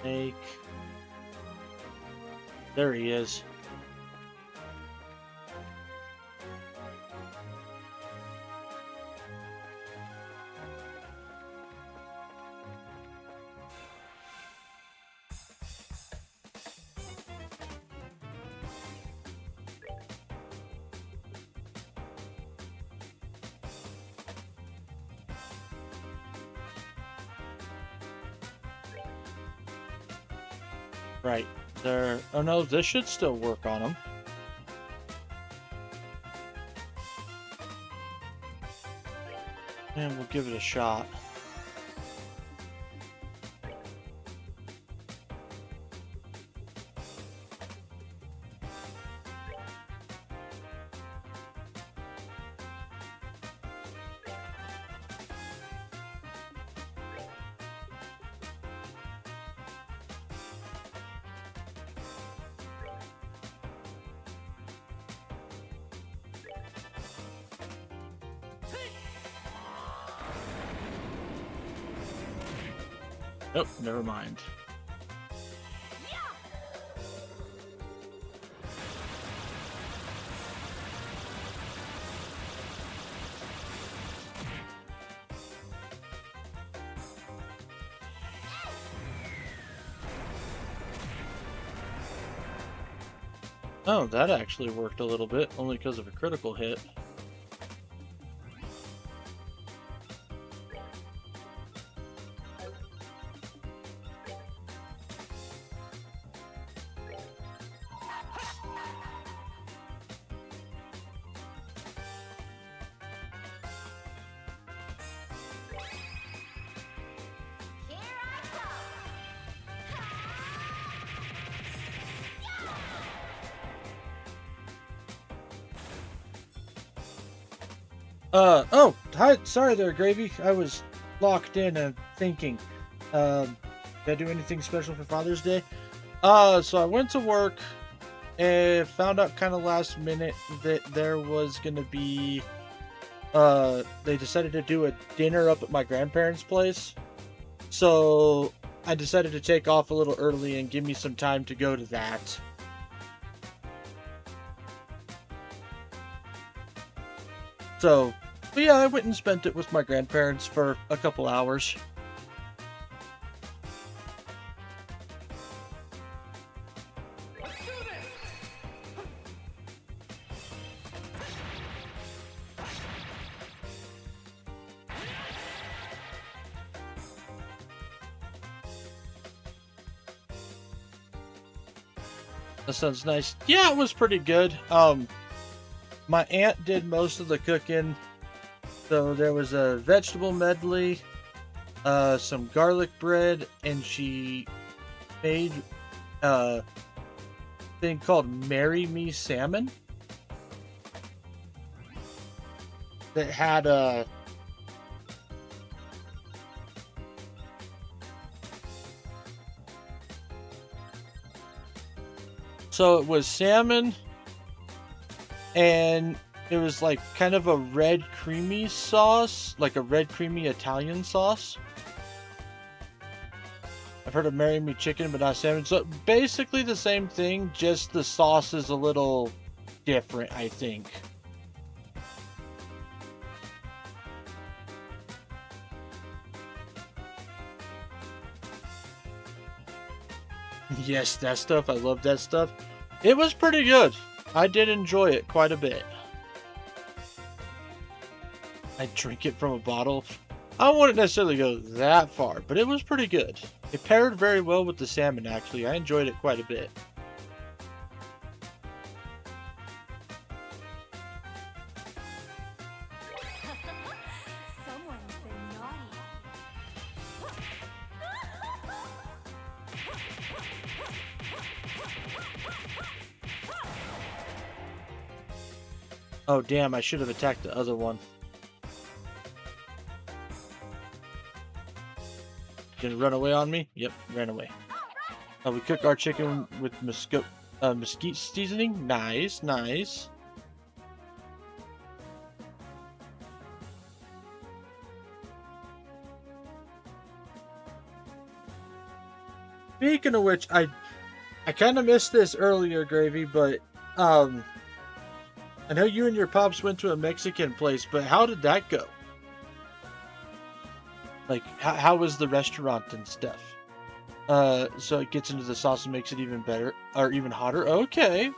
Take. There he is. Right there. Oh no, this should still work on him. And we'll give it a shot. Nope, never mind. Oh, that actually worked a little bit, only because of a critical hit. Oh, hi, sorry there, Gravy. I was locked in and thinking. Did I do anything special for Father's Day? So I went to work and found out kind of last minute that there was gonna be, they decided to do a dinner up at my grandparents' place. So I decided to take off a little early and give me some time to go to that. So, but yeah, I went and spent it with my grandparents for a couple hours. Let's do this! That sounds nice. Yeah, it was pretty good. My aunt did most of the cooking. So there was a vegetable medley, some garlic bread, and she made a thing called Marry Me Salmon that had so it was salmon and it was like kind of a red creamy sauce, like a red creamy Italian sauce. I've heard of Marry Me Chicken, but not salmon. So basically the same thing, just the sauce is a little different, I think. Yes, that stuff. I love that stuff. It was pretty good. I did enjoy it quite a bit. I drink it from a bottle. I wouldn't necessarily go that far, but it was pretty good. It paired very well with the salmon, actually. I enjoyed it quite a bit. Someone's been naughty. Oh, damn, I should have attacked the other one. Gonna run away on me? Yep, ran away. Oh, we cook our chicken with mesquite seasoning. Nice, nice. Speaking of which, I kind of missed this earlier, Gravy, but I know you and your pops went to a Mexican place, but how did that go? Like, how was the restaurant and stuff? So it gets into the sauce and makes it even better, or even hotter. Okay.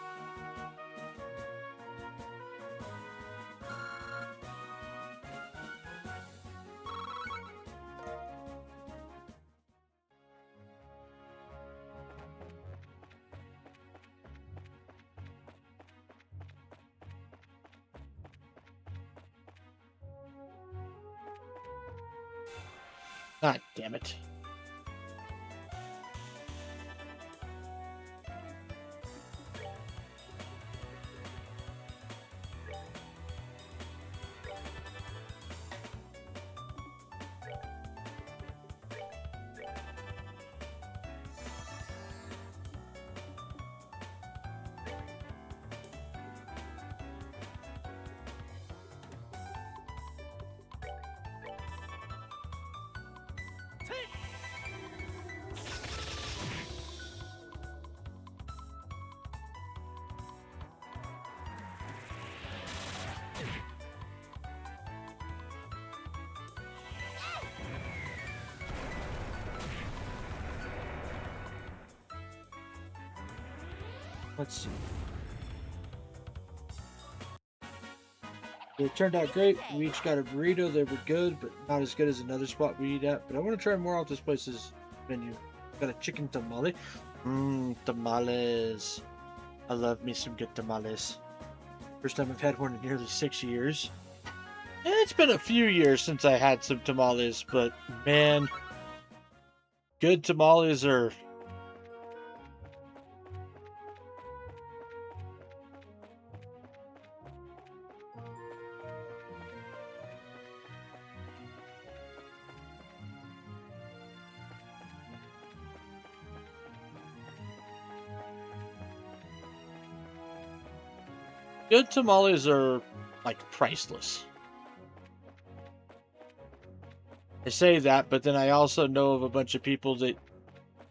Ah, damn it. Let's see. It turned out great. We each got a burrito. They were good, but not as good as another spot we eat at. But I want to try more off this place's menu. Got a chicken tamale. Mmm, tamales. I love me some good tamales. First time I've had one in nearly 6 years. It's been a few years since I had some tamales, but man, good tamales are. Good tamales are like priceless. I say that, but then I also know of a bunch of people that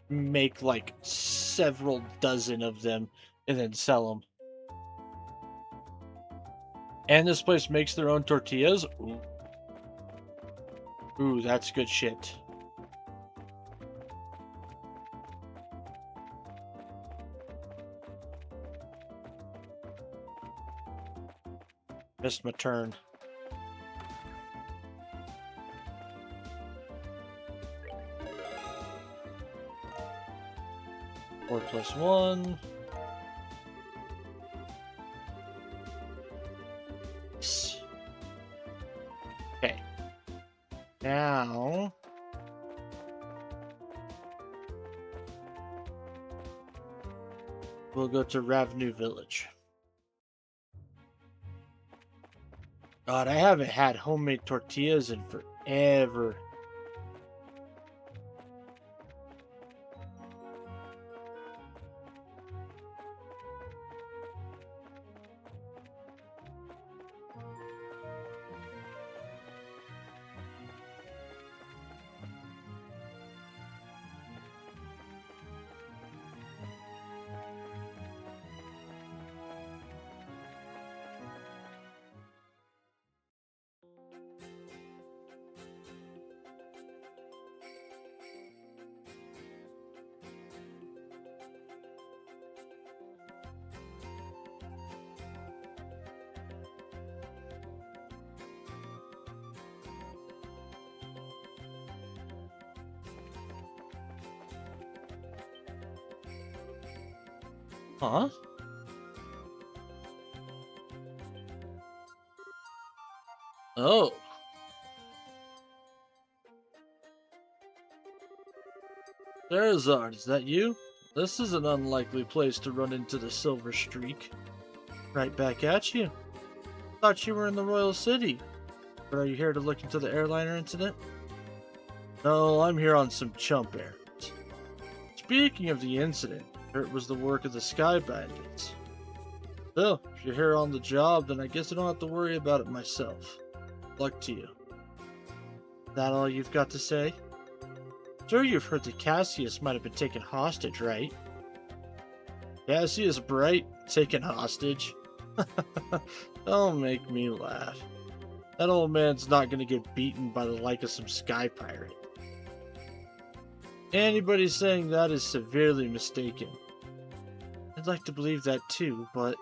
make like several dozen of them and then sell them. And this place makes their own tortillas. Ooh, ooh, that's good shit. Missed my turn. Four plus one. Okay. Now we'll go to Ravenu Village. God, I haven't had homemade tortillas in forever. Huh? Oh. Therazard, is that you? This is an unlikely place to run into the Silver Streak. Right back at you. Thought you were in the Royal City. But are you here to look into the airliner incident? No, I'm here on some chump errands. Speaking of the incident, it was the work of the Sky Bandits. Still, if you're here on the job, then I guess I don't have to worry about it myself. Luck to you. That all you've got to say? Sure, you've heard that Cassius might have been taken hostage, right? Cassius Bright taken hostage? Don't make me laugh. That old man's not gonna get beaten by the like of some sky pirate. Anybody saying that is severely mistaken. I'd like to believe that too, but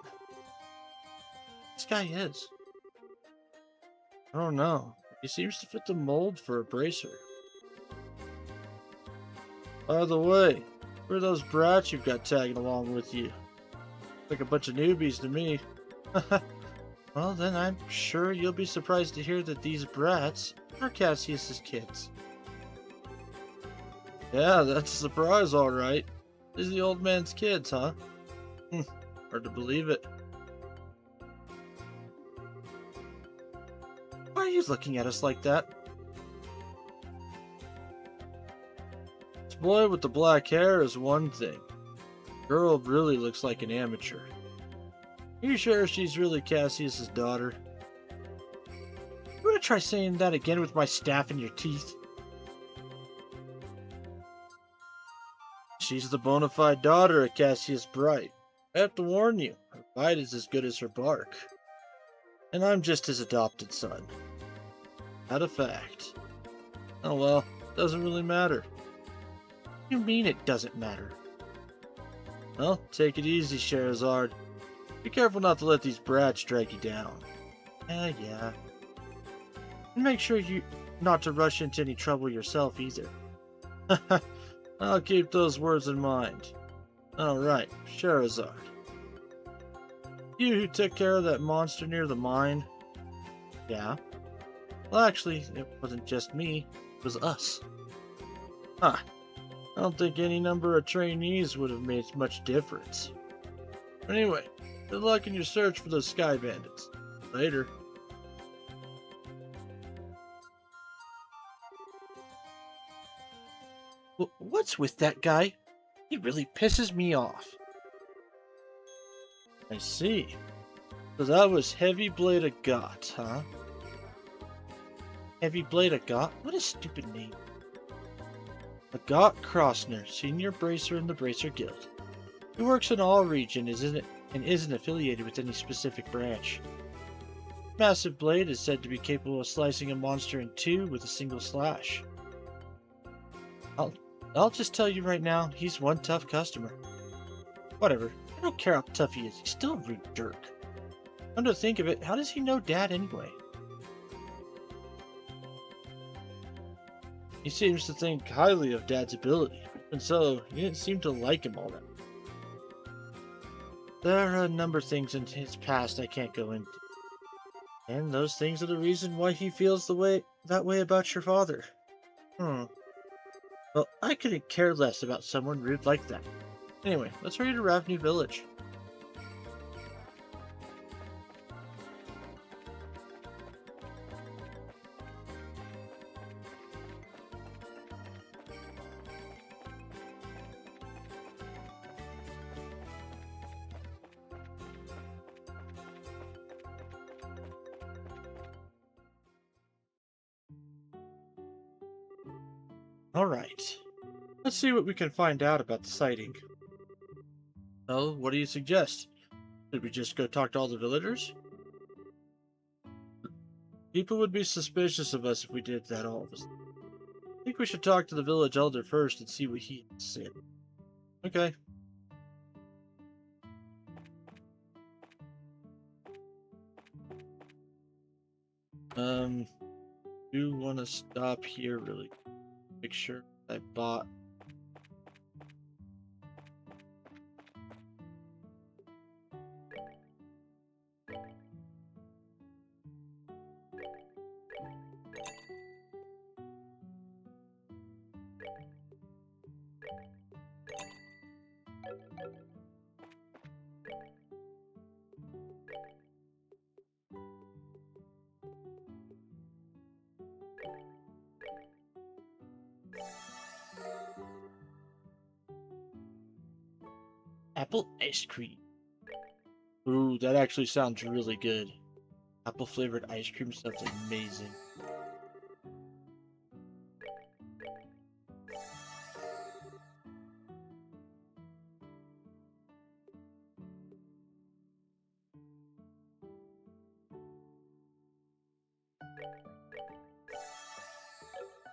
this guy is. I don't know. He seems to fit the mold for a bracer. By the way, who are those brats you've got tagging along with you? Like a bunch of newbies to me. Well, then I'm sure you'll be surprised to hear that these brats are Cassius's kids. Yeah, that's a surprise, alright. These are the old man's kids, huh? Hard to believe it. Why are you looking at us like that? This boy with the black hair is one thing. Girl really looks like an amateur. Are you sure she's really Cassius's daughter? You wanna try saying that again with my staff in your teeth? She's the bona fide daughter of Cassius Bright. I have to warn you, her bite is as good as her bark. And I'm just his adopted son. Not a fact. Oh well, doesn't really matter. What do you mean it doesn't matter? Well, take it easy, Sherazard. Be careful not to let these brats drag you down. Yeah. And make sure you not to rush into any trouble yourself either. I'll keep those words in mind. Alright, Sherazard. You who took care of that monster near the mine? Yeah. Well, actually, it wasn't just me. It was us. Huh. I don't think any number of trainees would have made much difference. Anyway, good luck in your search for those Sky Bandits. Later. What's with that guy? He really pisses me off. I see. So that was Heavy Blade of Got, huh? Heavy Blade of Got? What a stupid name. Agat Crossner, Senior Bracer in the Bracer Guild. He works in all regions and isn't affiliated with any specific branch. Massive Blade is said to be capable of slicing a monster in two with a single slash. I'll just tell you right now, he's one tough customer. Whatever, I don't care how tough he is, he's still a rude jerk. Come to think of it, how does he know Dad anyway? He seems to think highly of Dad's ability, and so he didn't seem to like him all that. There are a number of things in his past I can't go into. And those things are the reason why he feels that way about your father. Well, I couldn't care less about someone rude like that. Anyway, let's hurry to Ravnew Village. Alright. Let's see what we can find out about the sighting. So, what do you suggest? Should we just go talk to all the villagers? People would be suspicious of us if we did that, all of us. I think we should talk to the village elder first and see what he has to say. Okay. Do want to stop here really quick. Make sure I bought. Apple ice cream. Ooh, that actually sounds really good. Apple flavored ice cream sounds amazing.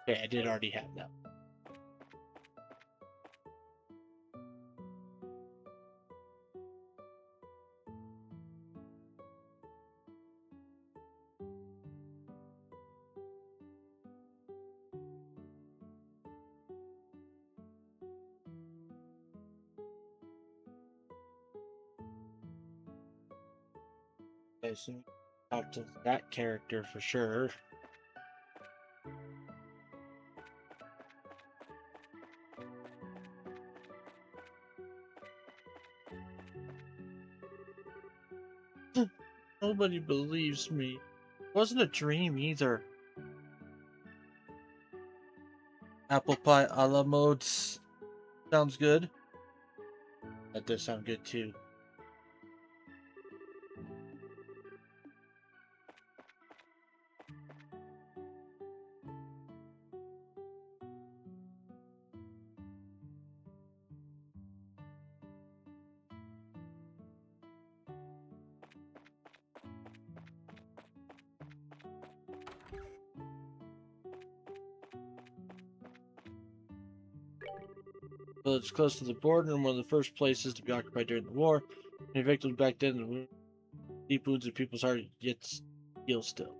Okay, I did already have that. Okay, so talk to that character for sure. Nobody believes me. It wasn't a dream either. Apple pie a la modes sounds good. That does sound good too. Village close to the border and one of the first places to be occupied during the war. And victims back then, the deep wounds of people's heart yet heal still.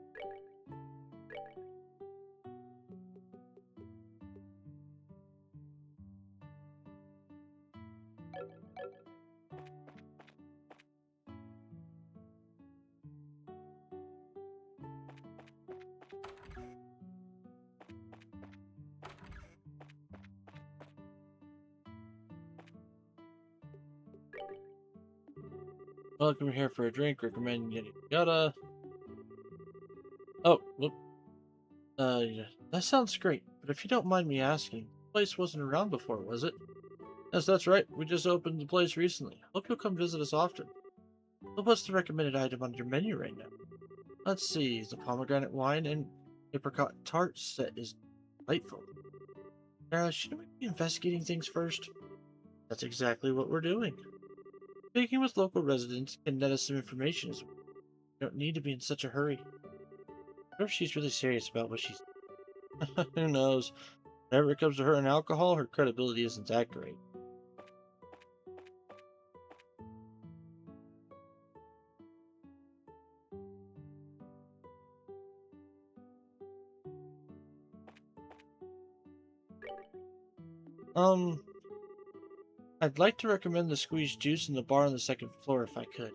Welcome here for a drink. Recommend yada yada. Oh, whoop. Yeah, that sounds great. But if you don't mind me asking, the place wasn't around before, was it? Yes, that's right. We just opened the place recently. Hope you'll come visit us often. So what's the recommended item on your menu right now? Let's see, the pomegranate wine and apricot tart set is delightful. Shouldn't we be investigating things first? That's exactly what we're doing. Speaking with local residents can net us some information as well. You don't need to be in such a hurry. What if she's really serious about what she's... Who knows? Whenever it comes to her and alcohol, her credibility isn't that great. Um, I'd like to recommend the squeezed juice in the bar on the second floor if I could.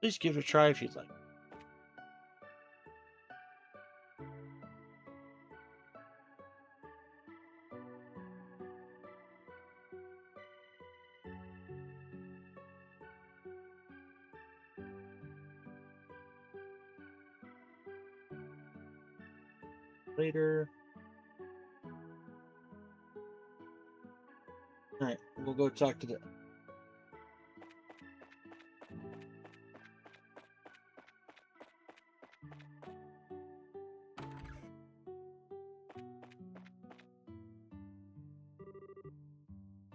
Please give it a try if you'd like. Later. Alright, we'll go talk to the...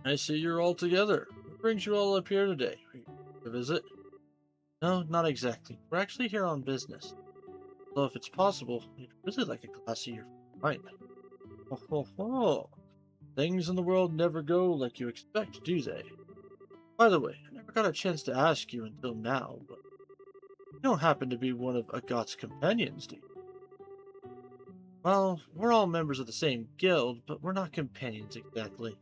I see you're all together. What brings you all up here today? Are you here to visit? No, not exactly. We're actually here on business. Though if it's possible, we'd really like a glass of your wine. Ho ho ho! Things in the world never go like you expect, do they? By the way, I never got a chance to ask you until now, but you don't happen to be one of Agat's companions, do you? Well, we're all members of the same guild, but we're not companions exactly.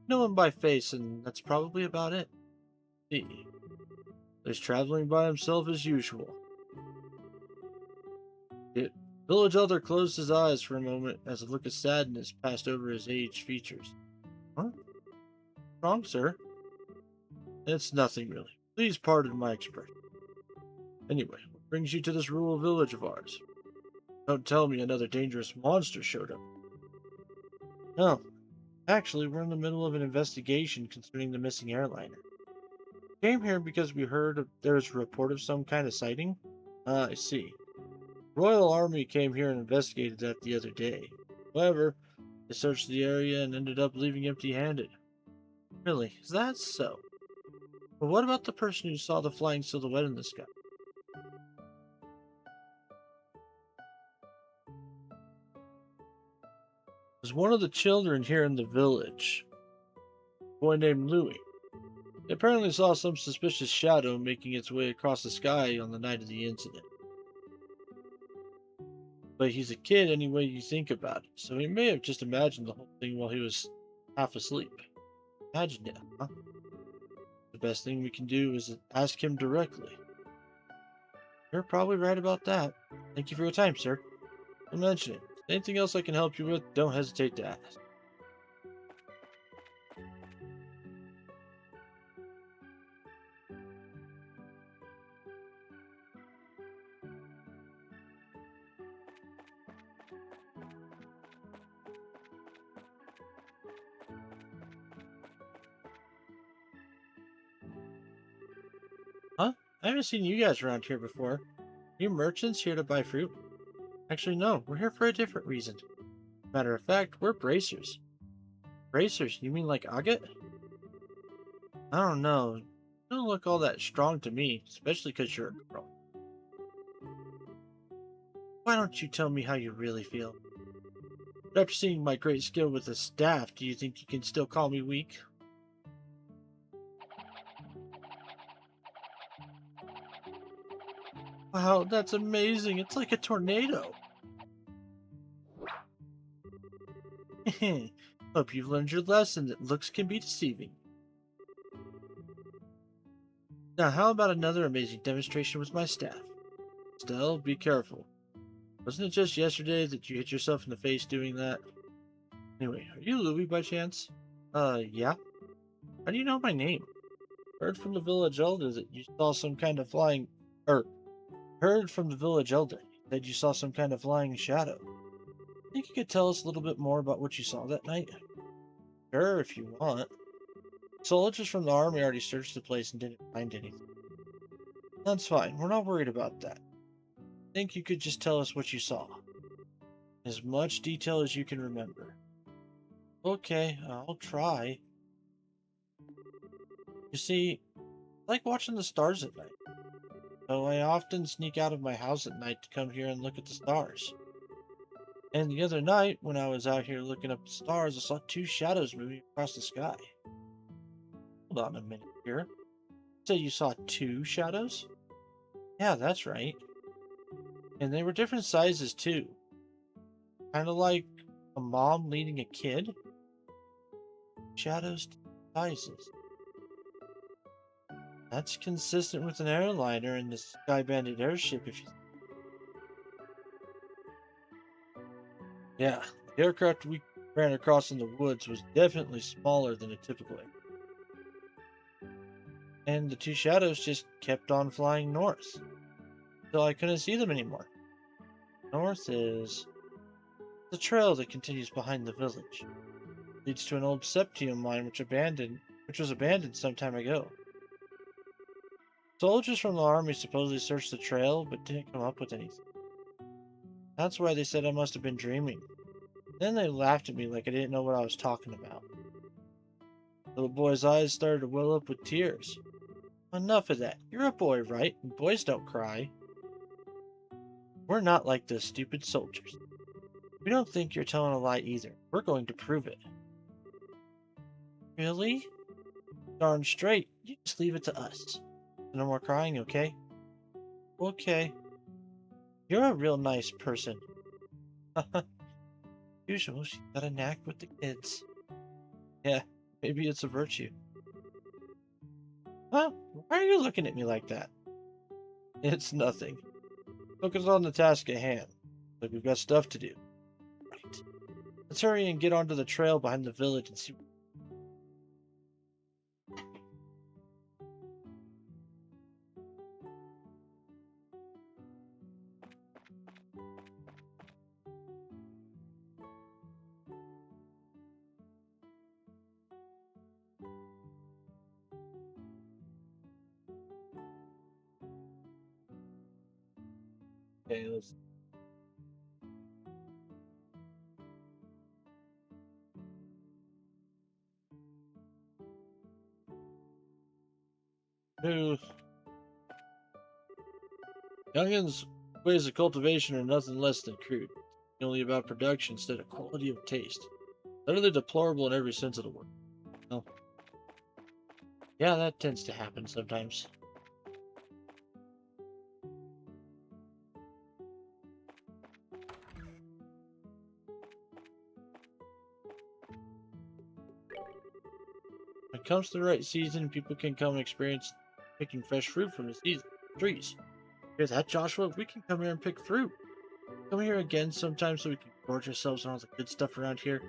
Know him by face, and that's probably about it. See, he's traveling by himself as usual. The village elder closed his eyes for a moment as a look of sadness passed over his aged features. Huh? Wrong, sir? It's nothing really. Please pardon my expression. Anyway, what brings you to this rural village of ours? Don't tell me another dangerous monster showed up. No, actually, we're in the middle of an investigation concerning the missing airliner. Came here because we heard there was a report of some kind of sighting. I see. Royal Army came here and investigated that the other day. However, they searched the area and ended up leaving empty-handed. Really, is that so? But what about the person who saw the flying silhouette in the sky? It was one of the children here in the village. A boy named Louis. He apparently saw some suspicious shadow making its way across the sky on the night of the incident. But he's a kid any way you think about it, so he may have just imagined the whole thing while he was half asleep. Imagine it, huh? The best thing we can do is ask him directly. You're probably right about that. Thank you for your time, sir. Don't mention it. Anything else I can help you with, don't hesitate to ask. Huh? I haven't seen you guys around here before. You merchants here to buy fruit? Actually, no. We're here for a different reason. Matter of fact, we're bracers. Bracers? You mean like agate? I don't know. You don't look all that strong to me, especially because you're a girl. Why don't you tell me how you really feel? But after seeing my great skill with the staff, do you think you can still call me weak? Wow, that's amazing. It's like a tornado. Hope you've learned your lesson that looks can be deceiving. Now, how about another amazing demonstration with my staff? Stell, be careful. Wasn't it just yesterday that you hit yourself in the face doing that? Anyway, are you Louis by chance? Yeah. How do you know my name? Heard from the village elder that you saw some kind of flying... heard from the village elder that you saw some kind of flying shadow. Think you could tell us a little bit more about what you saw that night? Sure, if you want. Soldiers from the army already searched the place and didn't find anything. That's fine. We're not worried about that. I think you could just tell us what you saw. As much detail as you can remember. Okay, I'll try. You see, I like watching the stars at night. So I often sneak out of my house at night to come here and look at the stars. And the other night, when I was out here looking up the stars, I saw two shadows moving across the sky. Hold on a minute here. So you saw two shadows? Yeah, that's right. And they were different sizes too. Kind of like a mom leading a kid. Shadows, sizes. That's consistent with an airliner and the Sky Bandit airship if you... Yeah, the aircraft we ran across in the woods was definitely smaller than a typical aircraft. And the two shadows just kept on flying north. Until I couldn't see them anymore. North is the trail that continues behind the village. Leads to an old septium mine which was abandoned some time ago. Soldiers from the army supposedly searched the trail but didn't come up with anything. That's why they said I must have been dreaming. Then they laughed at me like I didn't know what I was talking about. The little boy's eyes started to well up with tears. Enough of that. You're a boy, right? And boys don't cry. We're not like those stupid soldiers. We don't think you're telling a lie either. We're going to prove it. Really? Darn straight. You just leave it to us. No more crying, okay? Okay. You're a real nice person. Usual, she's got a knack with the kids. Yeah, maybe it's a virtue. Huh? Why are you looking at me like that? It's nothing. Focus on the task at hand. Like we've got stuff to do. Right. Let's hurry and get onto the trail behind the village and see. Okay, let's. Who Youngin's ways of cultivation are nothing less than crude. Only about production instead of quality of taste. Utterly deplorable in every sense of the word. Well, yeah, that tends to happen sometimes. When it comes to the right season, people can come and experience picking fresh fruit from the trees. Hear that, Joshua? We can come here and pick fruit. Come here again sometime so we can gorge ourselves on all the good stuff around here.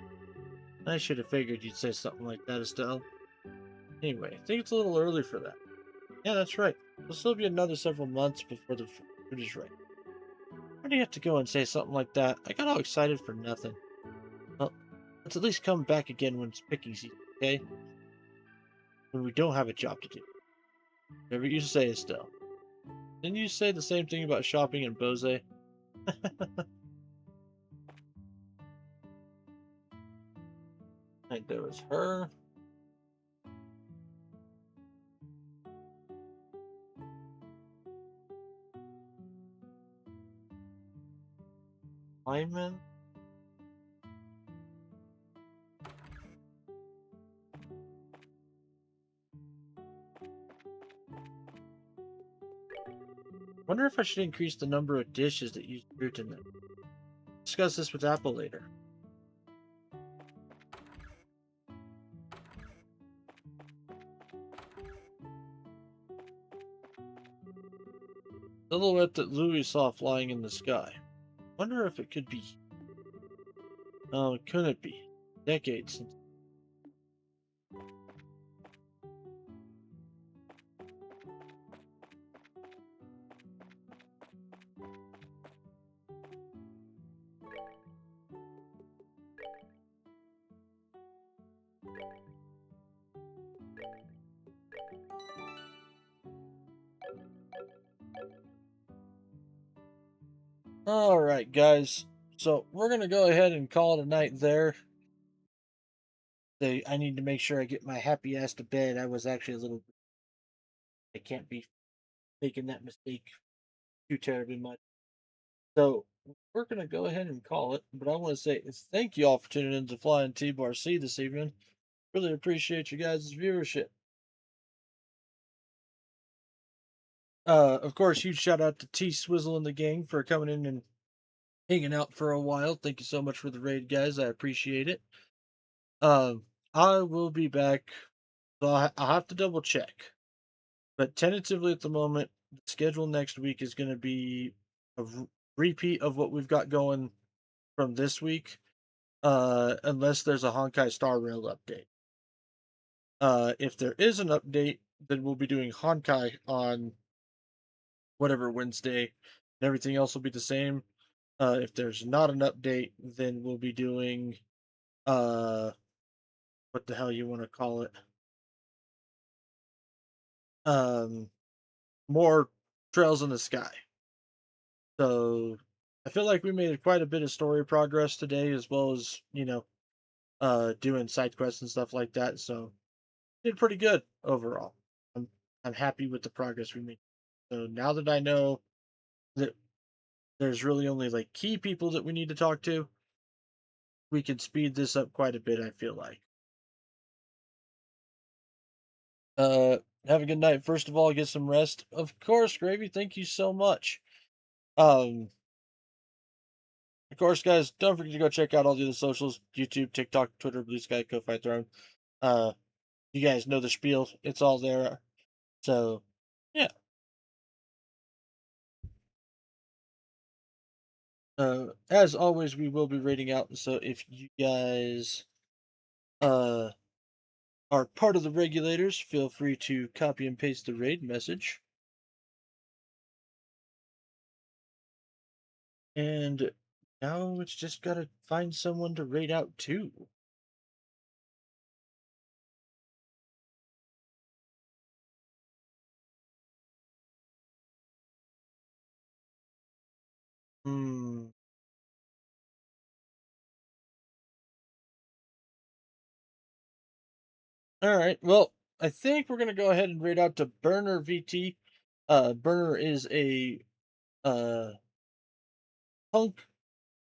I should have figured you'd say something like that, Estelle. Anyway, I think it's a little early for that. Yeah, that's right. It'll still be another several months before the fruit is ripe. Why do you have to go and say something like that? I got all excited for nothing. Well, let's at least come back again when it's picking season, okay? When we don't have a job to do. Whatever you say, Estelle. Didn't you say the same thing about shopping in Bose? I think there was her. Lyman. Wonder if I should increase the number of dishes that use fruit in them. Discuss this with Apple later. Silhouette that Louis saw flying in the sky. Wonder if it could be. Oh, couldn't it be? Decades since. All right, guys. So we're gonna go ahead and call it a night there. I need to make sure I get my happy ass to bed. I was actually a little. I can't be making that mistake too terribly much. So we're gonna go ahead and call it. But I want to say thank you all for tuning in to Flying T Bar C this evening. Really appreciate you guys' viewership. Of course, huge shout out to T Swizzle and the gang for coming in and hanging out for a while. Thank you so much for the raid, guys. I appreciate it. Um, I will be back. So I'll have to double check, but tentatively at the moment, the schedule next week is going to be a repeat of what we've got going from this week, unless there's a Honkai Star Rail update. If there is an update, then we'll be doing Honkai on whatever Wednesday, and everything else will be the same. If there's not an update, then we'll be doing uh, what the hell you want to call it? Um, more Trails in the Sky. So I feel like we made quite a bit of story progress today, as well as doing side quests and stuff like that. So did pretty good overall. I'm I'm happy with the progress we made. So now that I know that there's really only like key people that we need to talk to, we can speed this up quite a bit. I feel like. Uh, have a good night. First of all, get some rest. Of course, Gravy. Thank you so much. Um, of course, guys, don't forget to go check out all the other socials: YouTube, TikTok, Twitter, Blue Sky, Ko-Fi Throne. Uh, you guys know the spiel. It's all there. So, yeah. As always, we will be rating out. So if you guys uh are part of the regulators, feel free to copy and paste the raid message. And now it's just gotta find someone to raid out to. Hmm. All right. Well, I think we're gonna go ahead and raid out to Burner VT. Burner is a uh punk.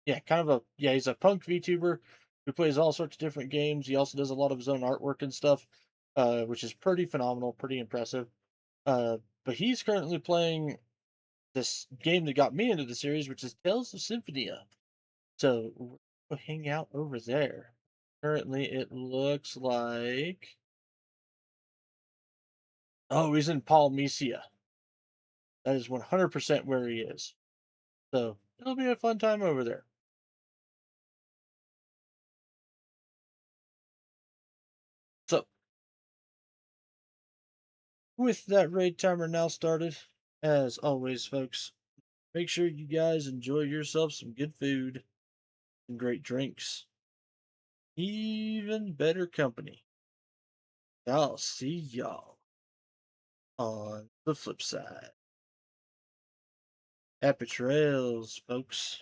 Yeah, kind of a yeah. He's a punk VTuber who plays all sorts of different games. He also does a lot of his own artwork and stuff, which is pretty phenomenal, pretty impressive. But he's currently playing this game that got me into the series, which is Tales of Symphonia. So we'll hang out over there. Currently, it looks like he's in Palmesia. That is 100% where he is. So it'll be a fun time over there. So with that raid timer now started, as always, folks, make sure you guys enjoy yourself some good food and great drinks. Even better company. I'll see y'all on the flip side. Happy trails, folks.